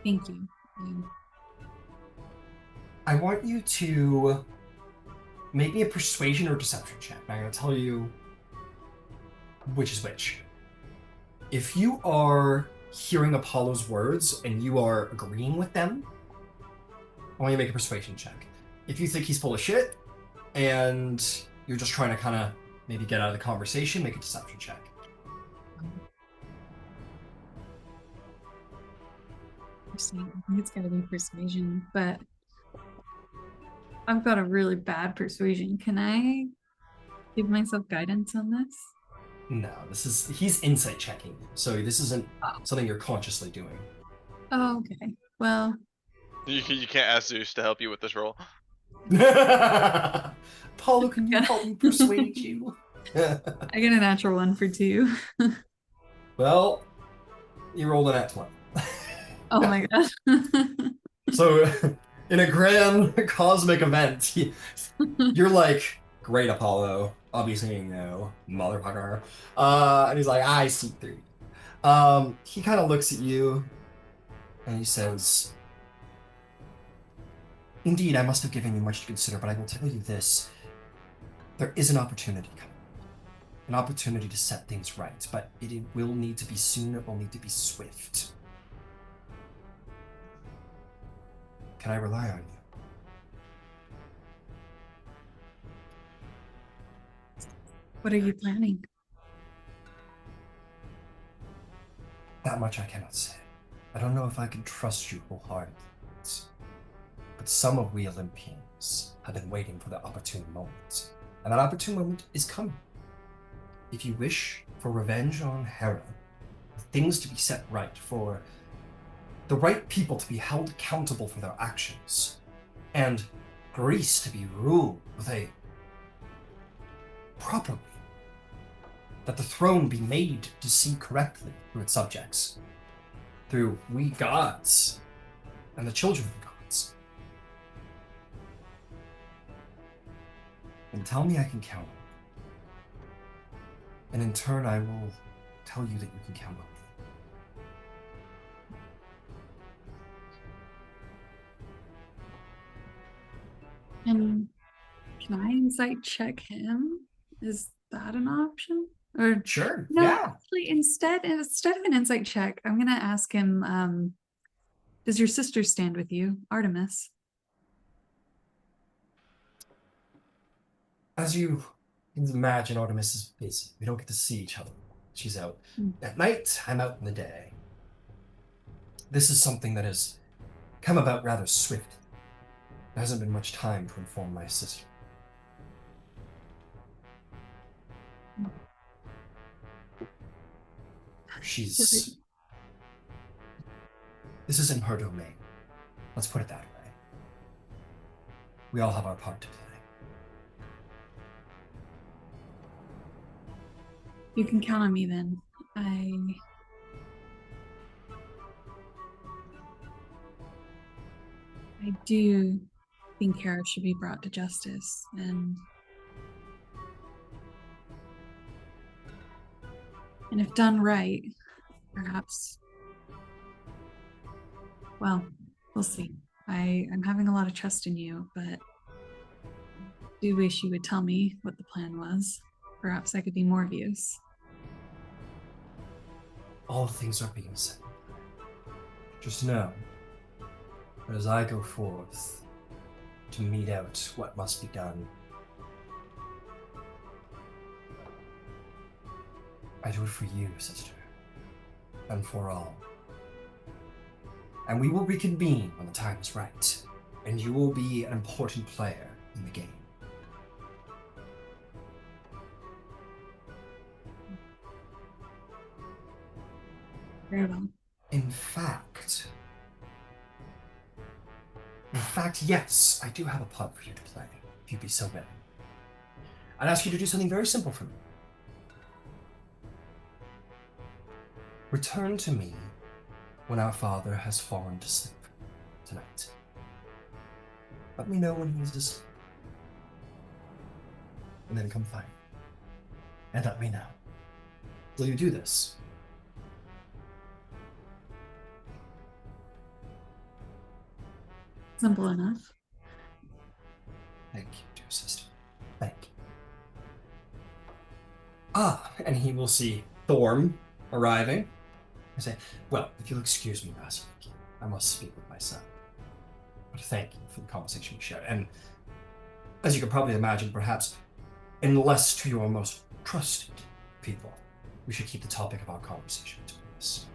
Thank you. I want you to make me a persuasion or deception check. I'm going to tell you which is which. If you are hearing Apollo's words and you are agreeing with them, I want you to make a persuasion check. If you think he's full of shit and you're just trying to kind of maybe get out of the conversation, make a deception check. I think it's got to be persuasion, but I've got a really bad persuasion. Can I give myself guidance on this? No, he's insight checking, so this isn't something you're consciously doing. Oh, okay. Well, You can't ask Zeus to help you with this roll. Apollo, can you help me persuade you? I get a natural 1 for 2. Well, you rolled an at 20. Oh my god. So, in a grand cosmic event, you're like, great, Apollo. Obviously, you know, motherfucker. And he's like, I see through you. He kind of looks at you, and he says, indeed, I must have given you much to consider, but I will tell you this. There is an opportunity coming. An opportunity to set things right, but it will need to be soon, it will need to be swift. Can I rely on you? What are you planning? That much I cannot say. I don't know if I can trust you wholeheartedly. But some of we Olympians have been waiting for the opportune moment. And that opportune moment is coming. If you wish for revenge on Hera, for things to be set right, for the right people to be held accountable for their actions, and Greece to be ruled with a properly, that the throne be made to see correctly through its subjects, through we gods and the children of the gods. And tell me I can count on you. And in turn, I will tell you that you can count on me. And can I insight check him? Is that an option? Or Sure, no, yeah. actually instead of an insight check, I'm gonna ask him, does your sister stand with you, Artemis? as you can imagine, Artemis is busy. We don't get to see each other. She's out at night, I'm out in the day. This is something that has come about rather swift. There hasn't been much time to inform my sister. This isn't her domain. Let's put it that way. We all have our part to play. You can count on me then. I do think Kara should be brought to justice, and if done right, perhaps, well, we'll see. I'm having a lot of trust in you, but I do wish you would tell me what the plan was. Perhaps I could be more of use. All things are being said. Just know that as I go forth to mete out what must be done, I do it for you, sister, and for all. And we will reconvene when the time is right, and you will be an important player in the game. Very well. In fact, yes, I do have a part for you to play, if you'd be so willing. I'd ask you to do something very simple for me. Return to me when our father has fallen to sleep tonight. Let me know when he's asleep. And then come find me. And let me know. Will you do this? Simple enough. Thank you, dear sister. Thank you. And he will see Throm arriving. I say, well, if you'll excuse me, Vasaliki, I must speak with my son. But thank you for the conversation we shared. And as you can probably imagine, perhaps, unless to your most trusted people, we should keep the topic of our conversation between us.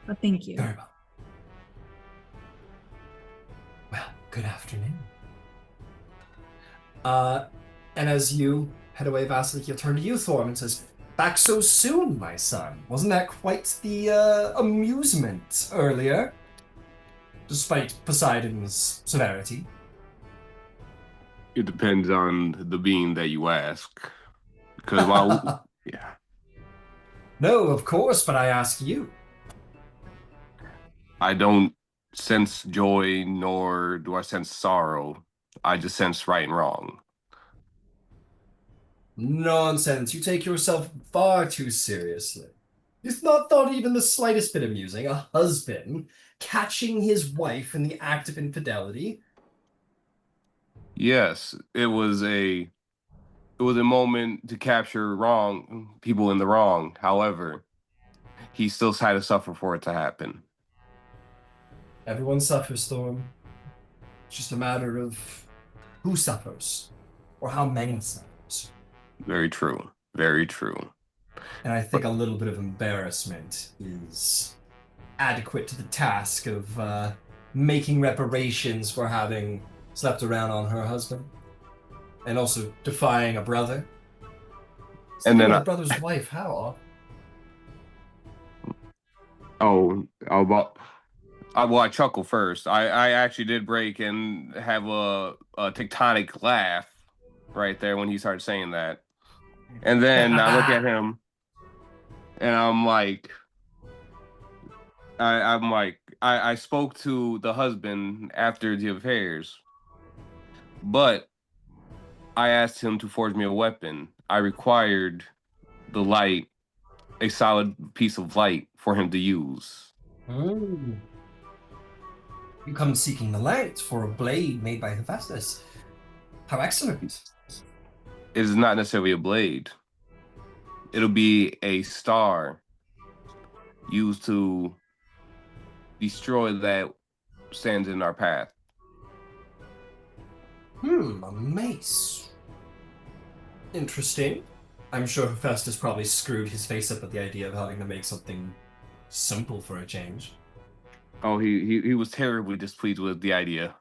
But thank you. Very well. Well, good afternoon. And as you head away, Vasaliki, he'll turn to you, Throm, and says, back so soon, my son. Wasn't that quite the amusement earlier? Despite Poseidon's severity. It depends on the being that you ask. Because while yeah. No, of course, but I ask you. I don't sense joy, nor do I sense sorrow. I just sense right and wrong. Nonsense. You take yourself far too seriously. You've not thought even the slightest bit amusing. A husband catching his wife in the act of infidelity. Yes, it was a moment to capture people in the wrong. However, he still had to suffer for it to happen. Everyone suffers, Throm. It's just a matter of who suffers or how many suffers. Very true. Very true. And I think a little bit of embarrassment is adequate to the task of making reparations for having slept around on her husband. And also defying a brother. And then a brother's wife, how? I chuckle first. I actually did break and have a tectonic laugh right there when he started saying that. And then I look at him and I'm like, I spoke to the husband after the affairs, but I asked him to forge me a weapon. I required the light, a solid piece of light for him to use. You come seeking the light for a blade made by Hephaestus. How excellent. It is not necessarily a blade. It'll be a star used to destroy that stands in our path. A mace. Interesting. I'm sure Hephaestus probably screwed his face up at the idea of having to make something simple for a change. Oh, he was terribly displeased with the idea.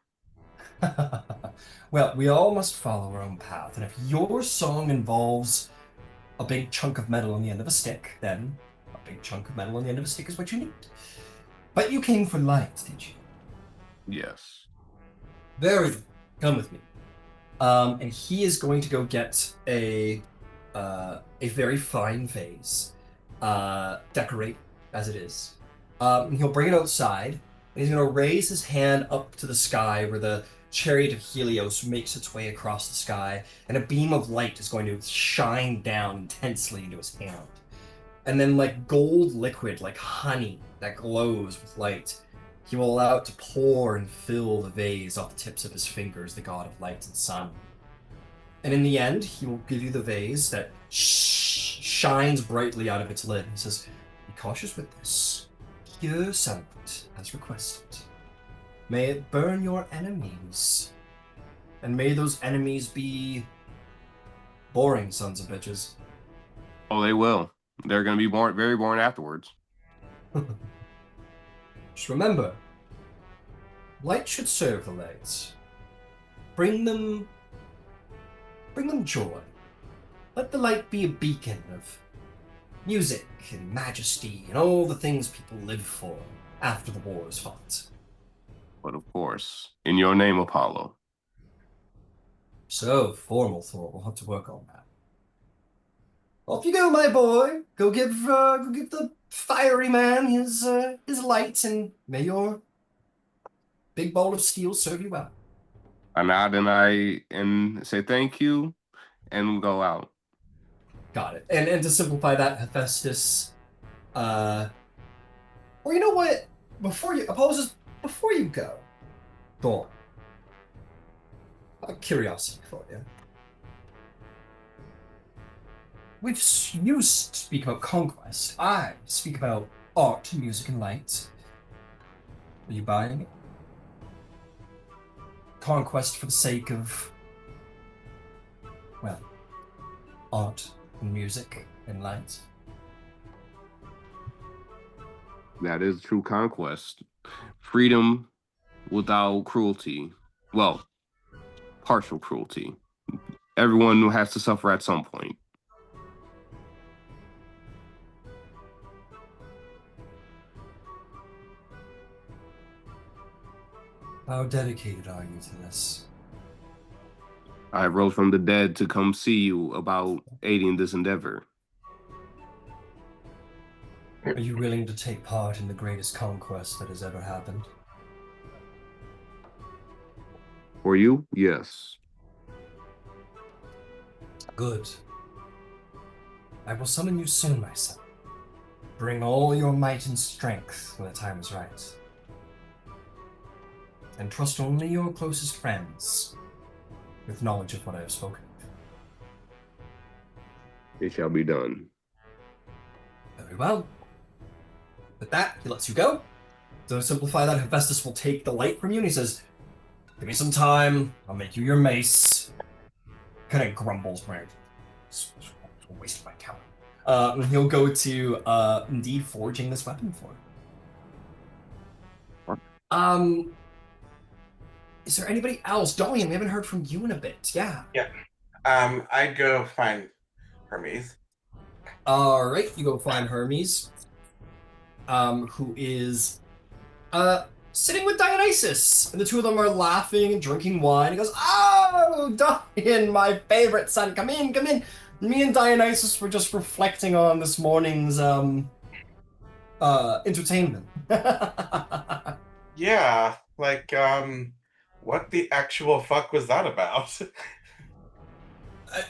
Well, we all must follow our own path, and if your song involves a big chunk of metal on the end of a stick, then a big chunk of metal on the end of a stick is what you need. But you came for light, did you? Yes. Very good. Come with me. And he is going to go get a very fine vase, decorate as it is. And he'll bring it outside, and he's going to raise his hand up to the sky where the chariot of Helios makes its way across the sky, and a beam of light is going to shine down intensely into his hand. And then, like gold liquid, like honey that glows with light, he will allow it to pour and fill the vase off the tips of his fingers, the god of light and sun. And in the end, he will give you the vase that shines brightly out of its lid. He says, "Be cautious with this. Pure sunlight, as requested. May it burn your enemies. And may those enemies be boring sons of bitches." Oh, they will. They're going to be very boring afterwards. Just remember, light should serve the lights. Bring them joy. Let the light be a beacon of music and majesty and all the things people live for after the war is fought. But of course, in your name, Apollo. So, formal Thor, we'll have to work on that. Off you go, my boy. Go give the fiery man his light, and may your big ball of steel serve you well. I nod and say thank you, and go out. Got it. And to simplify that, Hephaestus, or you know what? Before you go, Thor, a curiosity for you. You speak about conquest. I speak about art, music, and light. Are you buying it? Conquest for the sake of, well, art and music and light. That is true conquest. Freedom without cruelty. Well, partial cruelty. Everyone has to suffer at some point. How dedicated are you to this? I rose from the dead to come see you about aiding this endeavor. Are you willing to take part in the greatest conquest that has ever happened? For you, yes. Good. I will summon you soon, my son. Bring all your might and strength when the time is right. And trust only your closest friends with knowledge of what I have spoken of. It shall be done. Very well. With that, he lets you go. To simplify that, Hephaestus will take the light from you and he says, "Give me some time, I'll make you your mace." Kind of grumbles, right? It's a waste of my talent. And he'll go to indeed forging this weapon for him. Is there anybody else? Dolion, we haven't heard from you in a bit. Yeah. Yeah. I'd go find Hermes. All right, you go find Hermes, who is sitting with Dionysus, and the two of them are laughing and drinking wine. He goes, "Oh, Dolion, my favorite son, come in, come in." Me and Dionysus were just reflecting on this morning's entertainment. Yeah, like, what the actual fuck was that about?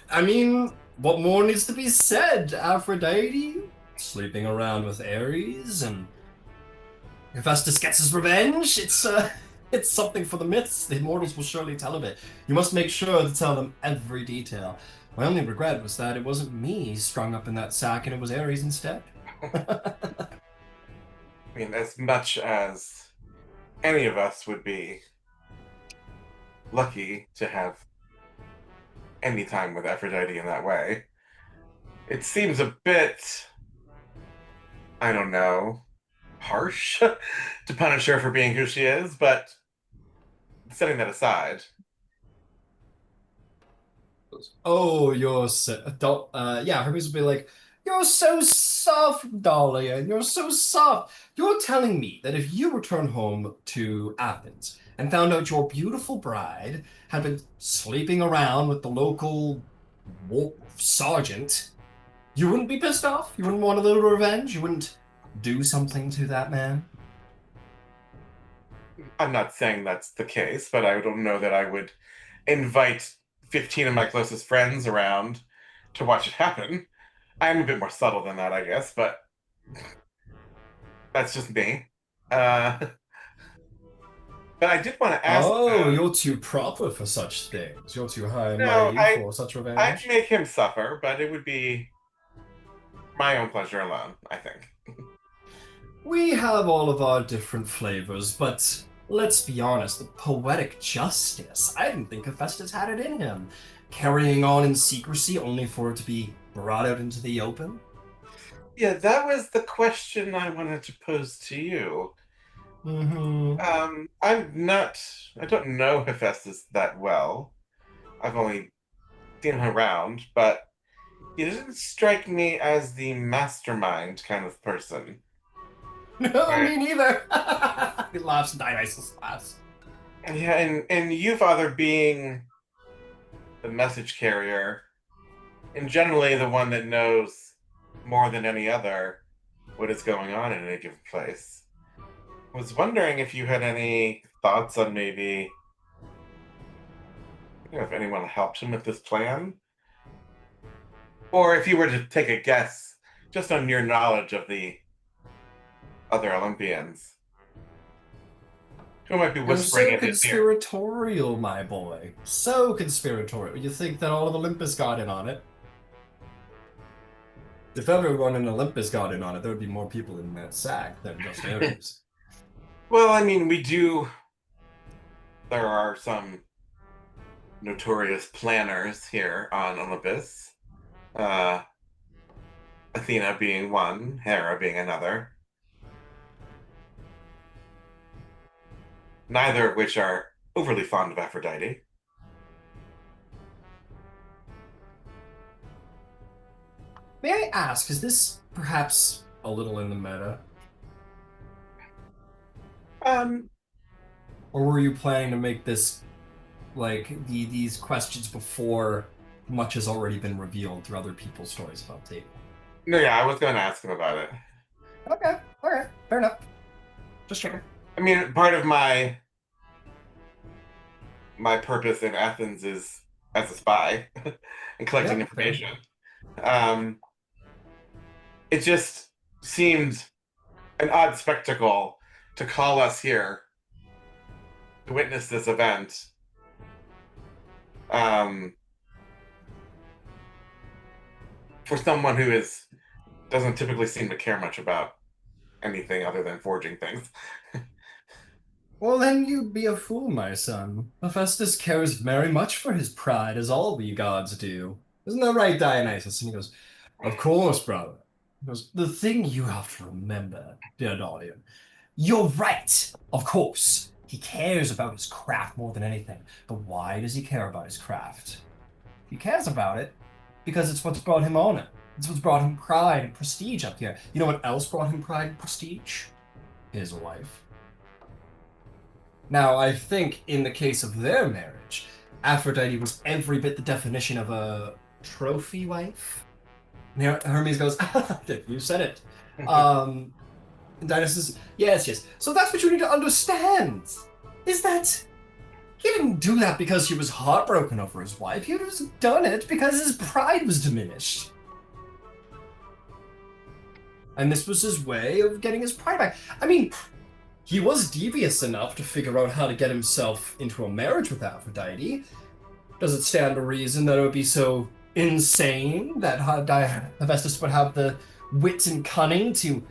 I mean, what more needs to be said? Aphrodite sleeping around with Ares, and Hephaestus gets his revenge. It's something for the myths. The immortals will surely tell of it. You must make sure to tell them every detail. My only regret was that it wasn't me strung up in that sack, and it was Ares instead. I mean, as much as any of us would be lucky to have any time with Aphrodite in that way. It seems a bit, I don't know, harsh to punish her for being who she is, but setting that aside, Oh, you're so, yeah, Hermes would be like, you're so soft, Dolion. You're so soft. You're telling me that if you return home to Athens and found out your beautiful bride had been sleeping around with the local sergeant, you wouldn't be pissed off? You wouldn't want a little revenge? You wouldn't do something to that man? I'm not saying that's the case, but I don't know that I would invite 15 of my closest friends around to watch it happen. I'm a bit more subtle than that, I guess, but that's just me. But I did want to ask. Oh, you're too proper for such things. You're too high and No, mighty for such I'd revenge. make him suffer, but it would be my own pleasure alone, I think. We have all of our different flavors, but let's be honest, the poetic justice. I didn't think Hephaestus had it in him. Carrying on in secrecy only for it to be brought out into the open? Yeah, that was the question I wanted to pose to you. Mm-hmm. I don't know Hephaestus that well. I've only seen him around, but he doesn't strike me as the mastermind kind of person. No, Right. me neither. He laughs, Dionysus laughs. Yeah, and you, Father, being the message carrier, and generally the one that knows more than any other what is going on in a given place. I was wondering if you had any thoughts on maybe, if anyone helped him with this plan, or if you were to take a guess, just on your knowledge of the other Olympians, who might be You're whispering so in his ear. conspiratorial, my boy. So conspiratorial. You think that all of Olympus got in on it? If everyone in Olympus got in on it, there would be more people in that sack than just Ares. Well, I mean, there are some notorious planners here on Olympus. Athena being one, Hera being another. Neither of which are overly fond of Aphrodite. May I ask, is this perhaps a little in the meta? Um, Or were you planning to make this like these questions before much has already been revealed through other people's stories about Table? no, yeah, I was going to ask him about it. Okay, all right, fair enough. Just checking. I mean, part of my purpose in Athens is as a spy and collecting Yeah, information. It just seemed an odd spectacle to call us here to witness this event. For someone who doesn't typically seem to care much about anything other than forging things. Well, then you'd be a fool, my son. Hephaestus cares very much for his pride, as all we gods do. Isn't that right, Dionysus? And he goes, of course, brother. He goes, the thing you have to remember, dear Dolion, you're right, of course. He cares about his craft more than anything. But why does he care about his craft? He cares about it because it's what's brought him honor. It's what's brought him pride and prestige up here. You know what else brought him pride and prestige? His wife. Now, I think in the case of their marriage, Aphrodite was every bit the definition of a trophy wife. And Hermes goes, you said it. And Dionysus, yes. So that's what you need to understand, is that he didn't do that because he was heartbroken over his wife. He would have done it because his pride was diminished. And this was his way of getting his pride back. I mean, he was devious enough to figure out how to get himself into a marriage with Aphrodite. Does it stand to reason that it would be so insane that Hephaestus would have the wit and cunning to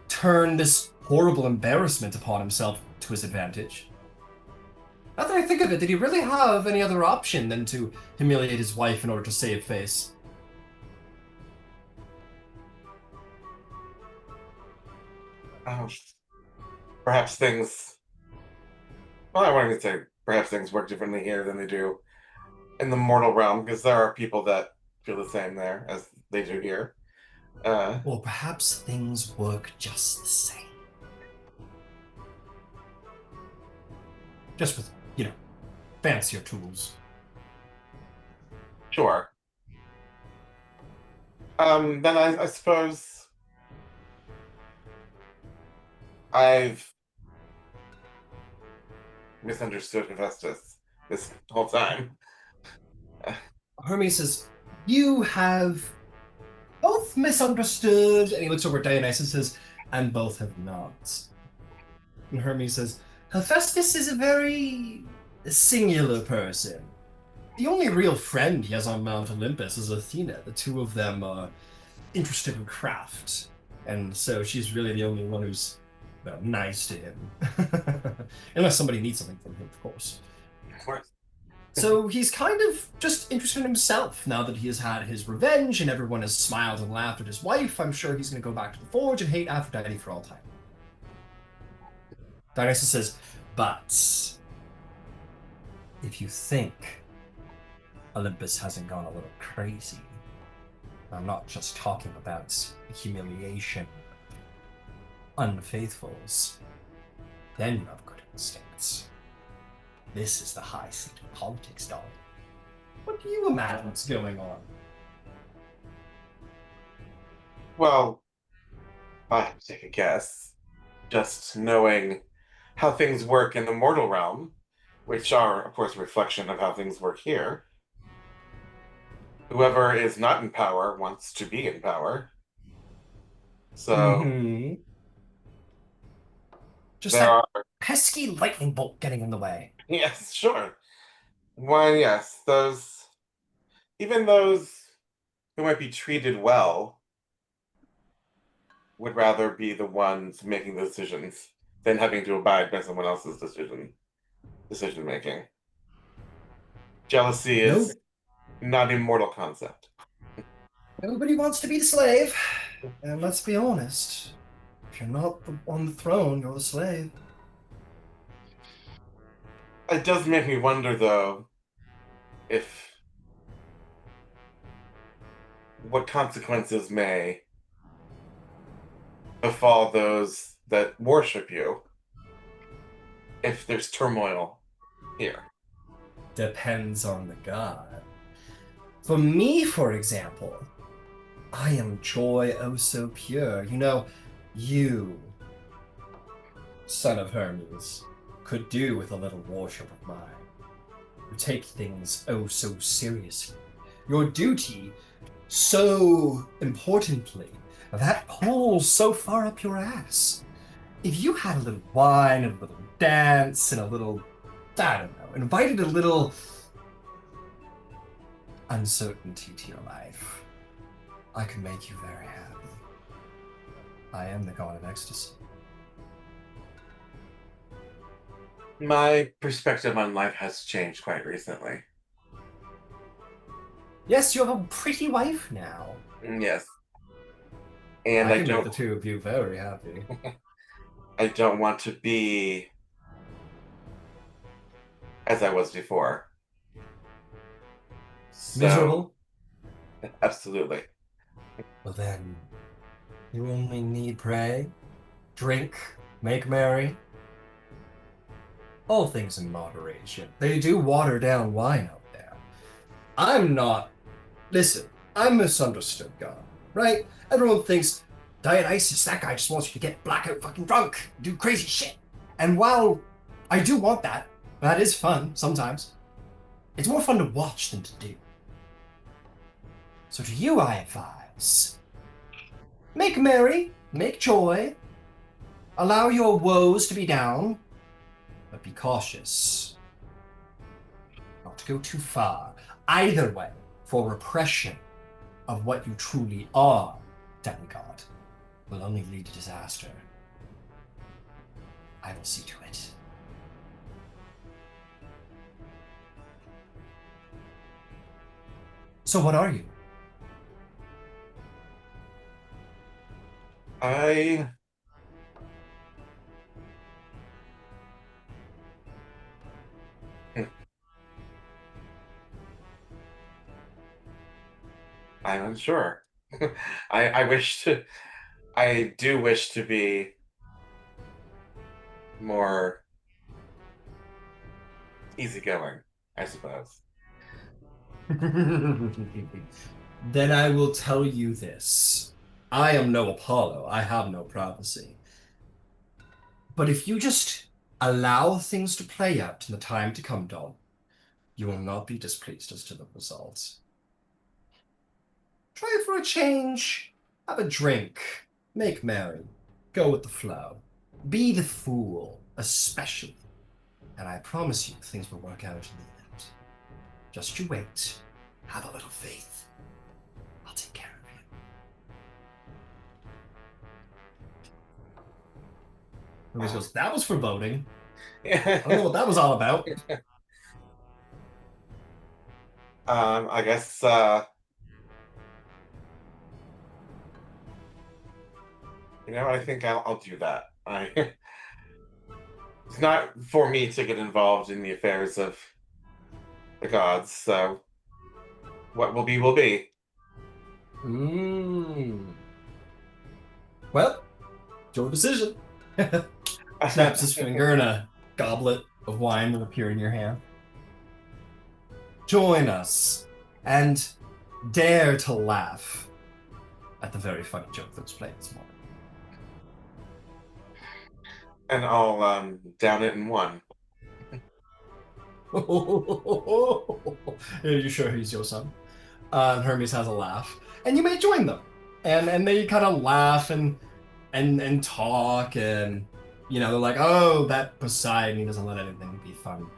turn this horrible embarrassment upon himself to his advantage? Now that I think of it, did he really have any other option than to humiliate his wife in order to save face? Oh, perhaps things. Well, I won't even say perhaps things work differently here than they do in the mortal realm, because there are people that feel the same there as they do here. Or perhaps things work just the same. Just with, fancier tools. Sure. Then I suppose I've misunderstood Hephaestus this whole time. Hermes says, you have both misunderstood, and he looks over at Dionysus and says, and both have not. And Hermes says, Hephaestus is a very singular person. The only real friend he has on Mount Olympus is Athena. The two of them are interested in craft, and so she's really the only one who's nice to him. Unless somebody needs something from him, of course. Of course. So he's kind of just interested in himself now that he has had his revenge and everyone has smiled and laughed at his wife. I'm sure he's going to go back to the forge and hate Aphrodite for all time. Dionysus says, but if you think Olympus hasn't gone a little crazy, I'm not just talking about humiliation, unfaithfuls, then you have good instincts. This is the high seat of politics, Dolion. What do you imagine's going on? Well, I have to take a guess. Just knowing how things work in the mortal realm, which are, of course, a reflection of how things work here. Whoever is not in power wants to be in power. So Just there that are. pesky lightning bolt getting in the way. Yes, sure. Why, yes, even those who might be treated well would rather be the ones making the decisions than having to abide by someone else's decision making. Jealousy is not a mortal concept. Nobody wants to be the slave. And let's be honest, if you're not on the throne, you're the slave. It does make me wonder, though, what consequences may befall those that worship you if there's turmoil here. Depends on the god. For me, for example, I am joy oh so pure. You, son of Hermes, could do with a little worship of mine. You take things oh so seriously. Your duty so importantly, that pulls so far up your ass. If you had a little wine and a little dance and a little, I don't know, invited a little uncertainty to your life, I can make you very happy. I am the god of ecstasy. My perspective on life has changed quite recently. Yes, you have a pretty wife now. Yes. And I can don't make the two of you very happy. I don't want to be as I was before. So, Miserable? absolutely. Well then, you only need pray, drink, make merry. All things in moderation. They do water down wine out there. Listen, I'm misunderstood, God, right? Everyone thinks, Dionysus, that guy just wants you to get blackout fucking drunk, do crazy shit. And while I do want that, that is fun sometimes, it's more fun to watch than to do. So to you I advise, make merry, make joy, allow your woes to be down, but be cautious. Not to go too far. Either way, for repression of what you truly are, demigod, will only lead to disaster. I will see to it. So what are you? I'm unsure. I do wish to be more easygoing, I suppose. Then I will tell you this. I am no Apollo. I have no prophecy. But if you just allow things to play out in the time to come, Dom, you will not be displeased as to the results. Try for a change. Have a drink. Make merry. Go with the flow. Be the fool, especially. And I promise you, things will work out in the end. Just you wait. Have a little faith. I'll take care of you. Everybody goes, that was foreboding. I don't know what that was all about. I guess I think I'll do that. It's not for me to get involved in the affairs of the gods, so what will be will be. Well, your decision. Snaps his finger and a goblet of wine will appear in your hand. Join us and dare to laugh at the very funny joke that was played this morning. And I'll down it in one. Are you sure he's your son? Hermes has a laugh, and you may join them, and they kind of laugh and talk, and they're like, oh, that Poseidon, he doesn't let anything be fun.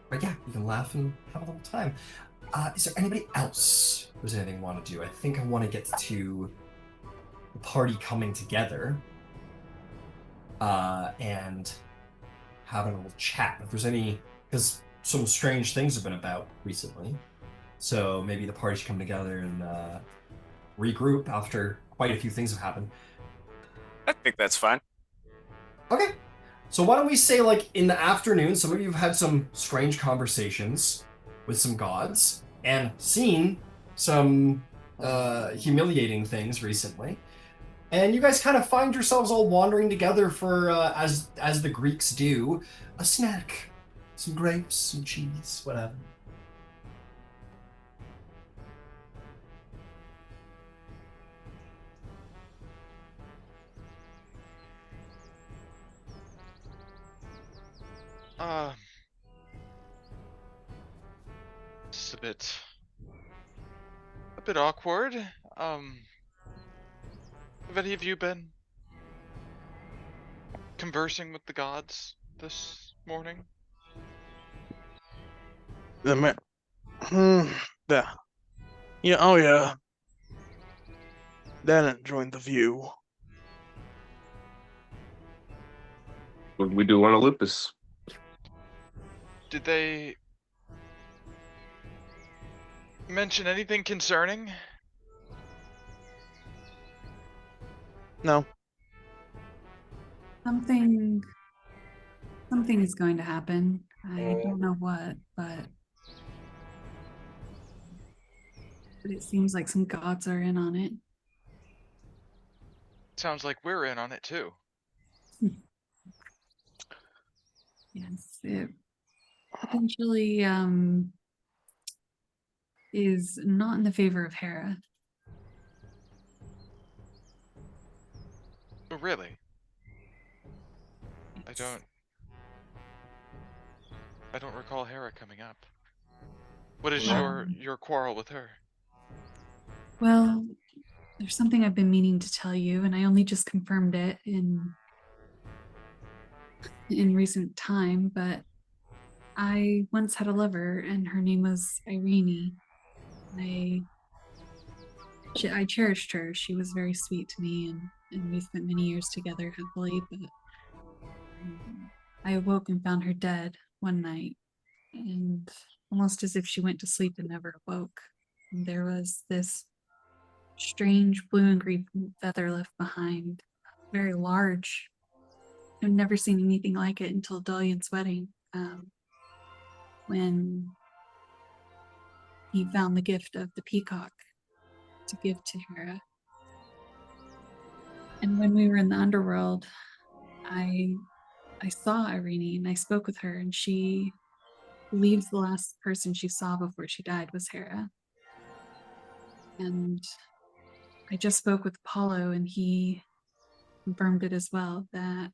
But yeah, you can laugh and have a little time. Is there anybody else who's anything you want to do? I think I want to get to the party coming together and having a little chat. If there's any, because some strange things have been about recently, so maybe the party should come together and regroup after quite a few things have happened. I think that's fine. Okay. So why don't we say, like, in the afternoon, some of you have had some strange conversations with some gods and seen some humiliating things recently. And you guys kind of find yourselves all wandering together for, as the Greeks do, a snack. Some grapes, some cheese, whatever. It's a bit awkward. Have any of you been conversing with the gods this morning? Yeah. Yeah, oh yeah. Then join the view. What we do on Olympus? Did they mention anything concerning? No. Something is going to happen. I don't know what, but it seems like some gods are in on it. Sounds like we're in on it too. Yes, it potentially is not in the favor of Hera. Oh, really? I don't recall Hera coming up. What is your quarrel with her? Well, there's something I've been meaning to tell you, and I only just confirmed it in recent time, but I once had a lover, and her name was Irene. I cherished her. She was very sweet to me, and we spent many years together happily, but I awoke and found her dead one night, and almost as if she went to sleep and never awoke. And there was this strange blue and green feather left behind, very large. I've never seen anything like it until Dolion's wedding, when he found the gift of the peacock to give to Hera. And when we were in the underworld, I saw Irene and I spoke with her, and she believes the last person she saw before she died was Hera. And I just spoke with Apollo, and he confirmed it as well, that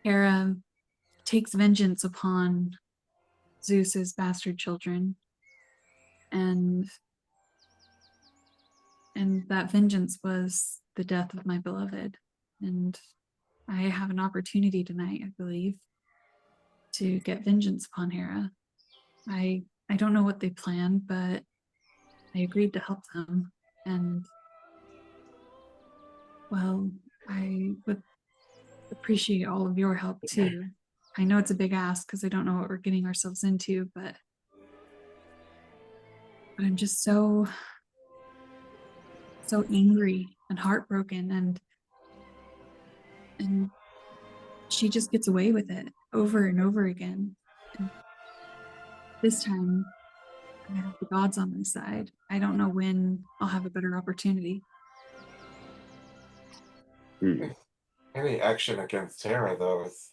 Hera takes vengeance upon Zeus's bastard children, and that vengeance was the death of my beloved. And I have an opportunity tonight, I believe, to get vengeance upon Hera. I don't know what they planned, but I agreed to help them. And well, I would appreciate all of your help too. I know it's a big ask because I don't know what we're getting ourselves into, but I'm just so angry and heartbroken, and she just gets away with it over and over again. And this time I have the gods on my side. I don't know when I'll have a better opportunity. Any action against Hera, though, is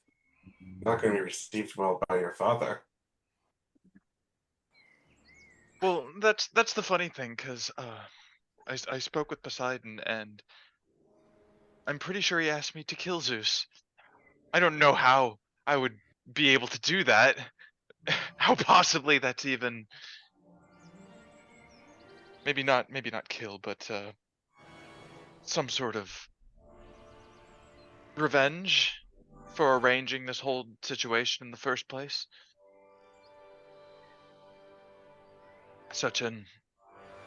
not going to be received well by your father. Well, that's the funny thing, because I spoke with Poseidon, and I'm pretty sure he asked me to kill Zeus. I don't know how I would be able to do that. How possibly that's even maybe not kill, but some sort of revenge for arranging this whole situation in the first place. Such an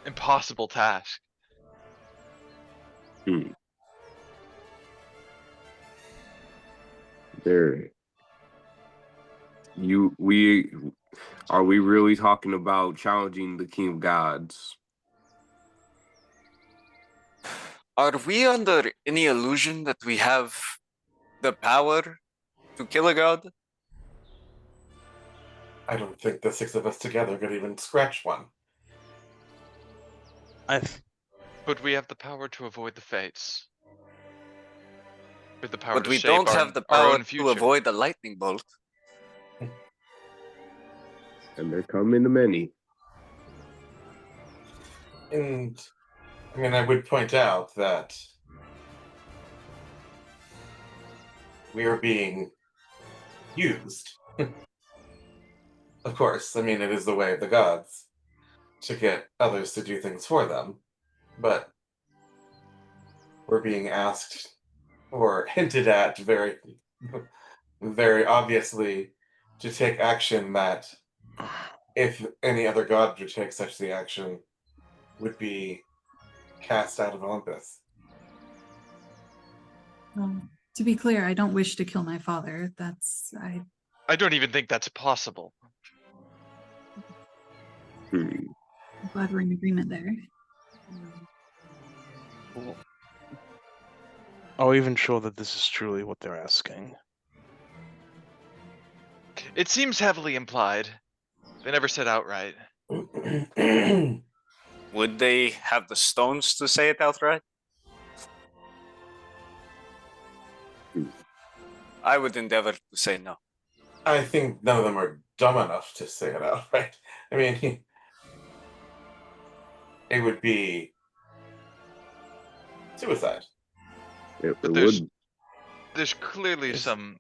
impossible task. There. Are we really talking about challenging the King of Gods? Are we under any illusion that we have the power to kill a god? I don't think the six of us together could even scratch one. But we have the power to avoid the fates. With the power But to we shape don't our, have the our power own to future. avoid a lightning bolt. And they're coming to many. And I mean, I would point out that we are being used. Of course, I mean, it is the way of the gods to get others to do things for them, but we're being asked or hinted at very, very obviously to take action that, if any other god would take such the action, would be cast out of Olympus. To be clear, I don't wish to kill my father. I don't even think that's possible. I'm glad we're in agreement there. Are we even sure that this is truly what they're asking? It seems heavily implied. They never said outright. Would they have the stones to say it outright? I would endeavor to say no. I think none of them are dumb enough to say it outright. I mean, it would be suicide. But there's clearly some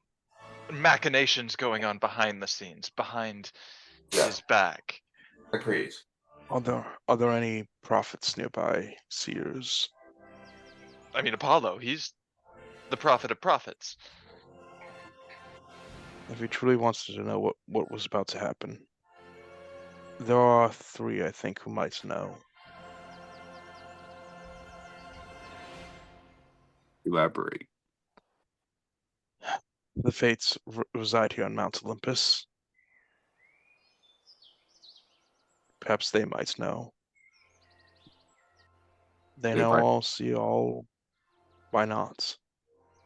machinations going on behind the scenes, behind his back. Agreed. Are there any prophets nearby, seers? I mean, Apollo, he's the prophet of prophets. If he truly wants to know what was about to happen, there are three, I think, who might know. Elaborate. The Fates reside here on Mount Olympus. perhaps they might know. They If know I- all, see all. Why not?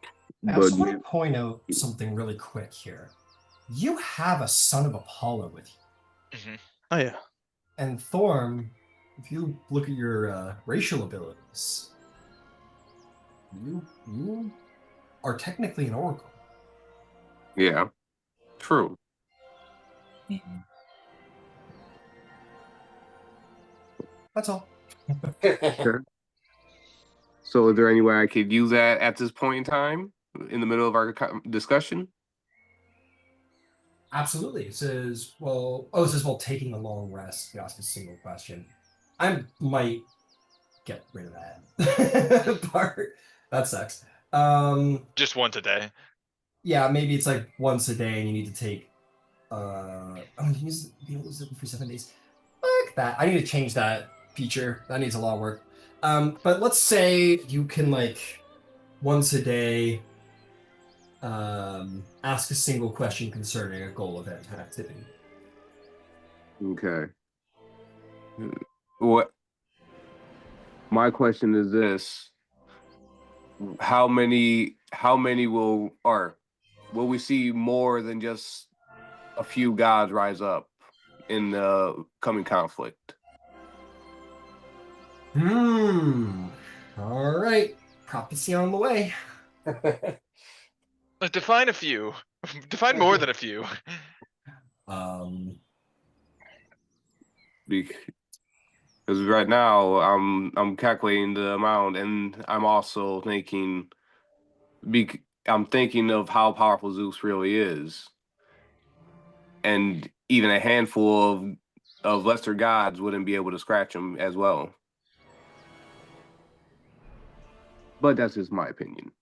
I But also want to point out something really quick here. You have a son of Apollo with you. Mhm. Oh yeah. And Thorm, if you look at your racial abilities, you are technically an oracle. yeah, true. That's all. Sure. So, is there any way I could use that at this point in time, in the middle of our discussion? Absolutely. It says, well, taking a long rest. You ask a single question. I might get rid of that part. That sucks. Just once a day. Yeah, maybe it's like once a day and you need to take you use it for 7 days. Fuck that. I need to change that feature. That needs a lot of work. But let's say you can like once a day ask a single question concerning a goal, event, activity. Okay. What? My question is this: How many will we see more than just a few gods rise up in the coming conflict? All right. Prophecy on the way. Define a few. Define more than a few. Because right now I'm calculating the amount, and I'm also thinking, I'm thinking of how powerful Zeus really is, and even a handful of lesser gods wouldn't be able to scratch him as well. But that's just my opinion.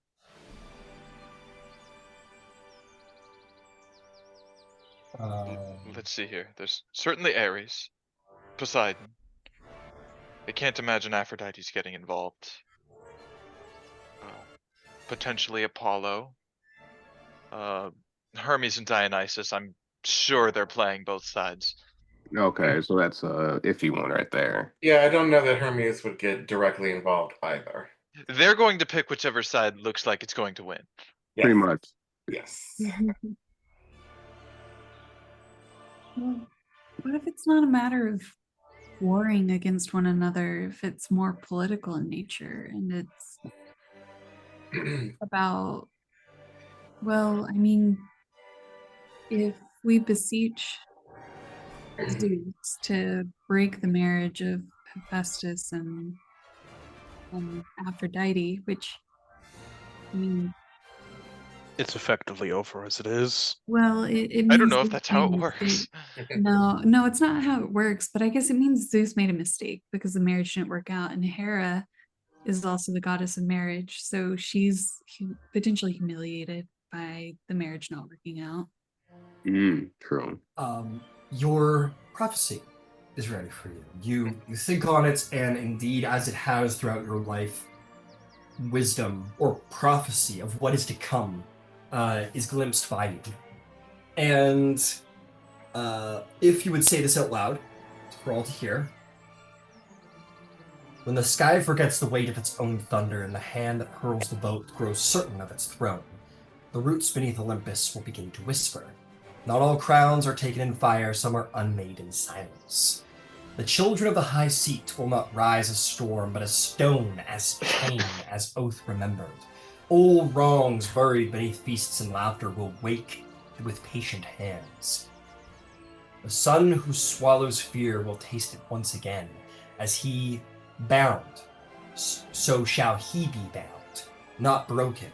Let's see here. There's certainly Ares, Poseidon. I can't imagine Aphrodite's getting involved. Potentially Apollo. Hermes and Dionysus. I'm sure they're playing both sides. Okay, so that's a iffy one right there. Yeah, I don't know that Hermes would get directly involved either. They're going to pick whichever side looks like it's going to win. Yes. Pretty much. Yes. Well, what if it's not a matter of warring against one another, if it's more political in nature and it's about, well, I mean, if we beseech Zeus to break the marriage of Hephaestus and Aphrodite, which, I mean, It's effectively over as it is. well, it I don't means know if Zeus that's how made it a works. mistake. No, it's not how it works, but I guess it means Zeus made a mistake because the marriage didn't work out, and Hera is also the goddess of marriage, so she's potentially humiliated by the marriage not working out. True. Your prophecy is ready for you. You think on it, and indeed, as it has throughout your life, wisdom or prophecy of what is to come is glimpsed by you. And if you would say this out loud for all to hear, when the sky forgets the weight of its own thunder and the hand that hurls the boat grows certain of its throne, the roots beneath Olympus will begin to whisper. Not all crowns are taken in fire, some are unmade in silence. The children of the high seat will not rise as storm, but as stone, as chain, as oath remembered. Old wrongs buried beneath feasts and laughter will wake with patient hands. The son who swallows fear will taste it once again, as he bound, so shall he be bound, not broken,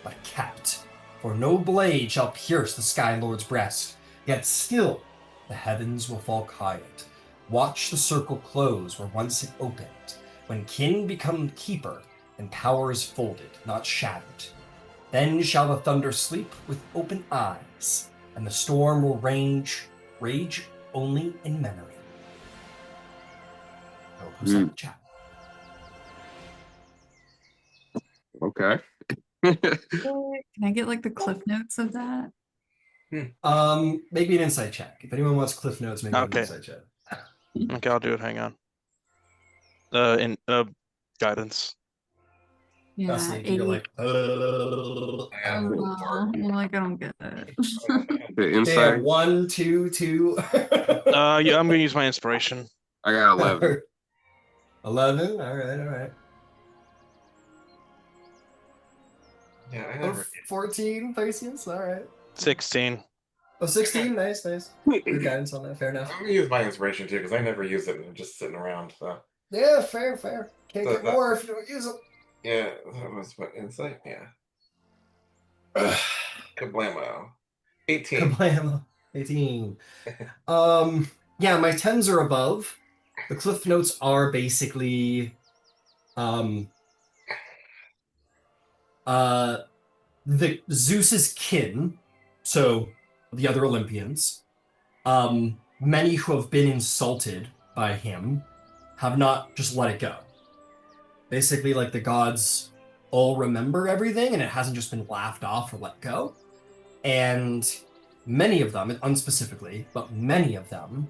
but kept. For no blade shall pierce the Sky Lord's breast, yet still the heavens will fall quiet. Watch the circle close where once it opened, when kin become keeper and power is folded, not shattered. Then shall the thunder sleep with open eyes, and the storm will rage only in memory. I will post that in the chat. Okay. Can I get like the cliff notes of that? Maybe an insight check. If anyone wants cliff notes, maybe an Okay. insight check. Okay, I'll do it. Hang on. In guidance. Yeah, Vasaliki, 8. you're like, I Oh, have no. 4. I'm like, I don't get it. I don't know if I had The damn, insight. 1, 2, 2. Yeah, I'm gonna use my inspiration. I got 11. 11. All right, all right. Yeah, I Oh, never. 14, Thrasius. All right. 16. Oh, 16. Nice, nice. Good guidance on that. Fair enough. I'm gonna use my inspiration too because I never use it and I'm just sitting around. So Yeah, fair, fair. Can't So get that- more if you don't use them. yeah, that was what insight. Yeah, kablamo. 18. Kablam. 18. Yeah, my 10s are above. The cliff notes are basically the Zeus's kin, so the other Olympians, many who have been insulted by him have not just let it go. Basically, like the gods all remember everything and it hasn't just been laughed off or let go. And many of them, unspecifically, but many of them,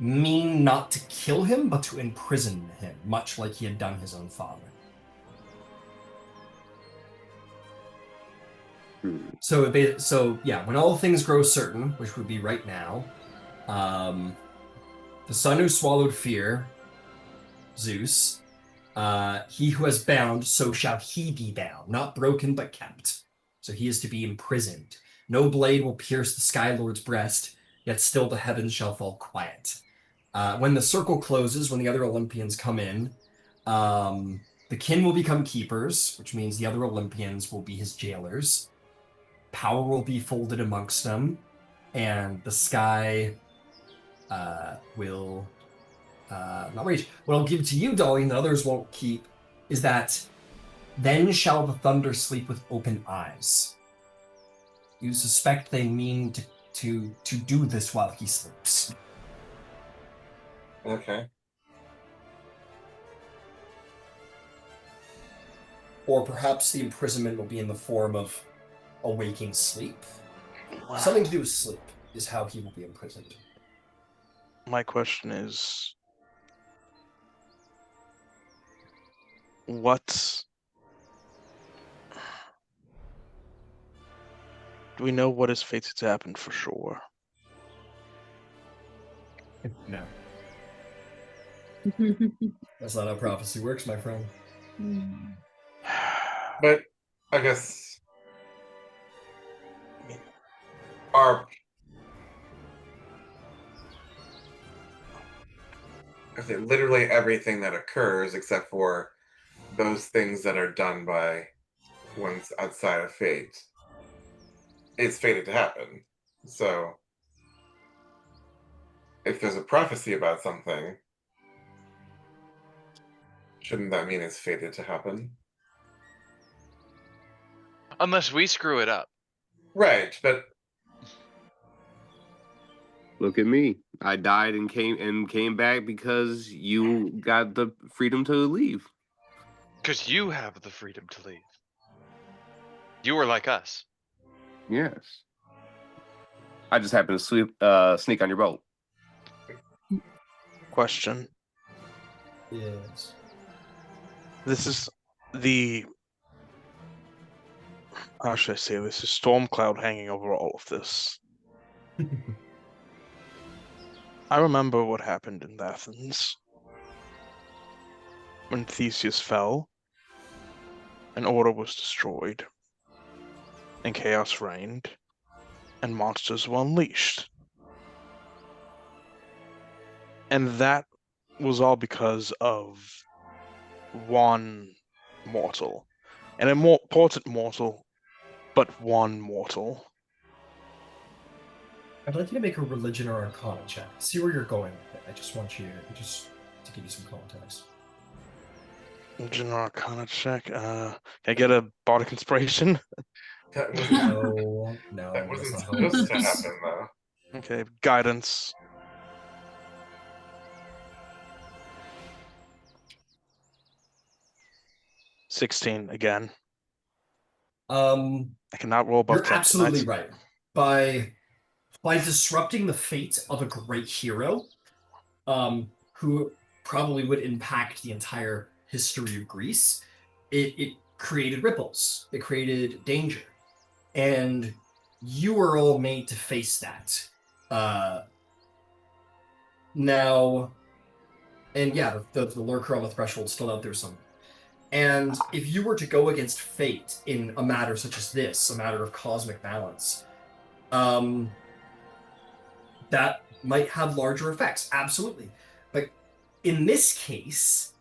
mean not to kill him, but to imprison him, much like he had done his own father. So yeah, when all things grow certain, which would be right now, the son who swallowed fear, Zeus, he who has bound, so shall he be bound, not broken but kept. So he is to be imprisoned. No blade will pierce the Sky Lord's breast, yet still the heavens shall fall quiet. When the circle closes, when the other Olympians come in, the kin will become keepers, which means the other Olympians will be his jailers. Power will be folded amongst them, and the sky will not rage. What I'll give to you, Dolion, that others won't keep, is that then shall the thunder sleep with open eyes. You suspect they mean to do this while he sleeps. Okay. Or perhaps the imprisonment will be in the form of a waking sleep. Something to do with sleep is how he will be imprisoned. My question is, what do we know what is fated to happen for sure? No. That's not how prophecy works, my friend. But I guess our I say literally everything that occurs except for those things that are done by ones outside of fate is fated to happen. So if there's a prophecy about something, shouldn't that mean it's fated to happen? Unless we screw it up. Right, but Look at me. I died and came back because you got the freedom to leave. Because you have the freedom to leave. You were like us. Yes. I just happened to sneak on your boat. Question. Yes. This is the, how should I say this? A storm cloud hanging over all of this. I remember what happened in Athens. When Theseus fell, and order was destroyed, and chaos reigned, and monsters were unleashed. And that was all because of one mortal. An important mortal, but one mortal. I'd like you to make a religion or arcana check. See where you're going with it. I just want you to give you some context. General Arcana check. Can I get a bardic inspiration? that wasn't, No, that that's wasn't not how it supposed to works. happen though. Okay, guidance. $16 again. I cannot roll above You're 10 absolutely tonight. right. By by disrupting the fate of a great hero, who probably would impact the entire history of Greece, it created ripples. It created danger. And you were all made to face that. Now, and yeah, the lurker on the threshold still out there somewhere. And if you were to go against fate in a matter such as this, a matter of cosmic balance, that might have larger effects, absolutely. But in this case,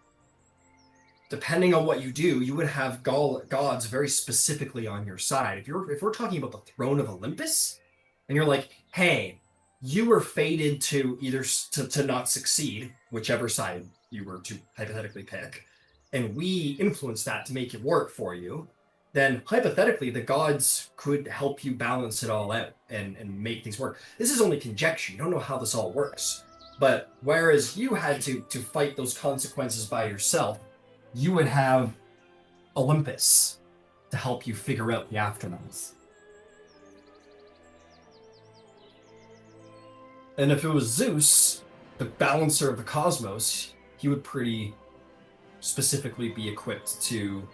depending on what you do, you would have gods very specifically on your side. If we're talking about the throne of Olympus, and you're like, hey, you were fated to either to not succeed, whichever side you were to hypothetically pick, and we influence that to make it work for you, then hypothetically the gods could help you balance it all out and make things work. This is only conjecture. You don't know how this all works. But whereas you had to fight those consequences by yourself, you would have Olympus to help you figure out the aftermath. And if it was Zeus, the balancer of the cosmos, he would pretty specifically be equipped to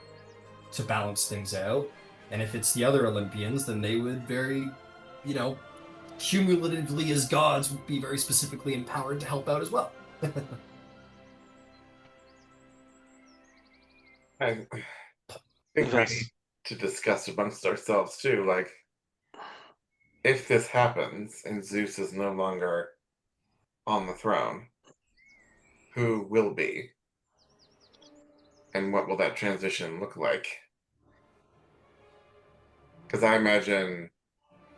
balance things out. And if it's the other Olympians, then they would very, cumulatively as gods, would be very specifically empowered to help out as well. I think we need to discuss amongst ourselves too, like, if this happens and Zeus is no longer on the throne, who will be? And what will that transition look like? Because I imagine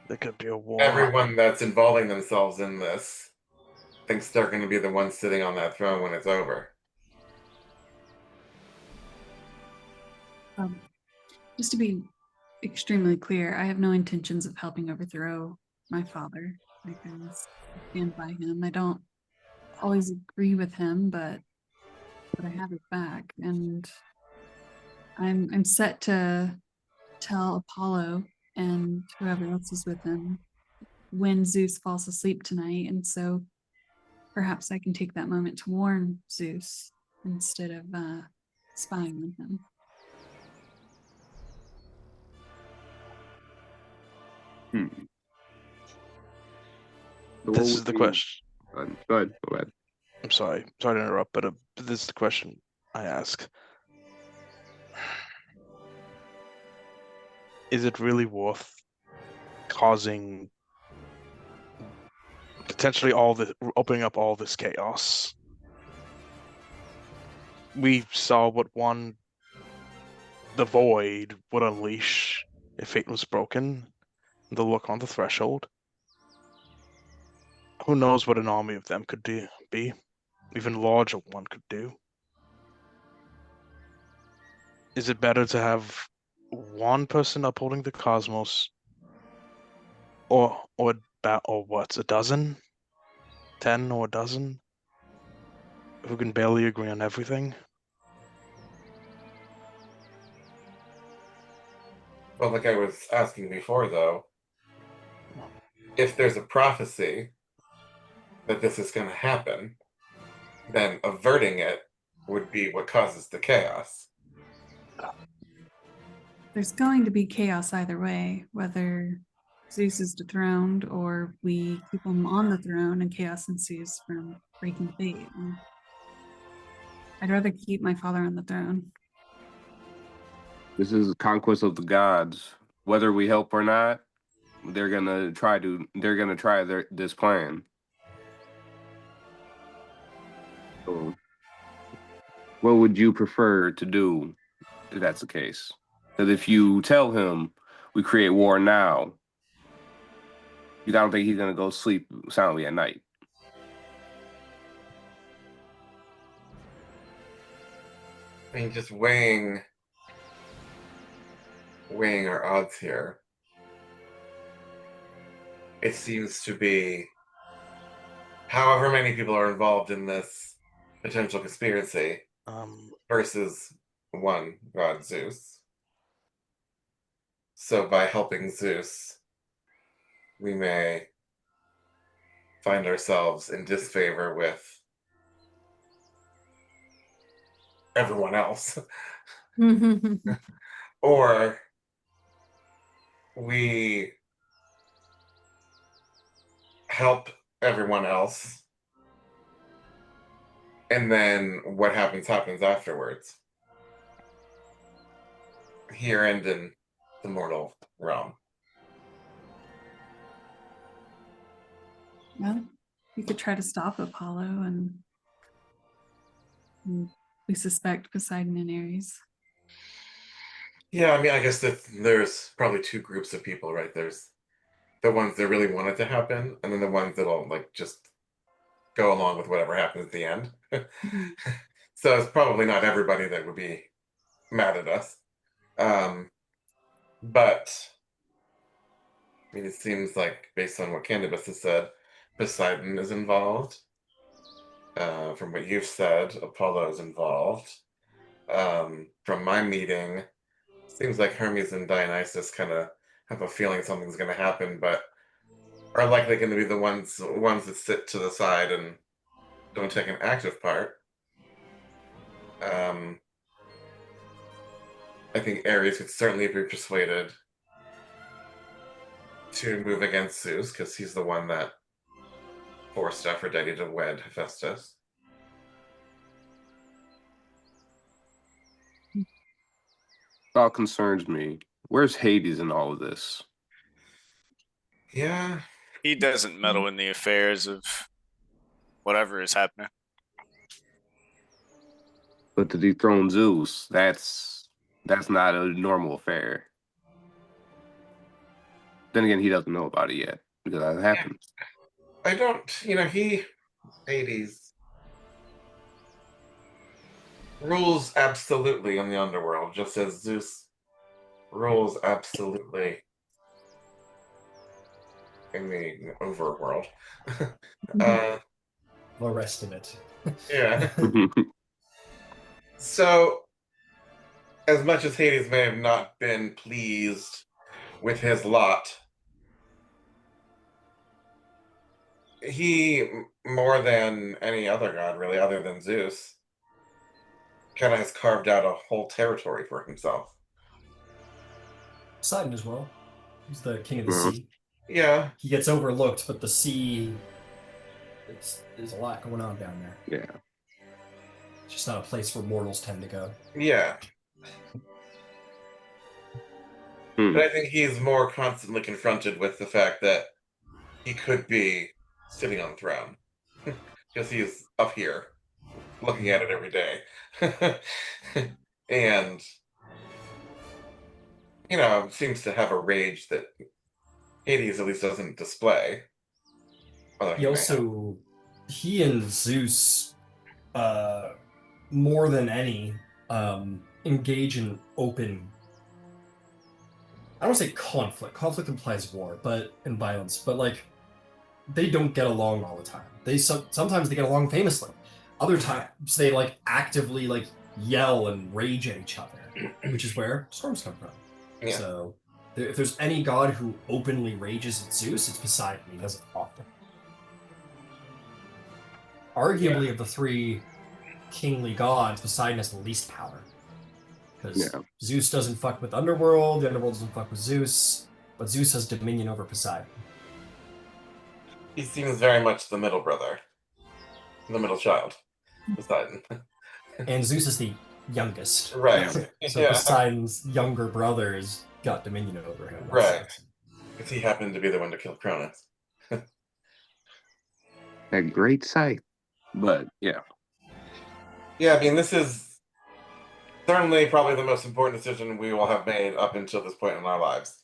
There could be a war. everyone that's involving themselves in this thinks they're going to be the ones sitting on that throne when it's over. Just to be extremely clear, I have no intentions of helping overthrow my father. I can stand by him. I don't always agree with him, but I have his back, and I'm set to tell Apollo and whoever else is with him when Zeus falls asleep tonight, and so perhaps I can take that moment to warn Zeus instead of spying on him. This is the question. Go ahead. I'm sorry to interrupt, but this is the question I ask. Is it really worth causing potentially opening up all this chaos? We saw what the void would unleash if fate was broken. The look on the threshold. Who knows what an army of them could be? Even larger one could do. Is it better to have one person upholding the cosmos, or what? A dozen? 10 or a dozen? Who can barely agree on everything? Well, like I was asking before, though, if there's a prophecy that this is going to happen, then averting it would be what causes the chaos. There's going to be chaos either way, whether Zeus is dethroned or we keep him on the throne and chaos ensues from breaking fate. And I'd rather keep my father on the throne. This is conquest of the gods. Whether we help or not, they're gonna try this plan. So, what would you prefer to do if that's the case? Because if you tell him we create war now, you don't think he's gonna go sleep soundly at night. I mean, just weighing our odds here. It seems to be however many people are involved in this potential conspiracy versus one god, Zeus. So by helping Zeus, we may find ourselves in disfavor with everyone else, or we help everyone else, and then what happens afterwards, here and in the mortal realm. Well, we could try to stop Apollo, and we suspect Poseidon and Ares. Yeah, I mean, I guess that there's probably two groups of people, right? There's the ones that really want it to happen, and then the ones that'll like just go along with whatever happens at the end. So it's probably not everybody that would be mad at us. But I mean, it seems like, based on what Candybus has said, Poseidon is involved. From what you've said, Apollo is involved. From my meeting, seems like Hermes and Dionysus kind of have a feeling something's going to happen, but are likely going to be the ones that sit to the side and don't take an active part. I think Ares could certainly be persuaded to move against Zeus, because he's the one that forced Aphrodite to wed Hephaestus. All concerns me. Where's Hades in all of this? Yeah, He doesn't meddle in the affairs of whatever is happening. But to dethrone Zeus, that's not a normal affair. Then again, he doesn't know about it yet because that happened. I don't, Hades rules absolutely in the underworld, just as Zeus rules absolutely in the overworld. The rest of it. Yeah. So, as much as Hades may have not been pleased with his lot, he, more than any other god, really, other than Zeus, kind of has carved out a whole territory for himself. Poseidon as well. He's the king of the Mhm. sea. Yeah. He gets overlooked, but the sea, there's a lot going on down there. Yeah. It's just not a place where mortals tend to go. Yeah. But I think he's more constantly confronted with the fact that he could be sitting on the throne. Because he's up here, looking at it every day. And, seems to have a rage that Hades at least doesn't display. He and Zeus, more than any, engage in open, I don't want to say conflict. Conflict implies war, and violence, but like, they don't get along all the time. Sometimes they get along famously. Other times they like actively like yell and rage at each other, which is where storms come from. Yeah. So if there's any god who openly rages at Zeus, it's Poseidon. He does it often. Arguably, of the three kingly gods, Poseidon has the least power. Because Zeus doesn't fuck with Underworld, the Underworld doesn't fuck with Zeus, but Zeus has dominion over Poseidon. He seems very much the middle brother, the middle child, Poseidon. And Zeus is the youngest. Right. So Poseidon's younger brother has got dominion over him. Right. Because he happened to be the one to kill Cronus. A great sight. But yeah. Yeah, I mean, this is certainly probably the most important decision we will have made up until this point in our lives.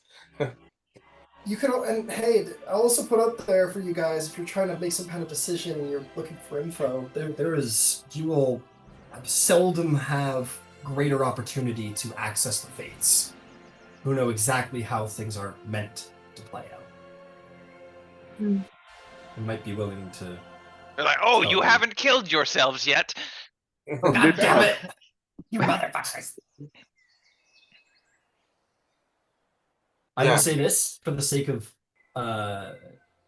You can, and hey, I'll also put up there for you guys, if you're trying to make some kind of decision and you're looking for info, you will seldom have greater opportunity to access the fates, who know exactly how things are meant to play out. You might be willing to... They're like, oh, you haven't killed yourselves yet. God damn it! You motherfuckers! I will say this, for the sake of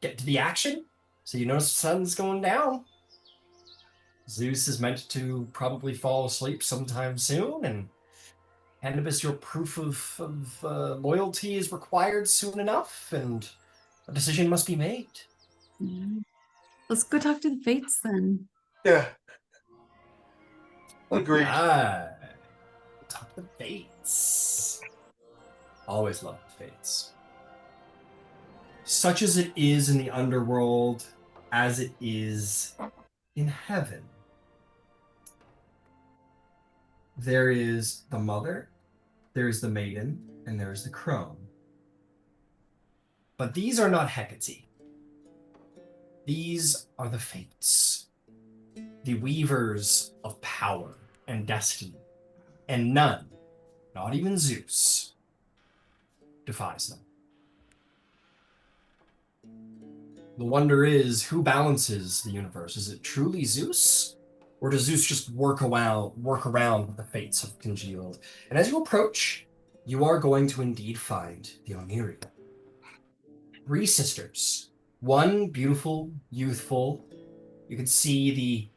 get to the action. So you notice the sun's going down. Zeus is meant to probably fall asleep sometime soon, and Candybus, your proof of loyalty is required soon enough, and a decision must be made. Yeah. Let's go talk to the fates then. Yeah. Agreed. Talk to the fates. Always love the fates. Such as it is in the underworld, as it is in heaven. There is the mother, there is the maiden, and there is the crone. But these are not Hecate. These are the fates, the weavers of power and destiny, and none, not even Zeus, defies them. The wonder is, who balances the universe? Is it truly Zeus? Or does Zeus just work around what the fates have congealed? And as you approach, you are going to indeed find the Olympia. 3 sisters. One beautiful, youthful. You can see the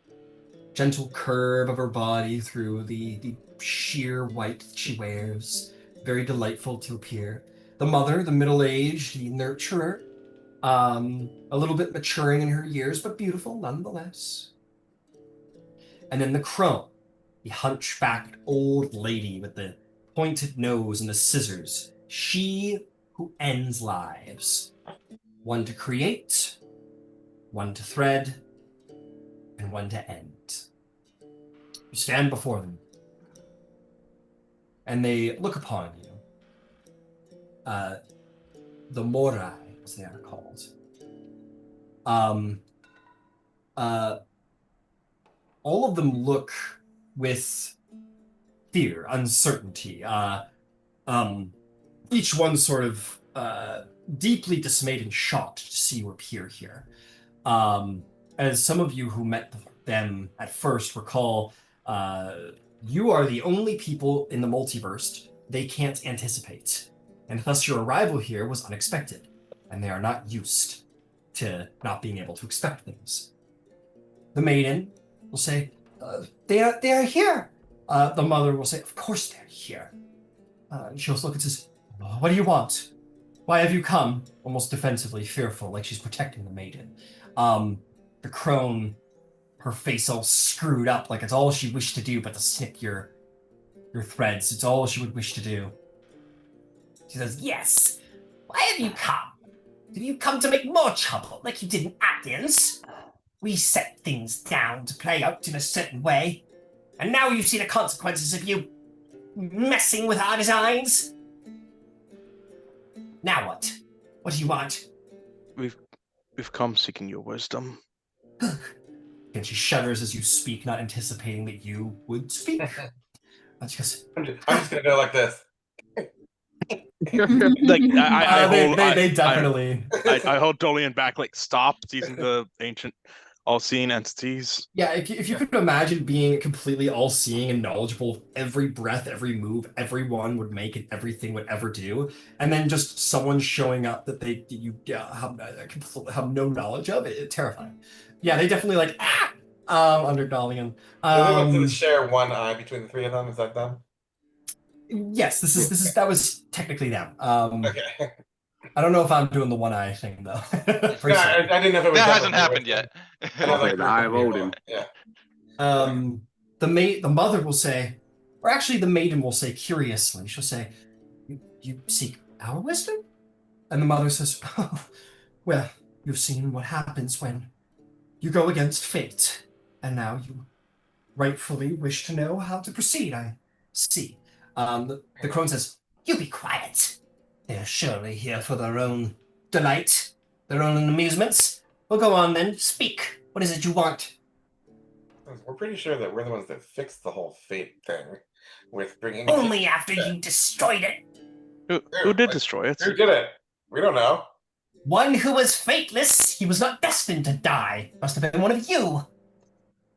gentle curve of her body through the sheer white she wears. Very delightful to appear. The mother, the middle-aged, the nurturer. A little bit maturing in her years, but beautiful nonetheless. And then the crone, the hunchbacked old lady with the pointed nose and the scissors. She who ends lives. One to create, one to thread, and one to end. You stand before them, and they look upon you. The Morai, as they are called. All of them look with fear, uncertainty. Each one sort of deeply dismayed and shocked to see you appear here. As some of you who met them at first recall, you are the only people in the multiverse they can't anticipate. And thus your arrival here was unexpected, and they are not used to not being able to expect things. The maiden will say, they are here. The mother will say, of course they're here. She'll look and says, what do you want? Why have you come? Almost defensively, fearful, like she's protecting the maiden. The crone, her face all screwed up, like it's all she wished to do but to snip your threads. It's all she would wish to do. She says, yes. Why have you come? Did you come to make more trouble, like you did in Athens? We set things down to play out in a certain way, and now you see the consequences of you messing with our designs. Now what? What do you want? We've come seeking your wisdom. And she shudders as you speak, not anticipating that you would speak. And she goes, I'm just gonna go like this. Like they definitely. I hold Dolion back, like stop using the ancient all-seeing entities. Yeah, if you could imagine being completely all-seeing and knowledgeable of every breath, every move, everyone would make and everything would ever do, and then just someone showing up that you have no knowledge of, it's terrifying. Yeah, they definitely like under Dolion. Do they share one eye between the 3 of them? Is that them? Yes, that was technically them. Okay. I don't know if I'm doing the one eye thing though. No, I didn't know if it was That them hasn't or happened them. yet. I know, like, Okay, the eye of Odin. Yeah. The mother will say, or actually the maiden will say curiously, she'll say, you seek our wisdom? And the mother says, oh, well, you've seen what happens when you go against fate, and now you rightfully wish to know how to proceed, I see. The crone says, you be quiet. They're surely here for their own delight, their own amusements. Well, go on then, speak. What is it you want? We're pretty sure that we're the ones that fixed the whole fate thing with bringing. Only after you destroyed it. Who did destroy it? Who did it? We don't know. One who was fateless. He was not destined to die. Must have been one of you.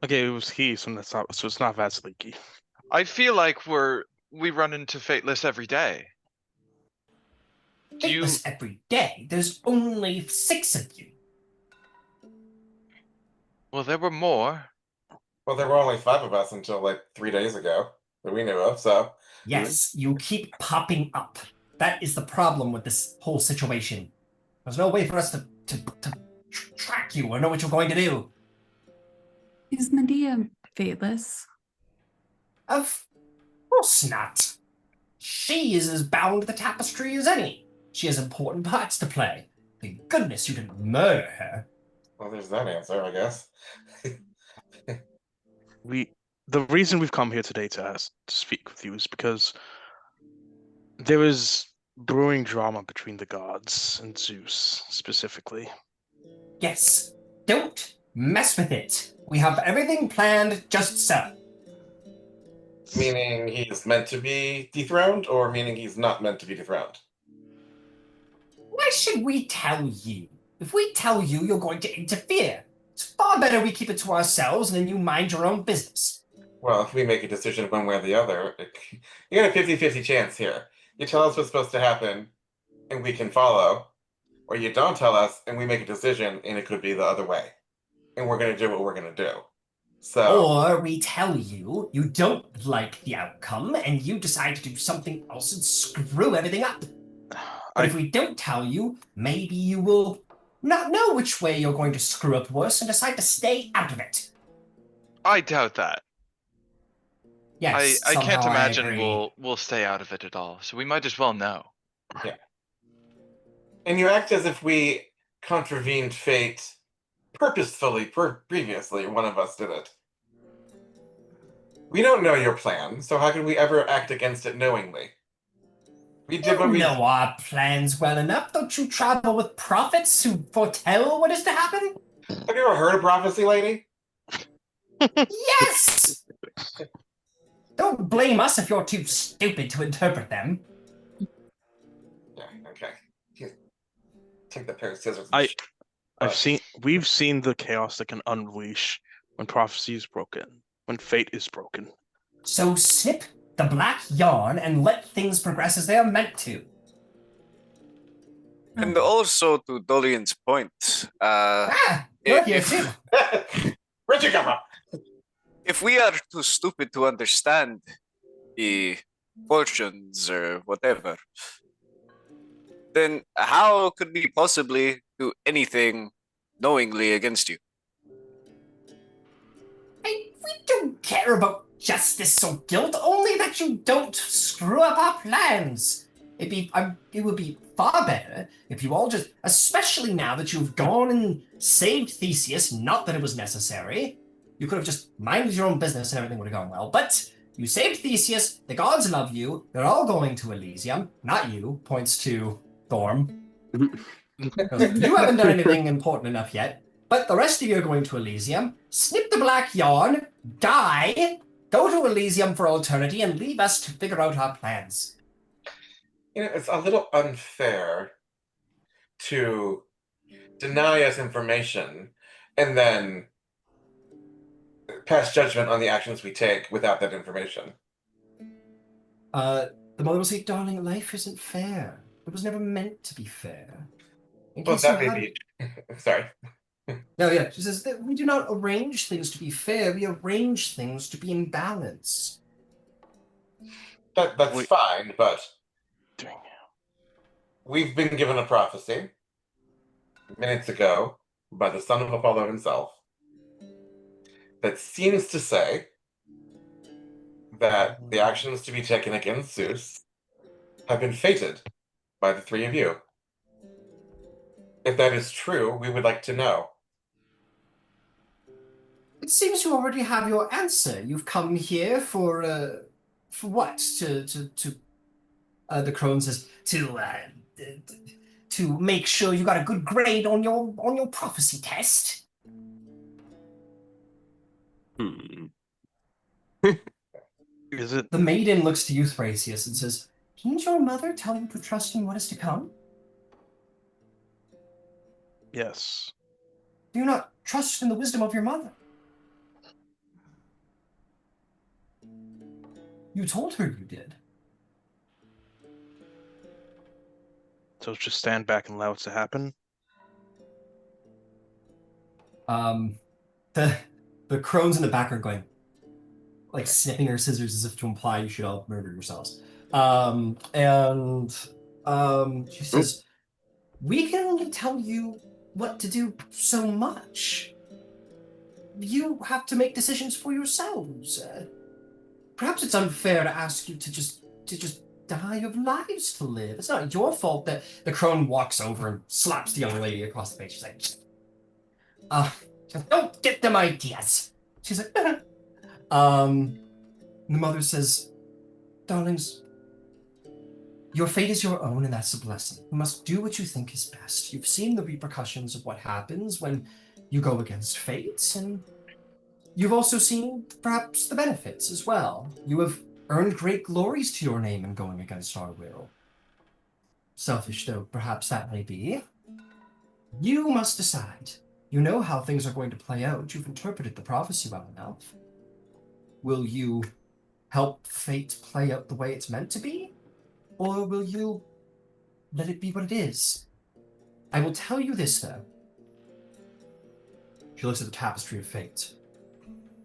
Okay, it was he, so it's not Vasaliki. I feel like we run into Fateless every day. Fateless every day? There's only 6 of you. Well, there were more. Well, there were only 5 of us until like 3 days ago that we knew of, so. Yes, you keep popping up. That is the problem with this whole situation. There's no way for us to track you or know what you're going to do. Is Medea fateless? Of course not. She is as bound to the tapestry as any. She has important parts to play. Thank goodness you didn't murder her. Well, there's that answer, I guess. The reason we've come here today to speak with you is because there is brewing drama between the gods and Zeus specifically. Yes, don't mess with it. We have everything planned just so. Meaning he's meant to be dethroned, or meaning he's not meant to be dethroned? Why should we tell you? If we tell you, you're going to interfere. It's far better we keep it to ourselves and then you mind your own business. Well, if we make a decision one way or the other, you got a 50-50 chance here. You tell us what's supposed to happen, and we can follow, or you don't tell us, and we make a decision, and it could be the other way. And we're going to do what we're going to do. So. Or we tell you you don't like the outcome, and you decide to do something else and screw everything up. But if we don't tell you, maybe you will not know which way you're going to screw up worse and decide to stay out of it. I doubt that. Yes, I can't somehow imagine agree. we'll stay out of it at all. So we might as well know. Yeah. And you act as if we contravened fate purposefully previously. One of us did it. We don't know your plan, so how could we ever act against it knowingly? We did what we know our plans well enough. Don't you travel with prophets who foretell what is to happen? Have you ever heard of prophecy, lady? Yes! Don't blame us if you're too stupid to interpret them. Yeah, okay. Take the pair of scissors. We've seen the chaos that can unleash when prophecy is broken, when fate is broken. So snip the black yarn and let things progress as they are meant to. And also to Dolion's point, You're here too. Where'd you come from? if we are too stupid to understand the fortunes or whatever, then how could we possibly do anything knowingly against you? We don't care about justice or guilt, only that you don't screw up our plans. It would be far better if you all just, especially now that you've gone and saved Theseus, not that it was necessary. You could have just minded your own business and everything would have gone well. But you saved Theseus, the gods love you, they're all going to Elysium, not you, points to Throm. Because you haven't done anything important enough yet, but the rest of you are going to Elysium, snip the black yarn, die, go to Elysium for eternity, and leave us to figure out our plans. You know, it's a little unfair to deny us information and then pass judgment on the actions we take without that information. The mother will say, darling, life isn't fair. It was never meant to be fair. Well, that may be. Sorry. No, yeah. She says that we do not arrange things to be fair. We arrange things to be in balance. That's fine, but we've been given a prophecy minutes ago by the son of Apollo himself that seems to say that the actions to be taken against Zeus have been fated by the 3 of you. If that is true, we would like to know. It seems you already have your answer. You've come here for what? The crone says to make sure you got a good grade on your prophecy test. Is it? The maiden looks to you, Thrasius, and says, "Didn't your mother tell you to trust in what is to come? Yes. Do you not trust in the wisdom of your mother? You told her you did." So just stand back and allow it to happen? The crones in the background going, like snipping her scissors as if to imply you should all murder yourselves. And she says, we can only tell you what to do so much. You have to make decisions for yourselves. Perhaps it's unfair to ask you to just die of lives to live. It's not your fault that the crone walks over and slaps the young lady across the face. She's like, don't get them ideas. She's like, the mother says, darlings, your fate is your own, and that's a blessing. You must do what you think is best. You've seen the repercussions of what happens when you go against fate, and you've also seen, perhaps, the benefits as well. You have earned great glories to your name in going against our will. Selfish though perhaps that may be, you must decide. You know how things are going to play out. You've interpreted the prophecy well enough. Will you help fate play out the way it's meant to be? Or will you let it be what it is? I will tell you this, though. She looks at the tapestry of fate.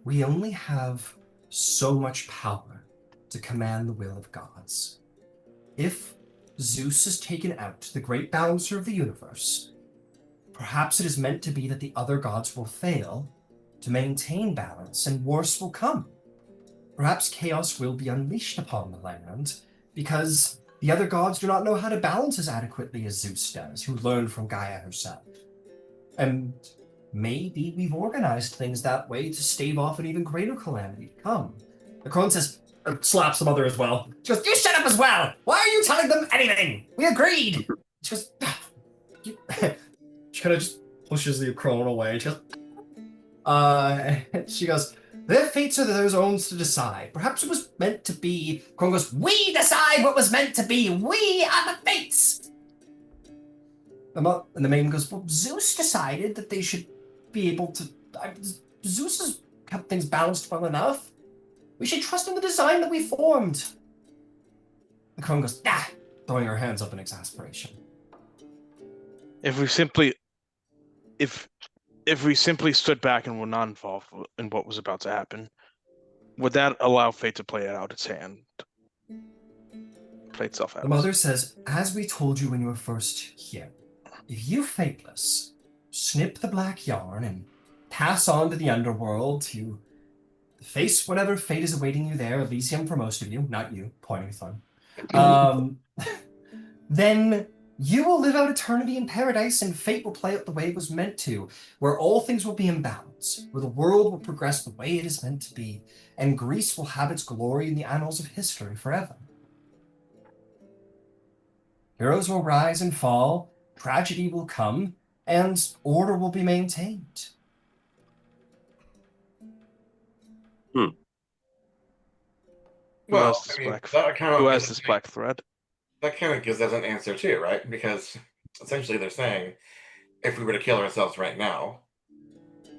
We only have so much power to command the will of gods. If Zeus is taken out, the great balancer of the universe, perhaps it is meant to be that the other gods will fail to maintain balance and worse will come. Perhaps chaos will be unleashed upon the land because the other gods do not know how to balance as adequately as Zeus does, who learned from Gaia herself. And maybe we've organized things that way to stave off an even greater calamity to come. The crone says, slaps the mother as well. She goes, you shut up as well! Why are you telling them anything? We agreed! She goes, she kind of just pushes the crone away. She goes, their fates are theirs own to decide. Perhaps it was meant to be. Crone goes, we decide what was meant to be. We are the fates. And the maiden goes, well, Zeus decided that they should be able to. Zeus has kept things balanced well enough. We should trust in the design that we formed. The crone goes, throwing her hands up in exasperation. If we simply stood back and were not involved in what was about to happen, would that allow fate to play it out its hand? Play itself out. The mother says, as we told you when you were first here, if you fateless, snip the black yarn and pass on to the underworld to face whatever fate is awaiting you there, Elysium for most of you, not you, pointing Throm. Then you will live out eternity in paradise, and fate will play out the way it was meant to, where all things will be in balance, where the world will progress the way it is meant to be, and Greece will have its glory in the annals of history forever. Heroes will rise and fall, tragedy will come, and order will be maintained. Well, Who has this black thread? That kind of gives us an answer too, right? Because essentially they're saying, if we were to kill ourselves right now,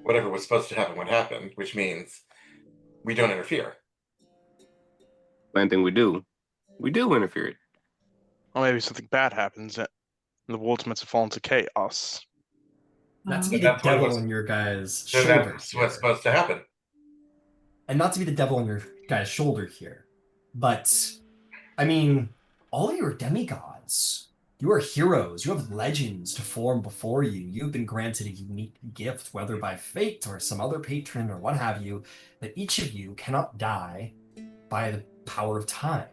whatever was supposed to happen would happen, which means we don't interfere. One thing we do interfere. Or maybe something bad happens and the world's meant to fall into chaos. Not to be the devil on your guys' shoulder. That's what's supposed to happen. And not to be the devil on your guy's shoulder here. But, I mean, all of you are demigods. You are heroes. You have legends to form before you. You've been granted a unique gift, whether by fate or some other patron or what have you, that each of you cannot die by the power of time.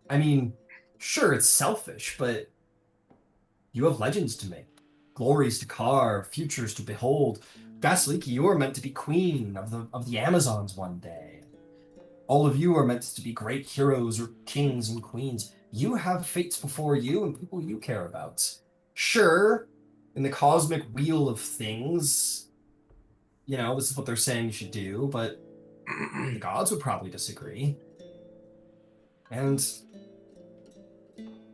I mean, sure, it's selfish, but you have legends to make, glories to carve, futures to behold. Vasaliki, you are meant to be queen of the Amazons one day. All of you are meant to be great heroes or kings and queens. You have fates before you and people you care about. Sure, in the cosmic wheel of things, this is what they're saying you should do, but the gods would probably disagree. And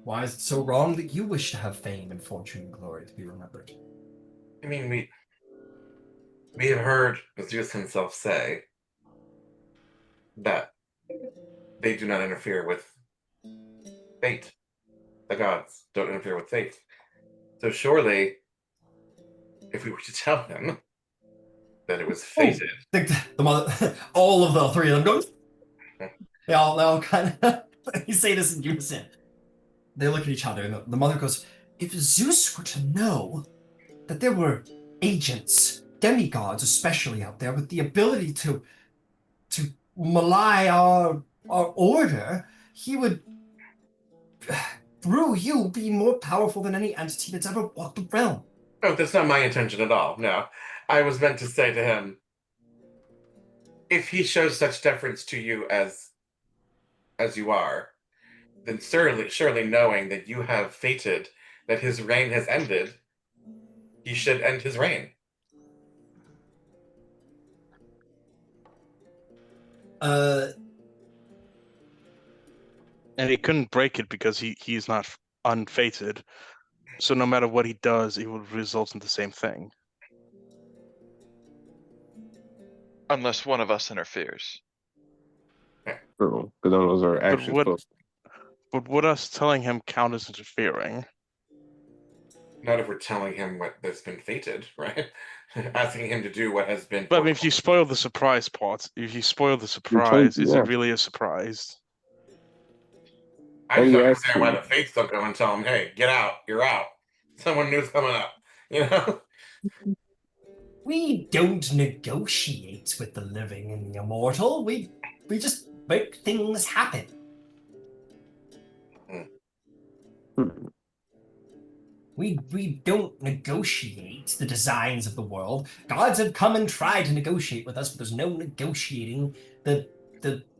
why is it so wrong that you wish to have fame and fortune and glory to be remembered? I mean, we have heard Zeus himself say that they do not interfere with fate. The gods don't interfere with fate. So surely, if we were to tell him that it was fated. The mother, all of the three of them go. They all kind of you say this in unison. They look at each other, and the mother goes, "If Zeus were to know that there were agents, demigods especially out there, with the ability to malign our order, he would, through you, be more powerful than any entity that's ever walked the realm." Oh, that's not my intention at all. No, I was meant to say to him, if he shows such deference to you as you are, then surely knowing that you have fated that his reign has ended, he should end his reign. And he couldn't break it because he's not unfated. So no matter what he does, it will result in the same thing. Unless one of us interferes. True, because none of those are actually what- supposed. But would us telling him count as interfering? Not if we're telling him what has been fated, right? Asking him to do what has been. But I mean, if you spoil the surprise part, is yeah. it really a surprise? I And just yes, understand why the fates don't go and tell him, "Hey, get out, you're out." Someone new's coming up, you know. We don't negotiate with the living and the immortal. We just make things happen. We don't negotiate the designs of the world. Gods have come and tried to negotiate with us, but there's no negotiating the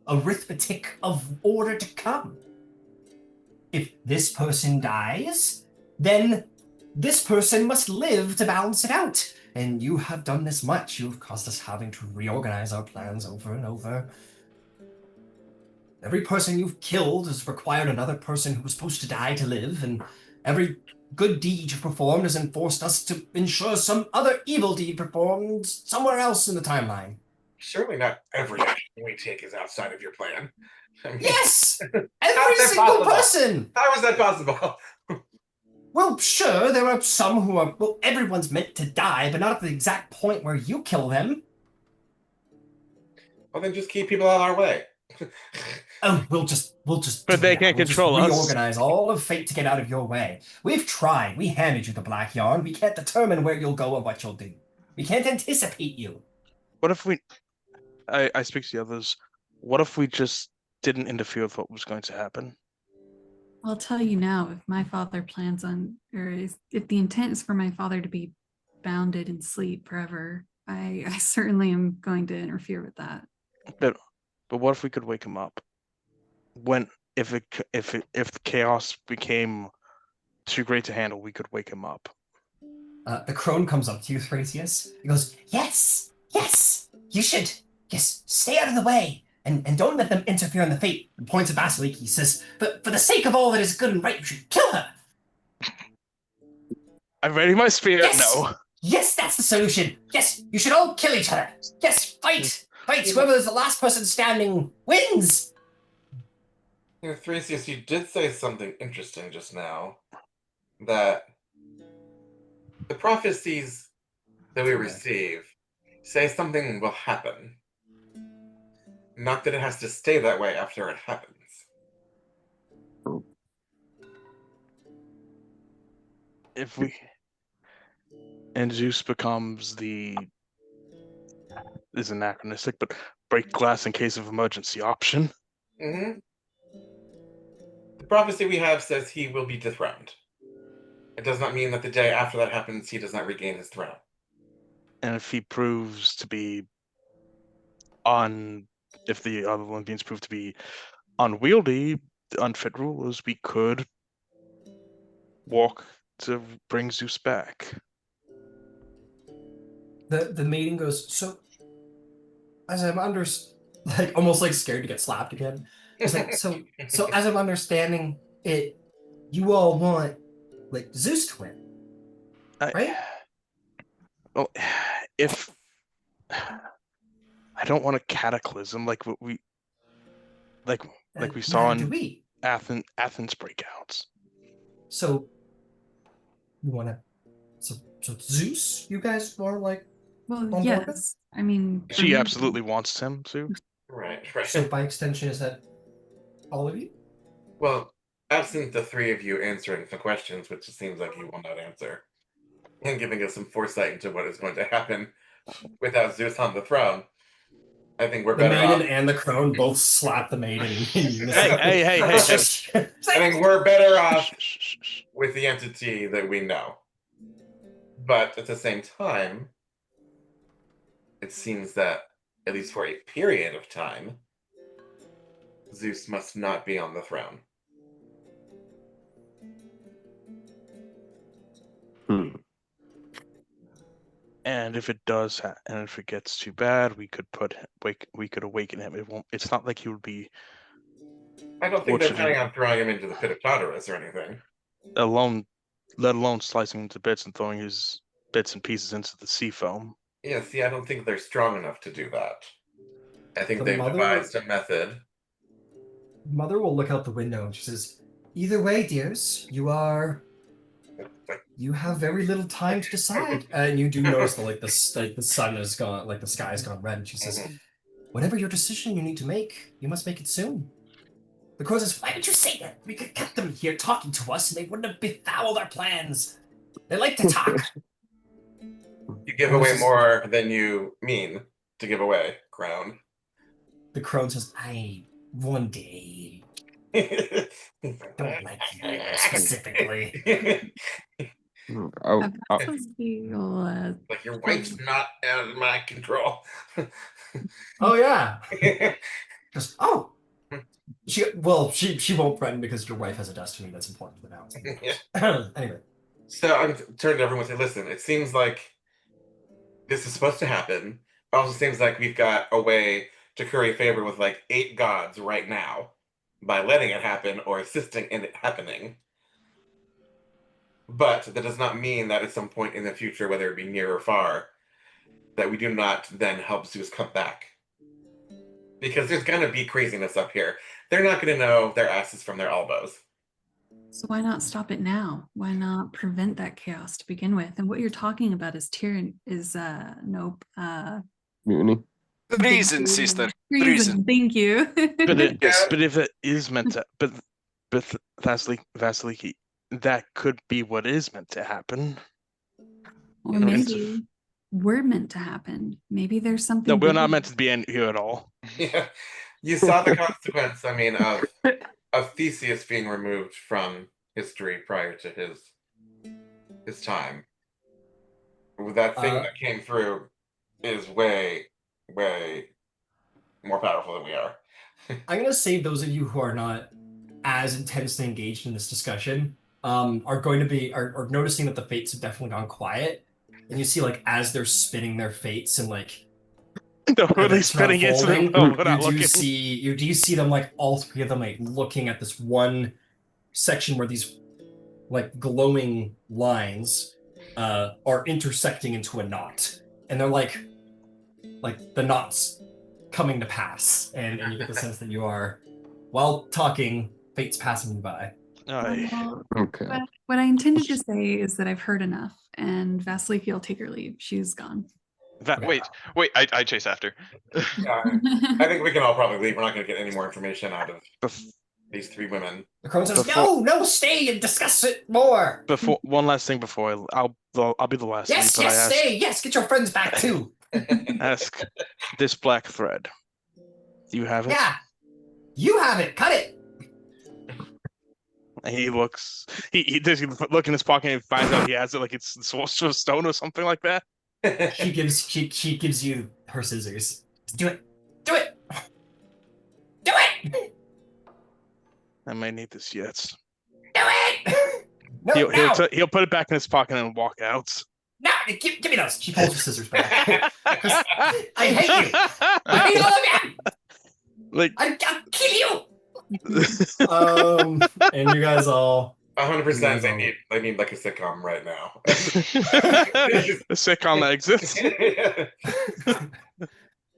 arithmetic of order to come. If this person dies, then this person must live to balance it out. And you have done this much. You've caused us having to reorganize our plans over and over. Every person you've killed has required another person who was supposed to die to live, and every good deed you've performed has enforced us to ensure some other evil deed performed somewhere else in the timeline. Surely not every action we take is outside of your plan. I mean, Yes! How Every is that single possible? person! How is that possible? Well, sure, there are some who are, well, everyone's meant to die, but not at the exact point where you kill them. Well, then just keep people out of our way. Oh, we'll just But do they that. can't We'll control just us. reorganize all of fate to get out of your way. We've tried. We handed you the black yarn. We can't determine where you'll go or what you'll do. We can't anticipate you. What if we? I speak to the others. What if we just didn't interfere with what was going to happen? I'll tell you now, if my father plans on, if the intent is for my father to be bounded in sleep forever, I certainly am going to interfere with that. But what if we could wake him up? If the chaos became too great to handle, we could wake him up. The crone comes up to you, Thrasius. He goes, yes, you should just stay out of the way and don't let them interfere in the fate. And points at Vasaliki. He says, but for the sake of all that is good and right, you should kill her. I'm ready my spear. Yes! No. Yes, that's the solution. Yes, you should all kill each other. Yes, fight. Whoever is the last person standing wins. You know, Thrasius, you did say something interesting just now. That the prophecies that we receive say something will happen. Not that it has to stay that way after it happens. If we and Zeus becomes is anachronistic, but break glass in case of emergency option. Mm-hmm. The prophecy we have says he will be dethroned. It does not mean that the day after that happens, he does not regain his throne. And if he proves to be if the other Olympians prove to be unwieldy, unfit rulers, we could walk to bring Zeus back. The maiden goes, so as I'm almost like scared to get slapped again. It's like, so as I'm understanding it, you all want like Zeus to win, right? Well, if I don't want a cataclysm like what we saw in Athens breakouts. So you want to, so Zeus, you guys are like Well, On board with? yes. I mean, for She me- absolutely wants him to. Right. So by extension, is that all of you? Well, absent the three of you answering the questions, which it seems like you will not answer, and giving us some foresight into what is going to happen without Zeus on the throne, I think we're The better maiden off. and the crone both slap the maiden in unison. Hey. I think we're better off Shh, shh, shh. with the entity that we know. But at the same time, it seems that, at least for a period of time, Zeus must not be on the throne. Hmm. And if it does, and if it gets too bad, we could awaken him. It won't. It's not like he would be I don't think they're Fortunately- planning on throwing him into the pit of Tartarus or anything. let alone slicing him to bits and throwing his bits and pieces into the sea foam. Yeah, see, I don't think they're strong enough to do that. I think The they've mother- devised a method. Mother will look out the window and she says, "Either way, dears, you have very little time to decide." And you do notice that the sun is gone, like the sky has gone red. And she says, "Whatever your decision you need to make, you must make it soon." The crow says, "Why did you say that? We could kept them here talking to us, and they wouldn't have befouled our plans. They like to talk." You give away more than you mean to give away, Crown. The crone says, one day, don't like you specifically." Oh, Like your wife's not out of my control. Oh yeah. Just she won't threaten because your wife has a destiny that's important to the Yeah. balance. Anyway, So I'm turning to everyone and say, listen, it seems like this is supposed to happen. It also seems like we've got a way to curry favor with like 8 gods right now by letting it happen or assisting in it happening. But that does not mean that at some point in the future, whether it be near or far, that we do not then help Zeus come back. Because there's going to be craziness up here. They're not going to know their asses from their elbows. So why not stop it now? Why not prevent that chaos to begin with? And what you're talking about is mutiny. Treason, sister. Treason. Thank you. But Yes. but if it is meant to, but Vasaliki, that could be what is meant to happen. Or In the sense maybe we're meant to happen. Maybe there's something. No, we're not bigger. meant to be in here at all. Yeah, you saw the consequence. I mean, of Theseus being removed from history prior to his time. That thing that came through is way more powerful than we are. I'm gonna say those of you who are not as intensely engaged in this discussion are going to be are noticing that the fates have definitely gone quiet, and you see like as they're spinning their fates and like They're really events are spinning into them. unfolding, We're not you looking. do see them like all three of them like looking at this one section where these like glowing lines are intersecting into a knot, and they're like the knots coming to pass, and you get the sense that you are, while talking, fate's passing you by. Aye. Well, Okay. what I intended to say is that I've heard enough, and Vasiliki will take her leave. She's gone. Okay. Wait, I chase after. I think we can all probably leave. We're not going to get any more information out of Bef- these 3 women. The crone says, Before- no, stay and discuss it more. Before one last thing before I'll be the last. Yes, but I ask, stay. Yes, get your friends back too. ask this black thread. Do you have it? Yeah, you have it. Cut it. And he looks. He does. He look in his pocket and finds out he has it like it's stone or something like that. She gives you her scissors. Do it. Do it. Do it. I may need this yet. Do it. No, He'll put it back in his pocket and walk out. no, give me those. She pulls her scissors back. I hate you. I hate all of you. Like I'll kill you. And you guys all 100%. They need like a sitcom right now. the sitcom that exists.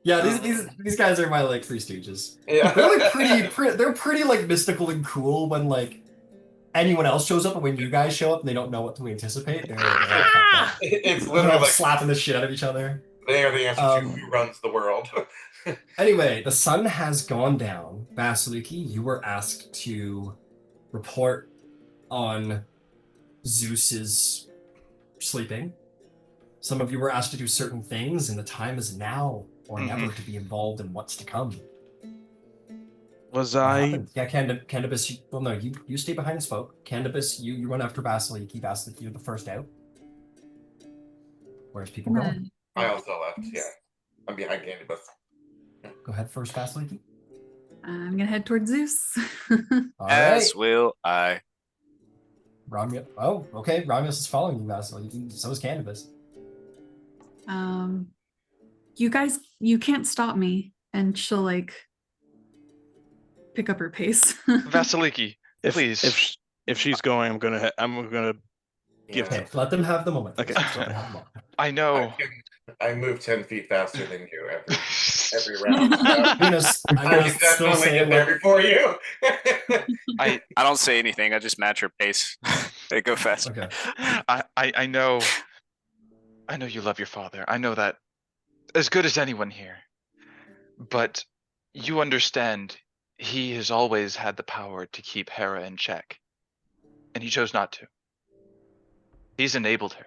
Yeah, these guys are my like Three Stooges. Yeah. They're like they're pretty like mystical and cool when like anyone else shows up, and when you guys show up and they don't know what to anticipate, they're all fucked up. It's They're literally all like slapping the shit out of each other. They are the answer to who runs the world. Anyway, the sun has gone down. Vasaliki, you were asked to report on Zeus's sleeping. Some of you were asked to do certain things, and the time is now or never to be involved in what's to come. Was What I? happened? Yeah, Candybus. Well, no, you stay behind and spoke. Candybus, you run after Vasaliki. Vasaliki, you're the first out. Where's people going? I also left. Yeah, I'm behind Candybus. Go ahead first, Vasaliki. I'm gonna head towards Zeus. All As right. will I. Romulus. Oh, okay. Romulus is following you, Vasaliki. So is Candybus. You guys, you can't stop me. And she'll like pick up her pace. Vasaliki, please. If she's going, I'm gonna give. Okay, let them have the moment. Okay. Let them have the moment. I know. I move 10 feet faster than you every round. So I'm gonna I can still definitely say get there like, before you. I don't say anything. I just match her pace. They go faster. okay. I know. I know you love your father. I know that as good as anyone here. But you understand he has always had the power to keep Hera in check. And he chose not to. He's enabled her.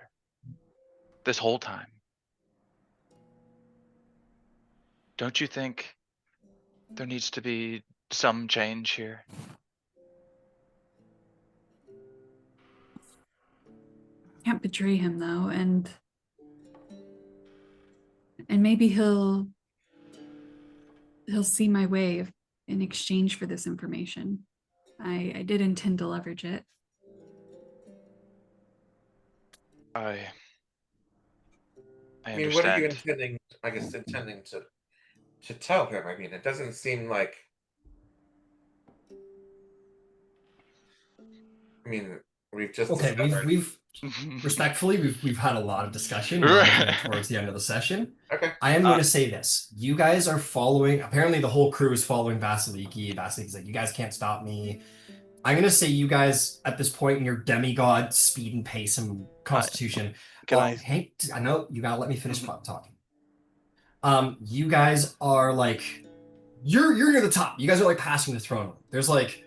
This whole time. Don't you think there needs to be some change here? Can't betray him though, and maybe he'll see my way in exchange for this information. I did intend to leverage it. I I mean, what are you understand. intending to tell him? I mean, it doesn't seem like. I mean, we've just Okay, discovered. we've respectfully we've had a lot of discussion towards the end of the session. Okay. I am going to say this: you guys are following. Apparently, the whole crew is following Vasaliki. Vasaliki's like, you guys can't stop me. I'm going to say you guys at this point in your demigod speed and pace and constitution. Hank, I know you gotta let me finish talking. You guys are like, you're near the top. You guys are like passing the throne room. There's like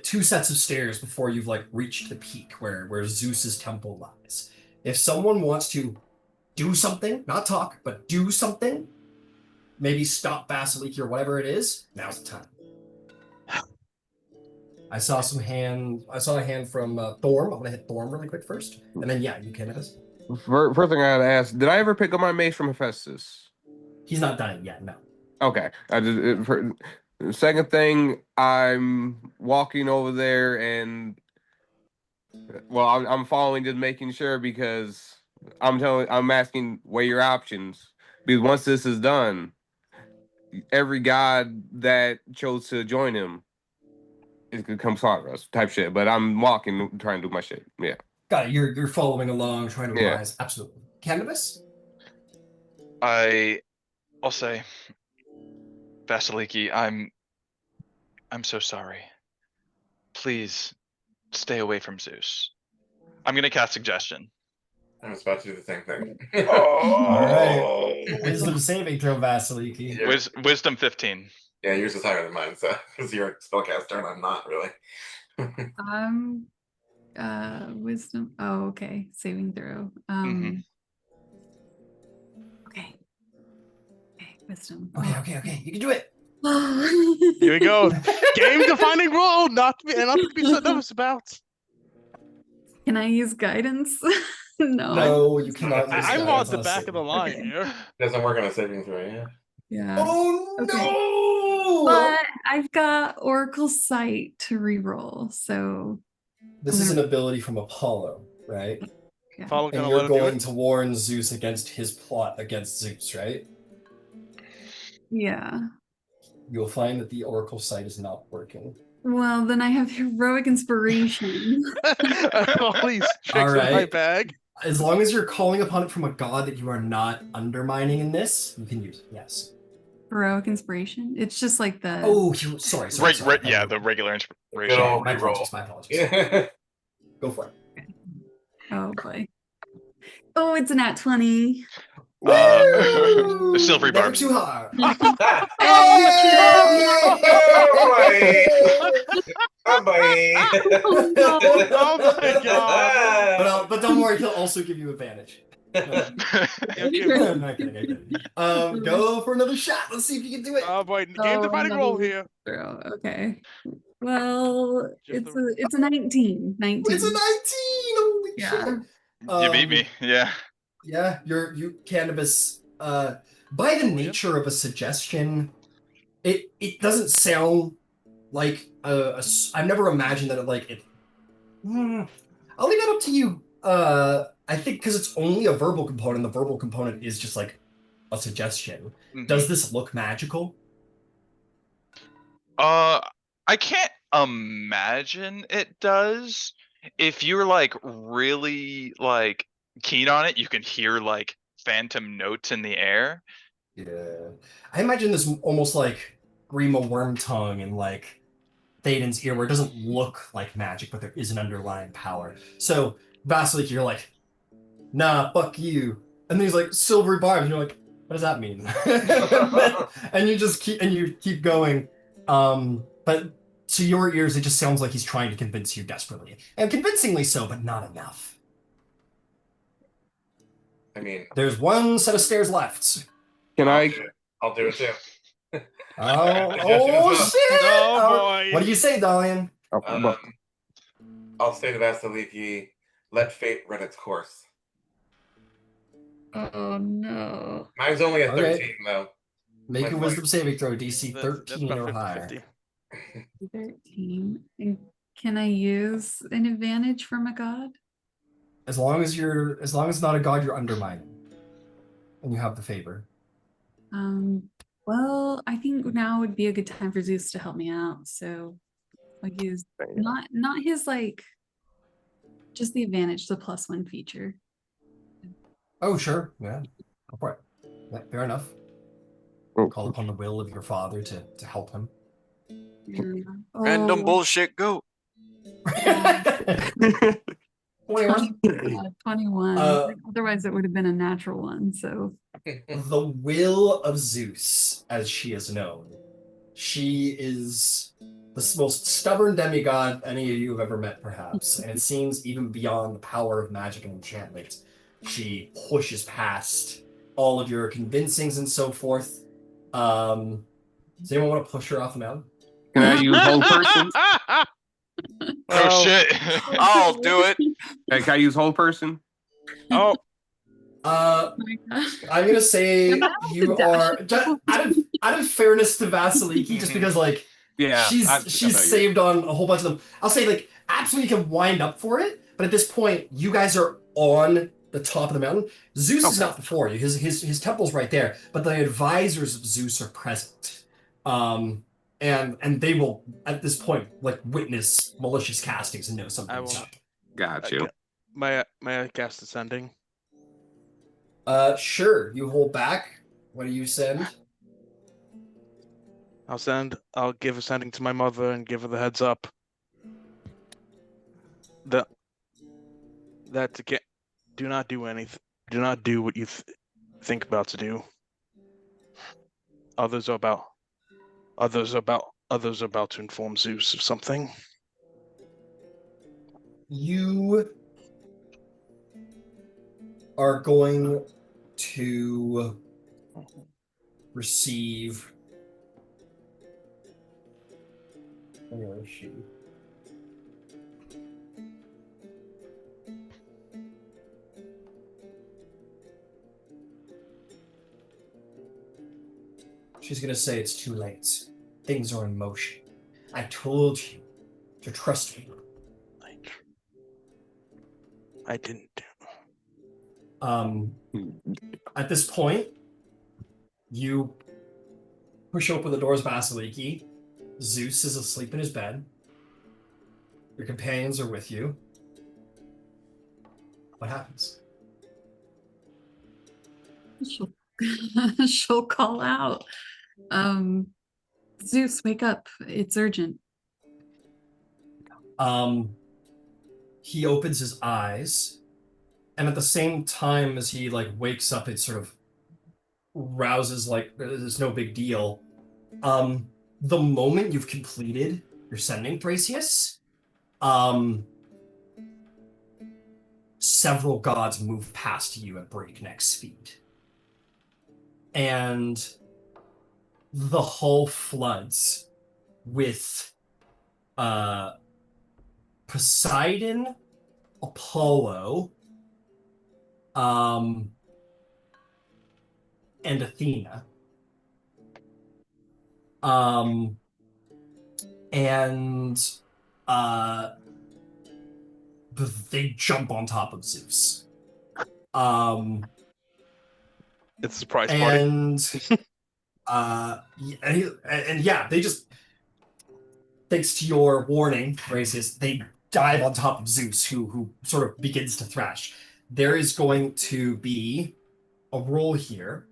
2 sets of stairs before you've like reached the peak where Zeus's temple lies. If someone wants to do something, not talk, but do something, maybe stop Vasaliki or whatever it is, now's the time. I saw a hand from Throm. I'm gonna hit Throm really quick first, and then yeah, you can hit us. First thing I gotta ask: did I ever pick up my mace from Hephaestus? He's not done it yet. No. Okay. Second thing, I'm walking over there, and well, I'm following, just making sure, because I'm asking what are your options, because once this is done, every god that chose to join him, it could come slaughter us type shit. But I'm walking, trying to do my shit. Yeah. Got it. You're following along, trying to rise. Absolutely. Candybus? I'll say, Vasaliki, I'm so sorry. Please stay away from Zeus. I'm gonna cast suggestion. I was about to do the same thing. All right. Wisdom saving throw, Vasaliki. Yeah. Wisdom 15. Yeah, yours is higher than mine, so because you're a spellcaster and I'm not really. Wisdom. Oh, okay. Saving throw. Okay. Okay, wisdom. Okay. You can do it. Here we go. Game defining role, not to be so nervous about. Can I use guidance? No, you cannot. I'm on the back of the line here. Doesn't work on a saving throw, yeah. Yeah. Oh Okay. no! But I've got Oracle Sight to reroll, so This is an ability from Apollo, right? yeah. And you're going to warn Zeus against his plot against Zeus, right? Yeah. You'll find that the Oracle Sight is not working. Well, then I have heroic inspiration. All these tricks All right. in my bag. As long as you're calling upon it from a god that you are not undermining in this, you can use it. Yes. Heroic inspiration. It's just like the. Oh, sorry. Yeah, the regular inspiration. Good old My reroll. apologies. Go for it. Oh boy. Oh, it's a nat 20. Woo! Silvery Never barbs. too hard. Oh boy! Oh, no. Oh my God. But don't worry, he'll also give you advantage. No, I'm not kidding. I'm kidding. Go for another shot. Let's see if you can do it. Oh boy, game Oh, dividing no. roll here. Okay. Well, Just it's a 19. 19. It's a 19. Holy Yeah. shit. You beat me. Yeah. Yeah, you Candybus. By the nature of a suggestion, it doesn't sound like I've never imagined that I'll leave that up to you. I think because it's only a verbal component, the verbal component is just like a suggestion. Mhm. Does this look magical? I can't imagine it does. If you're like really like keen on it, you can hear like phantom notes in the air. Yeah. I imagine this almost like Grima Wormtongue and like Thaden's ear, where it doesn't look like magic, but there is an underlying power. So Vasaliki, you're like, nah, fuck you. And then he's like, silvery barbs, and you're like, what does that mean? and you keep going. But to your ears, it just sounds like he's trying to convince you desperately. And convincingly so, but not enough. I mean, There's one set of stairs left. Can I? I'll do it too. Oh shit! Oh, boy. What do you say, Dolion? I'll say to Vasaliki, let fate run its course. Oh no. Mine's only a Okay. 13 though. Make My a wisdom saving throw, DC That's 13 about or 50-50. higher. 13. And can I use an advantage from a god? As long as it's not a god you're undermining. And you have the favor. Well, I think now would be a good time for Zeus to help me out. So I'll use not his like just the advantage, the +1 feature. Oh, sure. Yeah. Go for it. Yeah, fair enough. Oh, Call upon the will of your father to help him. Random Oh, bullshit go. 21. 21. Otherwise, it would have been a natural one. So The will of Zeus, as she is known. She is the most stubborn demigod any of you have ever met, perhaps. And it seems even beyond the power of magic and enchantment. She pushes past all of your convincings and so forth. Does anyone want to push her off the mountain? Can I use whole person? Oh shit. I'll do it. Hey, can I use whole person? Oh, oh my gosh. I'm gonna say Am I allowed you to dash? are just out of fairness to Vasaliki, just because like Yeah, she's I know you. saved on a whole bunch of them. I'll say like absolutely you can wind up for it, but at this point you guys are on the top of the mountain. Zeus is Okay. not before you. His temple's right there, but the advisors of Zeus are present. And they will at this point like witness malicious castings and know something's will. up. Got you. may I cast Ascending? Sure. You hold back. What do you send? I'll give Ascending to my mother and give her the heads up. That do not do anything. Do not do what you think about to do. Others are about to inform Zeus of something. You are going to receive. Where is she? She's going to say it's too late. Things are in motion. I told you to trust me. I didn't. At this point, you push open the doors, Vasaliki. Zeus is asleep in his bed. Your companions are with you. What happens? She'll call out. Zeus, wake up. It's urgent. He opens his eyes, and at the same time as he like wakes up, it sort of rouses like there's no big deal. The moment you've completed your sending, Thrasius, several gods move past you at breakneck speed. And the hull floods with Poseidon, Apollo, and Athena. They jump on top of Zeus. It's a surprise party. And yeah, they just, thanks to your warning, Thrasius, they dive on top of Zeus, who sort of begins to thrash. There is going to be a roll here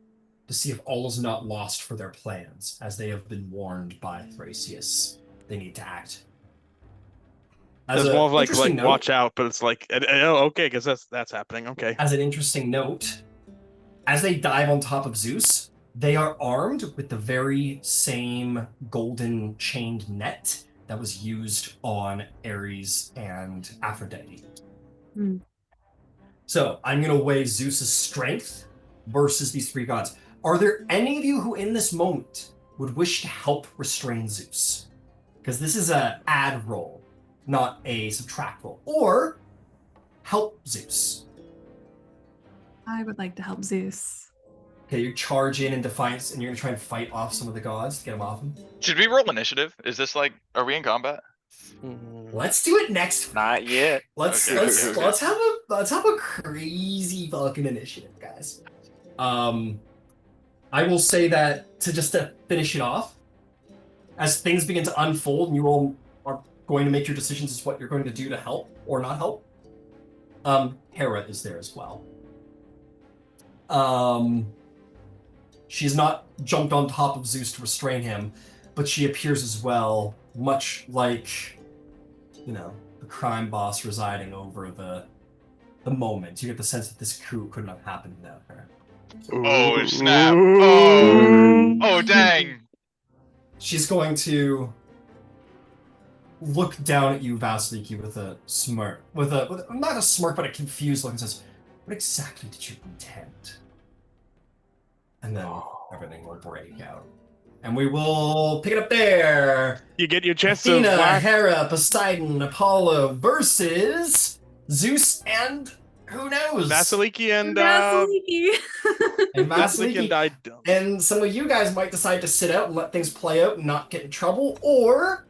to see if all is not lost for their plans, as they have been warned by Thrasius. They need to act. It's more of like watch out, but it's like, oh, okay, because that's happening. Okay. As an interesting note, as they dive on top of Zeus, they are armed with the very same golden chained net that was used on Ares and Aphrodite. So I'm going to weigh Zeus's strength versus these three gods. Are there any of you who in this moment would wish to help restrain Zeus? Because this is an add roll, not a subtract roll. Or help Zeus. I would like to help Zeus. Okay, you charge in defiance, and you're going to try and fight off some of the gods to get them off him. Should we roll initiative? Is this like, are we in combat? Let's do it next. Not yet. Let's have a crazy fucking initiative, guys. I will say that to finish it off, as things begin to unfold and you all are going to make your decisions as what you're going to do to help or not help. Hera is there as well. She's not jumped on top of Zeus to restrain him, but she appears as well, much like, you know, the crime boss residing over the moment. You get the sense that this coup couldn't have happened without her. Oh, snap. Oh, dang. She's going to look down at you, Vasaliki, with a smirk. With not a smirk, but a confused look, and says, "What exactly did you intend?" And then everything will break out. And we will pick it up there. You get your chance Athena, to flash. Hera, Poseidon, Apollo versus Zeus and who knows? Vasaliki and Vasaliki. And Vasaliki and Vasaliki. And some of you guys might decide to sit out and let things play out and not get in trouble, or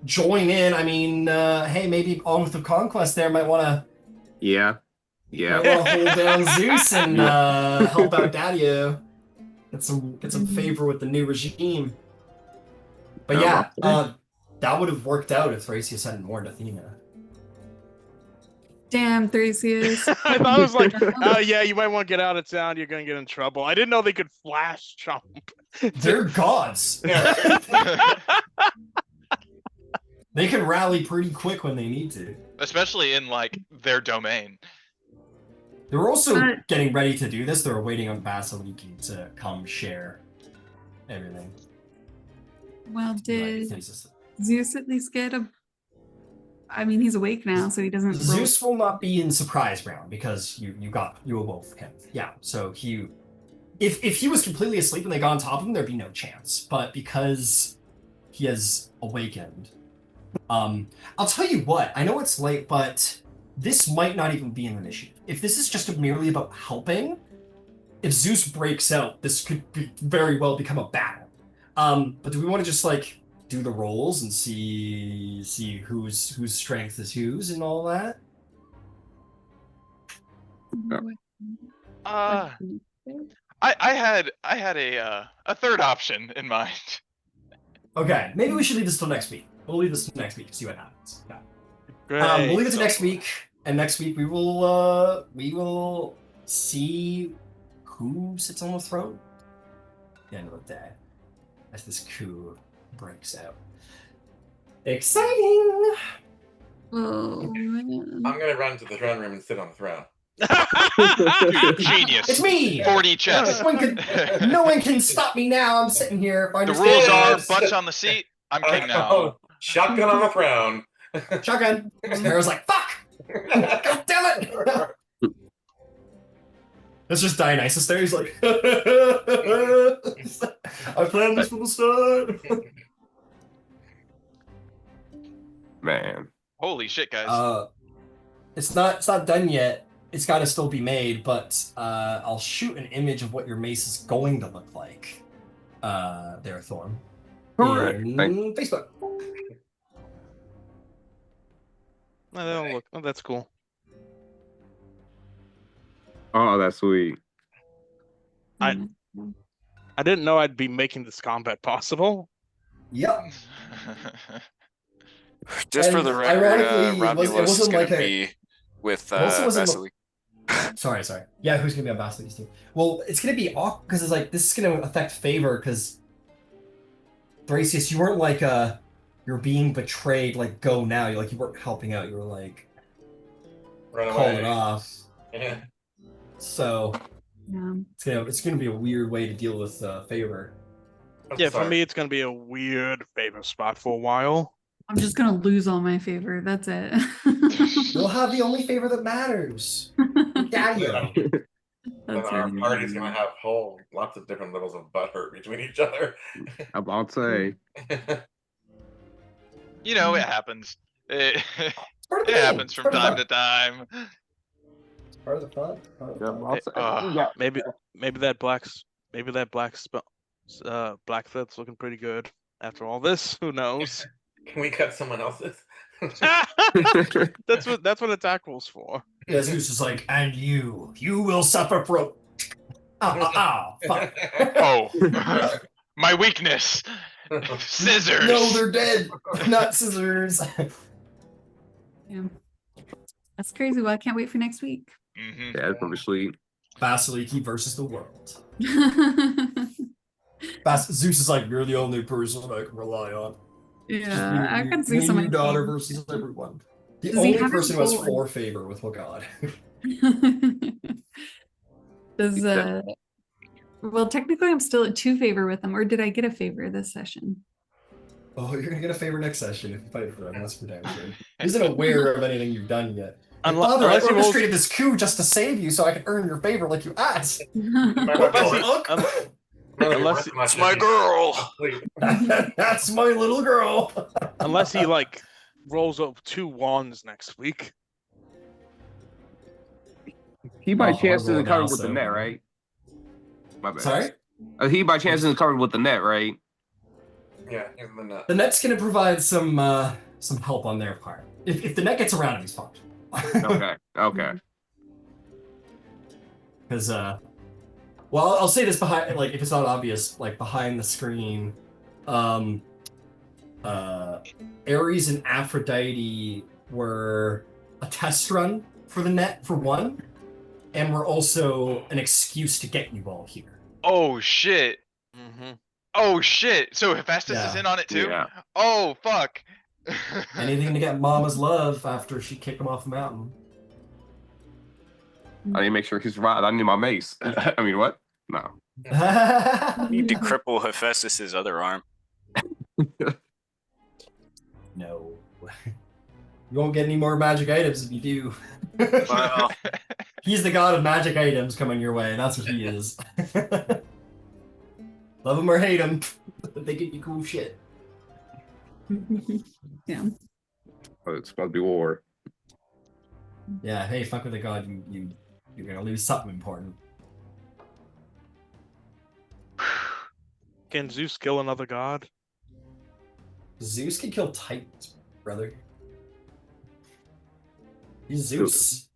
join in. I mean, hey, maybe Oath of Conquest there might want to. Yeah. Might want to hold down Zeus and help out Daddy. Get some favor with the new regime. But yeah, that would have worked out if Thrasius hadn't warned Athena. Damn, Thrasius. I thought it was like, oh yeah, you might want to get out of town. You're gonna get in trouble. I didn't know they could flash jump. They're gods. They can rally pretty quick when they need to. Especially in like their domain. They were also getting ready to do this. They were waiting on Vasaliki to come share everything. Well, did Zeus at least get a... I mean, he's awake now, so he doesn't... Zeus will not be in surprise round because you awoke him. Yeah, so if he was completely asleep and they got on top of him, there'd be no chance. But because he has awakened, I'll tell you what. I know it's late, but this might not even be an initiative. If this is just merely about helping, if Zeus breaks out, this could very well become a battle. But do we want to just like do the rolls and see whose strength is whose and all that? I had a third option in mind. Okay, maybe we should leave this till next week. We'll leave this till next week to see what happens. Yeah. Great. We'll leave it to next week, and next week we will see who sits on the throne at the end of the day as this coup breaks out. Exciting! Oh, man. I'm gonna run to the throne room and sit on the throne. Dude, genius. It's me. 4D chess. No one can stop me now. I'm sitting here. The rules are Yes. bunch on the seat. I'm king now. Oh, shotgun on the throne. Shotgun. Sparrow's like, fuck! God damn it! It's just Dionysus there. He's like, I planned this from the start. Man. Holy shit, guys. It's not done yet. It's got to still be made, but I'll shoot an image of what your mace is going to look like. There, Throm. Correct. In Facebook. No, that'll look. Oh, that's cool. Oh, that's sweet. I didn't know I'd be making this combat possible. Yep. Just for And the record, ironically, Romulus is wasn't going like to a- be with also wasn't Vasaliki. Sorry. Yeah, who's gonna be on Vasiliki's team? Well, it's gonna be awkward because it's like this is gonna affect favor because Thrasius, you weren't like you're being betrayed. Like go now. You weren't helping out. You were like Run call away. it off. Yeah. So Yeah. it's gonna be a weird way to deal with favor. I'm Yeah, for sorry. me, it's gonna be a weird favor spot for a while. I'm just gonna lose all my favor. That's it. You'll have the only favor that matters. Daddy-o. Then That's our right. party's gonna have lots of different levels of butthurt between each other. I'm about to say. You know, it happens. It Part of the it game. happens It's from part of time the to time. fun. Part of the fun. Part of the Yeah, fun. I'll say. Yeah. Maybe that black thread's looking pretty good after all this. Who knows? Can we cut someone else's? That's what attack rules for. Yeah, Zeus is like, and you will suffer from. Fuck. Oh, my weakness. Scissors. No, they're dead. Not scissors. Yeah. That's crazy. Well, I can't wait for next week. Mhm. Yeah, it's probably sweet. Vasaliki versus the world. Zeus is like, you're the only person I can rely on. Yeah, I can see Me and some. your daughter versus everyone. The Does he only have person who his has gold? 4 favor with God. Does well, technically, I'm still at 2 favor with him, or did I get a favor this session? Oh, you're gonna get a favor next session if you fight for him. That's for damn sure. He isn't aware of anything you've done yet. Like, Father, I Unless he rolls, orchestrated this coup just to save you, so I could earn your favor like you asked. Unless It's my girl. That's my little girl. unless he rolls up 2 wands next week. He by Oh, chance horrible isn't covered with the also. net, right? My bad. Sorry? He by chance isn't covered with the net, right? Yeah, even the nut. The net's gonna provide some help on their part. If the net gets around him, he's fucked. Okay. Because well, I'll say this behind, if it's not obvious, behind the screen, Ares and Aphrodite were a test run for the net for one, and were also an excuse to get you all here. Oh shit. Mm-hmm. Oh shit. So Hephaestus is Yeah. in on it too? Yeah. Oh fuck. Anything to get Mama's love after she kicked him off the mountain. I need to make sure he's right. I need my mace. I mean, what? No. Need to cripple Hephaestus's other arm. No. You won't get any more magic items if you do. Well, He's the god of magic items coming your way. That's what he is. Love him or hate him, they give you cool shit. Yeah. Oh, it's supposed to be war. Yeah, hey, fuck with the god, you're gonna lose something important. Can Zeus kill another god? Zeus can kill Titans, brother. He's Zeus.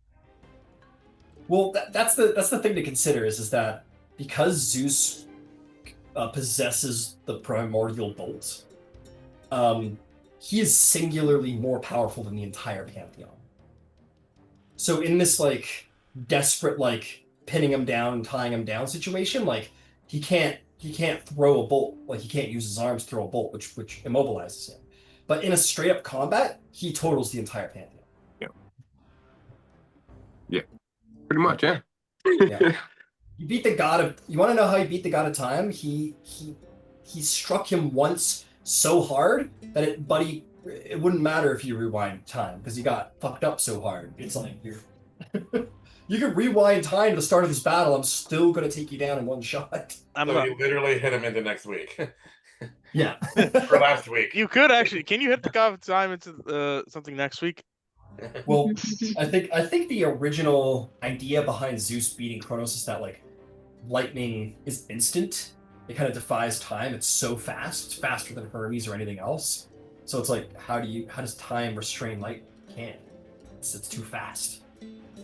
Well, that's the thing to consider is that because Zeus possesses the primordial bolt, he is singularly more powerful than the entire pantheon. So in this desperate pinning him down and tying him down situation, he can't throw a bolt, he can't use his arms to throw a bolt, which immobilizes him. But in a straight up combat, he totals the entire pantheon. Yeah. Pretty much, yeah. Yeah. You beat the god of. You want to know how he beat the god of time? He struck him once so hard that it wouldn't matter if you rewind time because he got fucked up so hard. It's like you're. You could rewind time to the start of this battle. I'm still gonna take you down in one shot. So you literally hit him into next week. Yeah. Or last week. You could actually. Can you hit the god of time into something next week? Well, I think the original idea behind Zeus beating Kronos is that like lightning is instant. It kind of defies time. It's so fast. It's faster than Hermes or anything else. So it's like, how does time restrain light? Can't. It's too fast.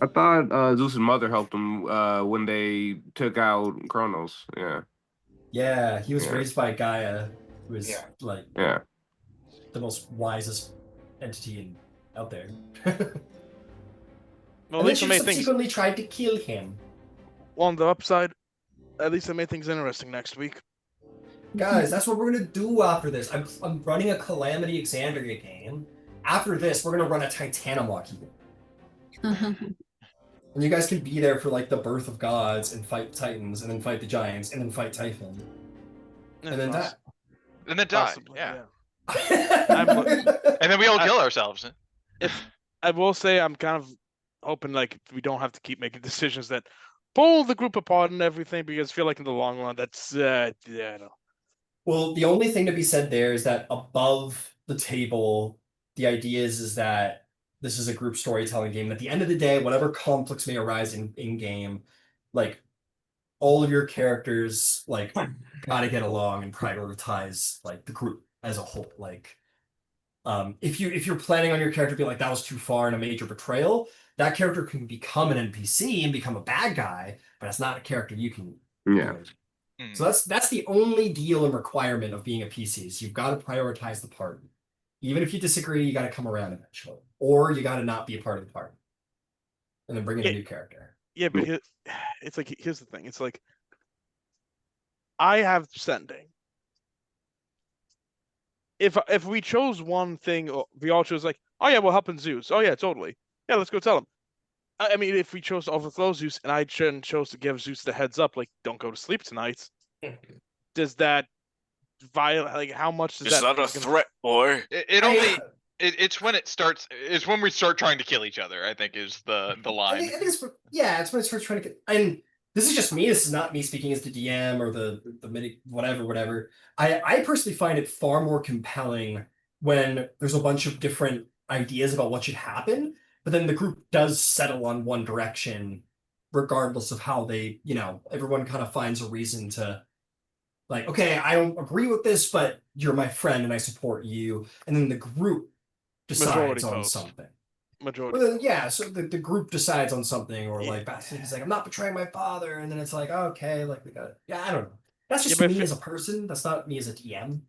I thought Zeus's mother helped him when they took out Kronos. Yeah. Yeah, he was Yeah. raised by Gaia, who is like Yeah. the most wisest entity out there. Well, And at then least she it made things. subsequently tried to kill him. On the upside, at least it made things interesting next week. Guys, that's what we're gonna do after this. I'm running a Calamity Exandria game. After this, we're gonna run a Titanomachy game. And you guys can be there for like the birth of gods and fight titans and then fight the giants and then fight Typhon. And then die. And then die. Possibly, Yeah. And And then we all kill ourselves. I will say I'm kind of hoping like we don't have to keep making decisions that pull the group apart and everything because I feel like in the long run that's no. Well, the only thing to be said there is that above the table, the idea is that this is a group storytelling game. At the end of the day, whatever conflicts may arise in game, like all of your characters like gotta get along and prioritize like the group as a whole. Like if you're planning on your character being like that was too far and a major betrayal, that character can become an NPC and become a bad guy, but it's not a character you can. Yeah. So that's the only deal and requirement of being a PC is you've got to prioritize the party. Even if you disagree, you got to come around eventually, or you got to not be a part of the party, and then bring in a new character. Yeah, but it's like here's the thing. It's like I have sending. If we chose one thing, or we all chose like, oh yeah, we're helping Zeus. Oh yeah, totally. Yeah, let's go tell him. I mean, if we chose to overthrow Zeus and I chose to give Zeus the heads up, like, don't go to sleep tonight, does that violate? Like, how much does It's that? not a threat, boy. It's when it starts. It's when we start trying to kill each other. I think is the line. I think it's when it starts trying to get. And this is just me. This is not me speaking as the DM or the midi whatever. I personally find it far more compelling when there's a bunch of different ideas about what should happen, but then the group does settle on one direction, regardless of how they, everyone kind of finds a reason to, like, okay, I don't agree with this, but you're my friend and I support you, and then the group decides on something. Majority. Well, then, yeah, so the group decides on something, or like Vasaliki's like, I'm not betraying my father, and then it's like, okay, like we got it. Yeah, I don't know. That's just me as a person. That's not me as a DM.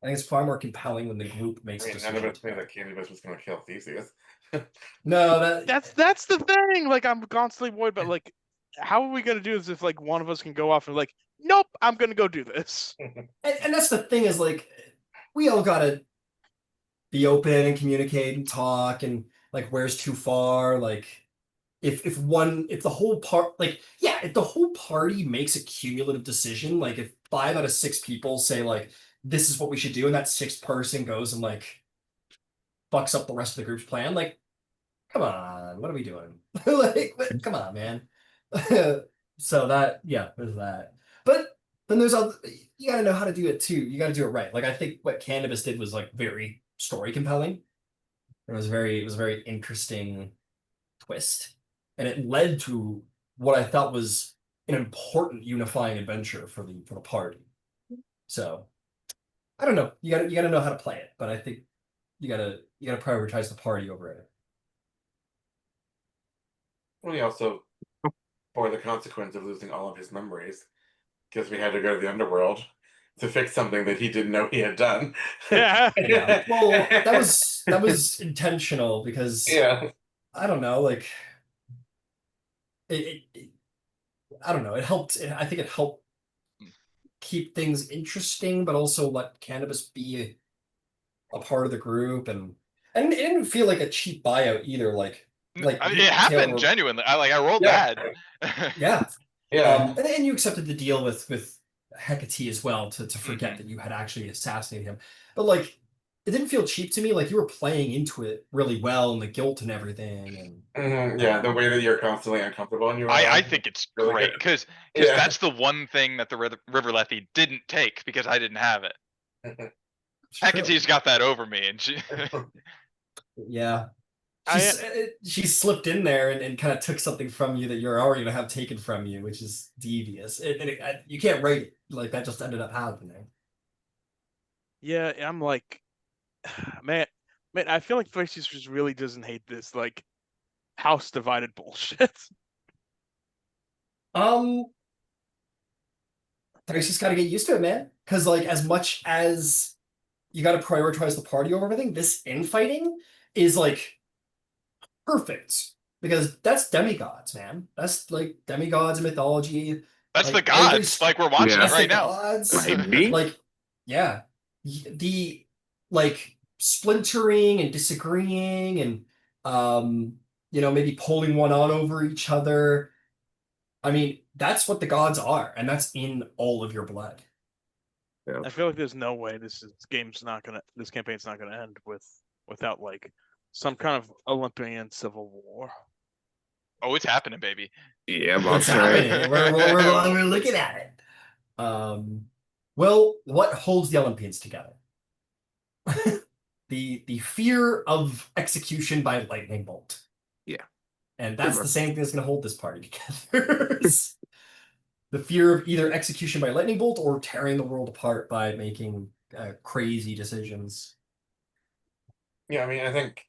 I think it's far more compelling when the group makes decisions. None of us knew that Candybus was going to kill Theseus. No, that's the thing. Like, I'm constantly worried about like, how are we gonna do this if like one of us can go off and like, nope, I'm gonna go do this. And that's the thing is like, we all gotta be open and communicate and talk and like, where's too far? Like, if the whole party makes a cumulative decision, like if 5 out of 6 people say like this is what we should do, and that 6th person goes and like fucks up the rest of the group's plan, like, come on, what are we doing? Like, come on, man. So there's that. But then there's other, you gotta know how to do it too. You gotta do it right. Like I think what Candybus did was like very story compelling. It was a very interesting twist. And it led to what I thought was an important unifying adventure for the party. So I don't know. You gotta know how to play it, but I think you gotta prioritize the party over it. Well, he also bore the consequence of losing all of his memories because we had to go to the underworld to fix something that he didn't know he had done. Yeah. Yeah. Well, that was intentional because I don't know, like it I don't know. It helped. I think it helped keep things interesting, but also let Candybus be a part of the group, and it didn't feel like a cheap buyout either. Like like It Taylor happened were- genuinely. I rolled Yeah. bad. Yeah. Yeah. And you accepted the deal with Hecate as well to forget Mhm. that you had actually assassinated him. But like, it didn't feel cheap to me. Like you were playing into it really well and the guilt and everything. And Yeah, the way that you're constantly uncomfortable and you are. I think it's really great good. because Yeah. that's the one thing that the River Lethe didn't take because I didn't have it. it's true. Hecate's got that over me, and she. Yeah. I- She slipped in there and kind of took something from you that you're already gonna have taken from you, which is devious. You can't write it like that. Just ended up happening. Yeah, I'm like, man, I feel like Thrasius just really doesn't hate this like house divided bullshit. There's just got to get used to it, man. Because like, as much as you got to prioritize the party over everything, this infighting is like perfect because that's demigods, man. That's like demigods in mythology. That's Like the gods. Like we're watching Yeah. it right now. gods. Maybe. Like, yeah, the like splintering and disagreeing and maybe pulling one on over each other. I mean, that's what the gods are, and that's in all of your blood. I feel like there's no way this campaign's not gonna end without like some kind of Olympian civil war. Oh, it's happening, baby. Yeah, I'm about It's to say. happening. We're looking at it. Well, what holds the Olympians together? the fear of execution by lightning bolt. Yeah. And that's the same thing that's going to hold this party together. The fear of either execution by lightning bolt or tearing the world apart by making crazy decisions. Yeah, I mean, I think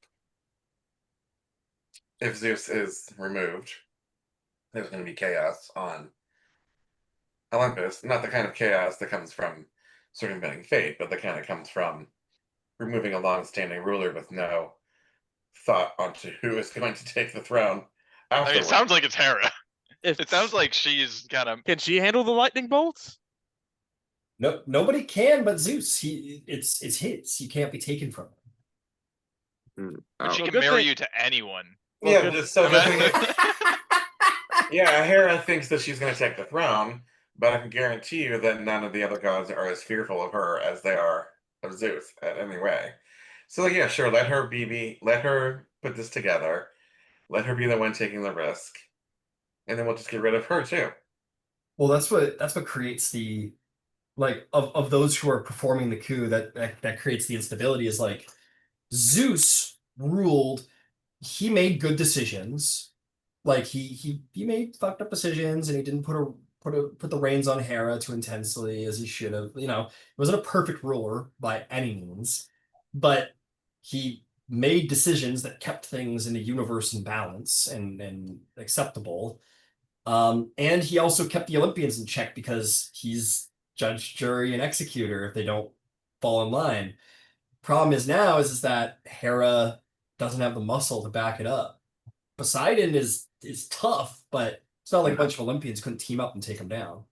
if Zeus is removed, there's going to be chaos on Olympus. Not the kind of chaos that comes from circumventing fate, but the kind that comes from removing a long-standing ruler with no thought onto who is going to take the throne I mean, afterwards. it sounds like it's Hera. If It sounds like she's kind of. Can she handle the lightning bolts? No, nobody can but Zeus. It's his. He can't be taken from him. But she Well, can good marry thing- you to anyone. Well, Yeah, good- so the thing is, yeah, Hera thinks that she's going to take the throne, but I can guarantee you that none of the other gods are as fearful of her as they are of Zeus in any way. So, like, yeah, sure, let her put this together, let her be the one taking the risk, and then we'll just get rid of her too. Well, that's what creates the like of those who are performing the coup that creates the instability is like Zeus ruled. He made good decisions. Like he made fucked up decisions and he didn't put the reins on Hera too intensely as he should have. He wasn't a perfect ruler by any means, but he made decisions that kept things in the universe in balance and acceptable. And he also kept the Olympians in check because he's judge, jury, and executor if they don't fall in line. Problem is now is that Hera doesn't have the muscle to back it up. Poseidon is tough, but it's not like a bunch of Olympians couldn't team up and take him down.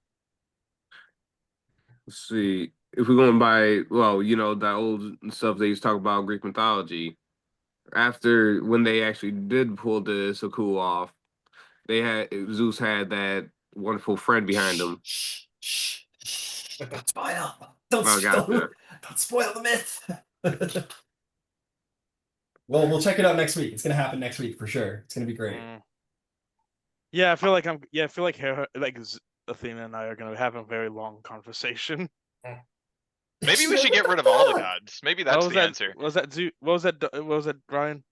Let's see. If we're going by, well, that old stuff they used to talk about Greek mythology, after when they actually did pull the Saku off, Zeus had that wonderful friend behind him. Don't spoil. Don't, Oh, gotcha. don't spoil the myth. Well, we'll check it out next week. It's gonna happen next week for sure. It's gonna be great. Yeah, I feel like Hera, Athena and I are gonna have a very long conversation. Maybe we should get rid of all the gods. Maybe that's the answer. What was that, Brian?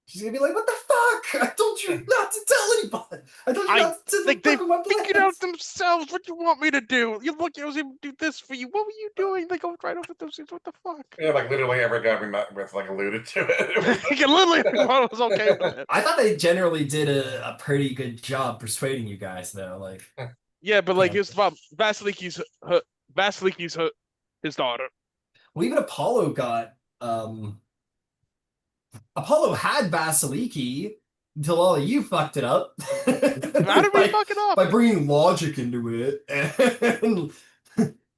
She's gonna be like, "What the fuck? I told you not to tell anybody. I told you not to Like they fuck with my figured plans." out themselves. What do you want me to do? You look, I was able to do this for you. What were you doing? They go right over those things. What the fuck? Yeah, like literally every god we met with like alluded to it. Like, literally, everyone was okay with it. I thought they generally did a pretty good job persuading you guys, though. Like, Yeah, but like Yeah. here's the problem. Vasiliki's his daughter. well, even Apollo got Apollo had Vasaliki until all of you fucked it up. How did we fuck it up? By bringing logic into it and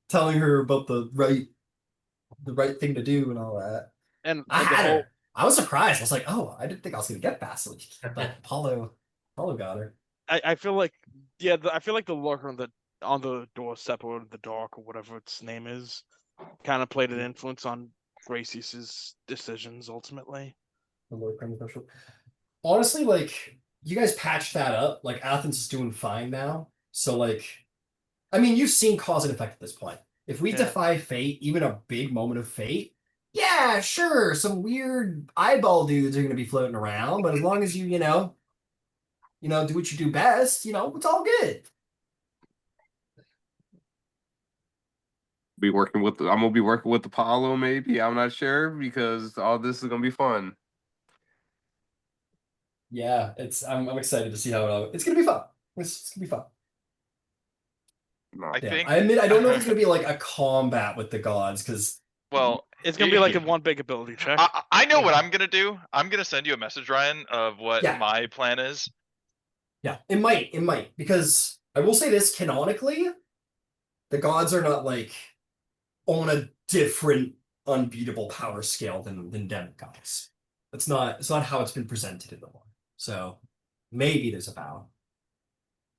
telling her about the right thing to do and all that. And I the had whole her. I was surprised. I was like, oh, I didn't think I was gonna get Vasaliki, but Apollo got her. I feel like, yeah, I feel like the lurker on the doorstep or the dark or whatever its name is, kind of played an influence on Thrasius's decisions ultimately. The Lord Prime Special. Honestly, like you guys patched that up. Like Athens is doing fine now. So like, I mean, you've seen cause and effect at this point. If we Yeah. defy fate, even a big moment of fate, yeah, sure, some weird eyeball dudes are gonna be floating around, but as long as you know, do what you do best, it's all good. I'm gonna be working with Apollo. Maybe I'm not sure because all this is gonna be fun. Yeah, I'm excited to see how it's gonna be fun. It's gonna be fun. No. I Damn, think. I admit I don't know if it's gonna be like a combat with the gods because Well, It's gonna be like a one big ability check. I know what I'm gonna do. I'm gonna send you a message, Ryan, of what Yeah. my plan is. yeah, it might because I will say this canonically, the gods are not like on a different unbeatable power scale than demigods. It's not how it's been presented in the lore. So maybe there's a battle.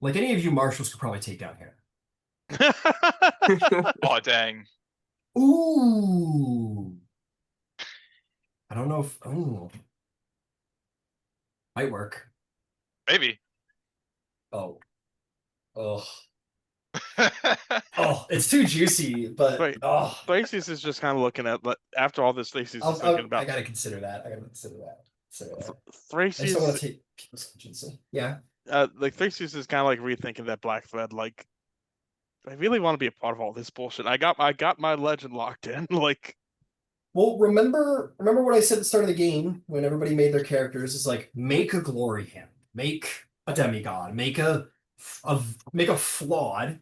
Like any of you marshals could probably take down here. Oh dang. Ooh. I don't know if might work. Maybe. Oh. Oh. Oh, it's too juicy, but Right. oh. Thrasius is just kind of looking at, after all this, Thrasius is thinking I about gotta consider that. I gotta consider that. So I just don't Thrasius. want to take people's agency. Yeah. Like Thrasius is kind of like rethinking that black thread. Like, I really want to be a part of all this bullshit. I got my legend locked in. Like, Well, remember what I said at the start of the game when everybody made their characters is like make a glory hand, make a demigod, make a flawed,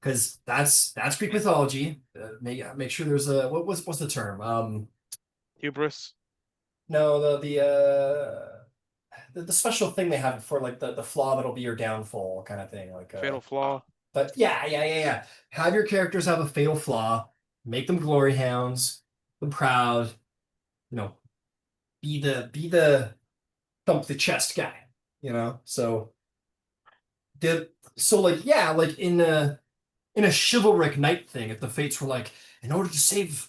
because that's Greek mythology. Make sure there's a what's the term? hubris. No, the special thing they have for like the flaw that'll be your downfall kind of thing, like Fatal flaw. But yeah. Have your characters have a fatal flaw, make them glory hounds, them proud, be the thump the chest guy, So like yeah, like in a chivalric knight thing, if the fates were like, in order to save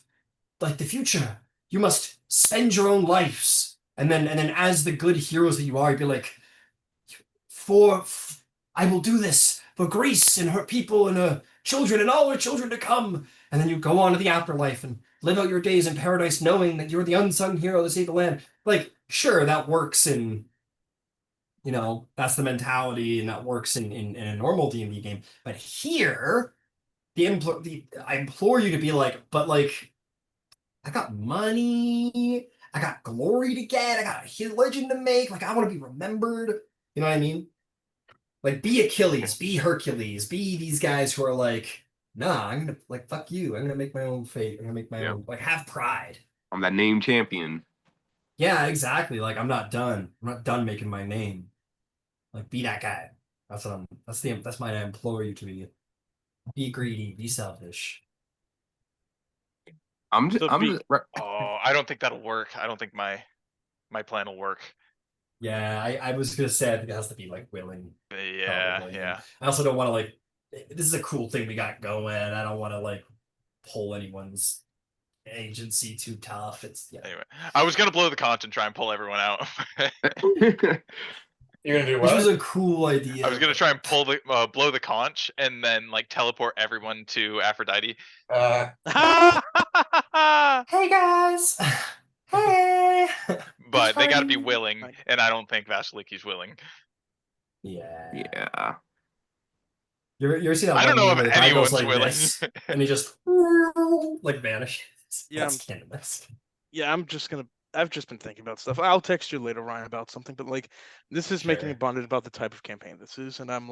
like the future, you must spend your own lives. And then as the good heroes that you are, you'd be like, for I will do this for Greece and her people and her children and all her children to come. And then you go on to the afterlife and live out your days in paradise knowing that you're the unsung hero to save the land. Like, sure, that works in, that's the mentality and that works in a normal D&D game. But here, I implore you to be like, but like, I got money, I got glory to get, I got a legend to make. Like, I want to be remembered. You know what I mean? Like, be Achilles, be Hercules, be these guys who are like, nah, I'm gonna like fuck you. I'm gonna make my own fate. I'm gonna make my own like have pride. I'm that name champion. Yeah, exactly. Like I'm not done. I'm not done making my name. Like be that guy. That's my I implore you to be. Be greedy, be selfish. I'm just Oh, I don't think that'll work. I don't think my plan will work. Yeah, I was gonna say I think it has to be like willing. Yeah, Probably. yeah. I also don't want to like this is a cool thing we got going. I don't want to like pull anyone's agency too tough. It's Anyway, I was gonna blow the conch and try and pull everyone out. You're gonna do Which what? was a cool idea. I was gonna try and blow the conch and then like teleport everyone to Aphrodite. Uh, Hey guys. Hey. But they gotta be Party. willing, and I don't think Vasiliki's willing. Yeah. yeah. You ever see that I don't one know meme where if the guy goes anyone's like willing. this, and he just like vanishes? Yeah, That's Candybus. Yeah, I've just been thinking about stuff. I'll text you later, Ryan, about something. But like, this is making me Sure. bonded about the type of campaign this is, and I'm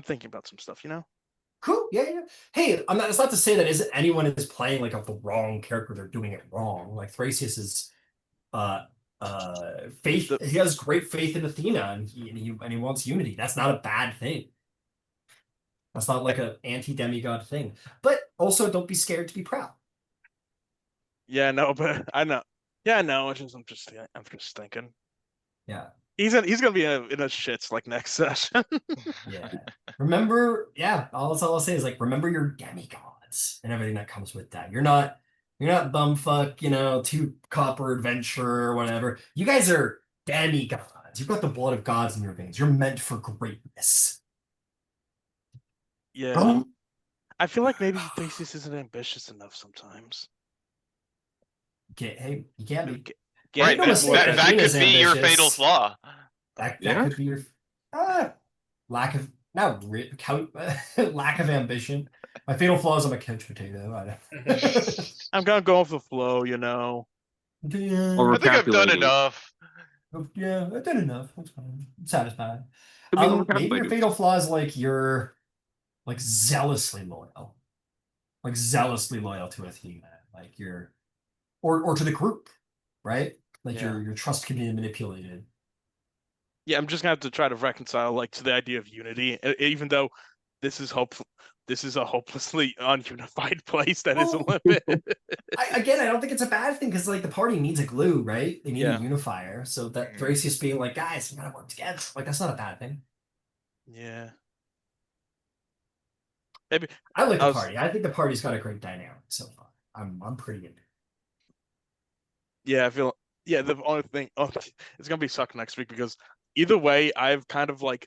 thinking about some stuff. Cool. Yeah. Hey, it's not to say that anyone is playing like the wrong character. They're doing it wrong. Like Thrasius is, faith. He has great faith in Athena, and he wants unity. That's not a bad thing. That's not like an anti-demigod thing. But also, don't be scared to be proud. Yeah, no, but I know. Yeah, I know. I'm just thinking. Yeah. He's gonna be in a shits like next session. Yeah. Remember, yeah, all I'll say is like remember your demigods and everything that comes with that. You're not bumfuck, two copper adventurer or whatever. You guys are demigods. You've got the blood of gods in your veins. You're meant for greatness. Yeah. I feel like maybe Thrasius isn't ambitious enough sometimes. Hey, you can't be. Right, Make no mistake, that Athena's could be your ambitious. fatal flaw. That Yeah. could be your lack of lack of ambition. My fatal flaw is I'm a couch potato. I'm gonna go off the flow, you know. Yeah, Or I think I've done calculating. enough. yeah, I've done enough. That's fine. I'm satisfied. Could be Maybe your overcalculated. fatal flaw is like you're like zealously loyal to Athena, like you're, or to the group, right? Like Yeah. your trust can be manipulated. Yeah, I'm just gonna have to try to reconcile like to the idea of unity, even though this is a hopelessly ununified place that is Well, Olympia. I don't think it's a bad thing because like the party needs a glue, right? They need Yeah. a unifier. So that Thrasius being like, guys, we gotta work together. Like that's not a bad thing. Yeah. Maybe I like the I was- party. I think the party's got a great dynamic so far. I'm pretty into it. yeah, I feel the only thing it's gonna be suck next week because either way, I've kind of like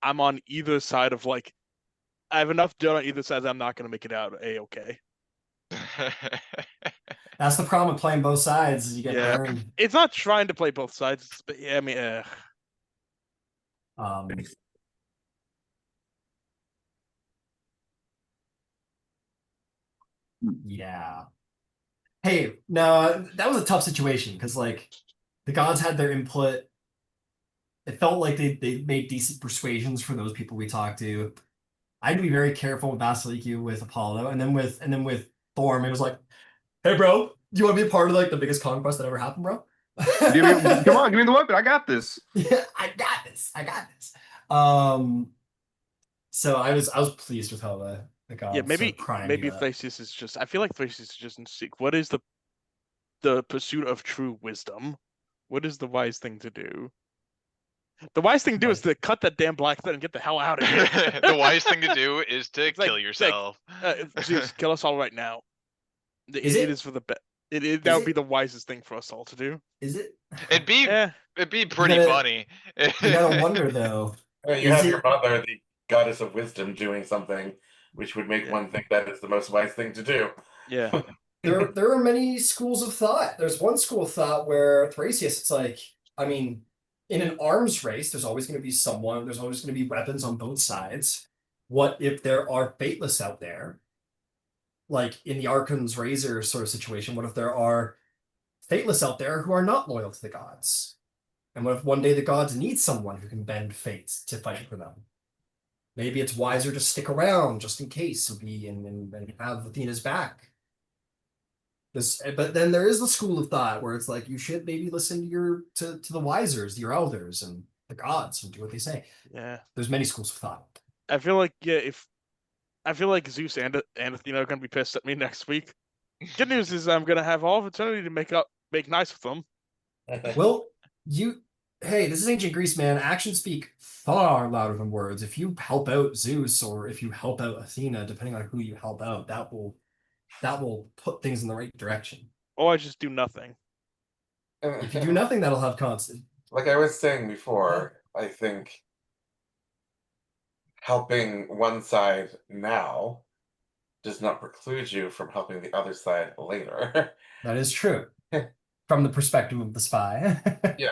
I'm on either side of like I have enough dirt on either side that I'm not gonna make it out okay. That's the problem with playing both sides is you get Yeah. burned. It's not trying to play both sides, but yeah, I mean, Yeah. Hey, no, that was a tough situation because like the gods had their input. It felt like they made decent persuasions for those people we talked to. I had to be very careful with Vasaliki, with Apollo, and then with Throm. It was like, hey, bro, do you want to be a part of like the biggest conquest that ever happened, bro? Come on, give me the weapon. I got this. Yeah, I got this. So I was pleased with how the gods yeah, maybe sort of primed maybe you up. Thrasius is just. I feel like Thrasius is just in seek. What is the pursuit of true wisdom? What is the wise thing to do? The wise thing to do is to cut that damn black thread and get the hell out of here. The wise thing to do is to It's like- kill it's like, yourself. Zeus, kill us all right now. Is it? It is for the best. That would be the wisest thing for us all to do. Is it? It'd be Yeah. pretty gotta- funny. You gotta wonder though. You Is have it- your mother, the goddess of wisdom, doing something which would make one think that is the most wise thing to do. Yeah. There are many schools of thought. There's one school of thought where Thrasius, it's like, I mean, in an arms race, there's always going to be someone, there's always going to be weapons on both sides. What if there are fateless out there? Like in the Archon's Razor sort of situation, what if there are fateless out there who are not loyal to the gods? And what if one day the gods need someone who can bend fate to fight for them? Maybe it's wiser to stick around just in case and have Athena's back. But then there is the school of thought where it's like you should maybe listen to the wisers, your elders, and the gods, and do what they say. Yeah. There's many schools of thought. I feel like I feel like Zeus and Athena are gonna be pissed at me next week. Good news is I'm gonna have all of eternity to make nice with them. Well, hey, this is ancient Greece, man. Actions speak far louder than words. If you help out Zeus or if you help out Athena, depending on who you help out, that will put things in the right direction. Or I just do nothing. If you do nothing, that'll have constant. Like I was saying before, I think helping one side now does not preclude you from helping the other side later. That is true. From the perspective of the spy. Yeah.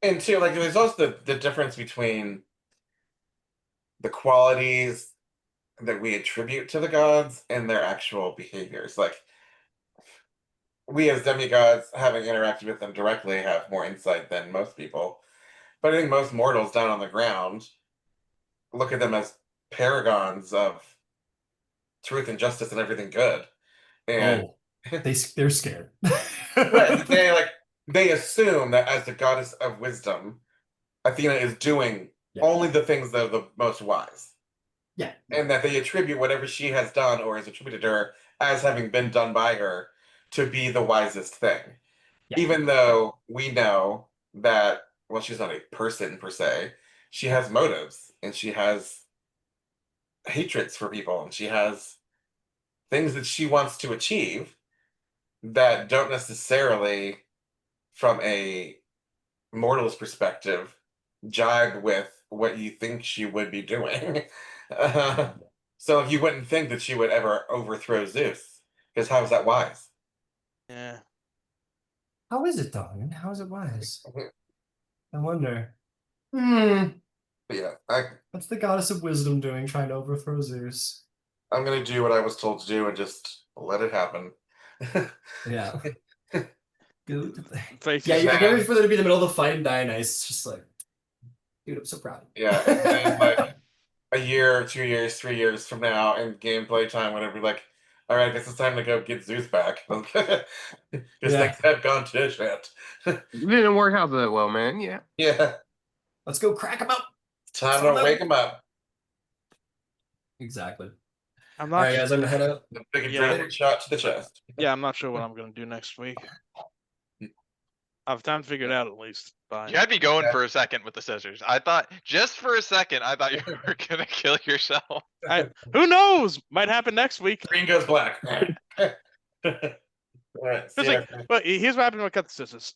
And too, like there's also the difference between the qualities that we attribute to the gods and their actual behaviors. Like we as demigods, having interacted with them directly, have more insight than most people. But I think most mortals down on the ground look at them as paragons of truth and justice and everything good. And they're scared. right, they assume that as the goddess of wisdom, Athena is doing only the things that are the most wise. Yeah. And that they attribute whatever she has done or is attributed to her as having been done by her to be the wisest thing. Yeah. Even though we know that, well, she's not a person per se, she has motives and she has hatreds for people and she has things that she wants to achieve that don't necessarily, from a mortal's perspective, jibe with what you think she would be doing. So you wouldn't think that she would ever overthrow Zeus, because how is that wise? Yeah. How is it, Dolion? How is it wise? I wonder. But yeah, What's the goddess of wisdom doing trying to overthrow Zeus? I'm gonna do what I was told to do and just let it happen. Yeah. Face Yeah, is I can't Yeah. wait for there to be in the middle of the fight and Dionysus. It's just like, dude, I'm so proud of you. Yeah, and then like a year, 2 years, 3 years from now, in gameplay time, whenever you're like, all right, I guess it's time to go get Zeus back. Because Yeah. things have gone to shit. It didn't work out that well, man. Yeah. Yeah, Let's go crack him up. time Some to of wake them. him up. Exactly. I'm All not. right, guys, I'm gonna head out. The big Yeah. adrenaline shot to the chest. Yeah, I'm not sure what I'm gonna do next week. I have time to figure it out at least. Bye. You had me going Yeah. for a second with the scissors. I thought, just for a second, I thought you were gonna kill yourself. Who knows? Might happen next week. Green goes black. All right, see It's ya. like, well, here's what happened when I cut the scissors.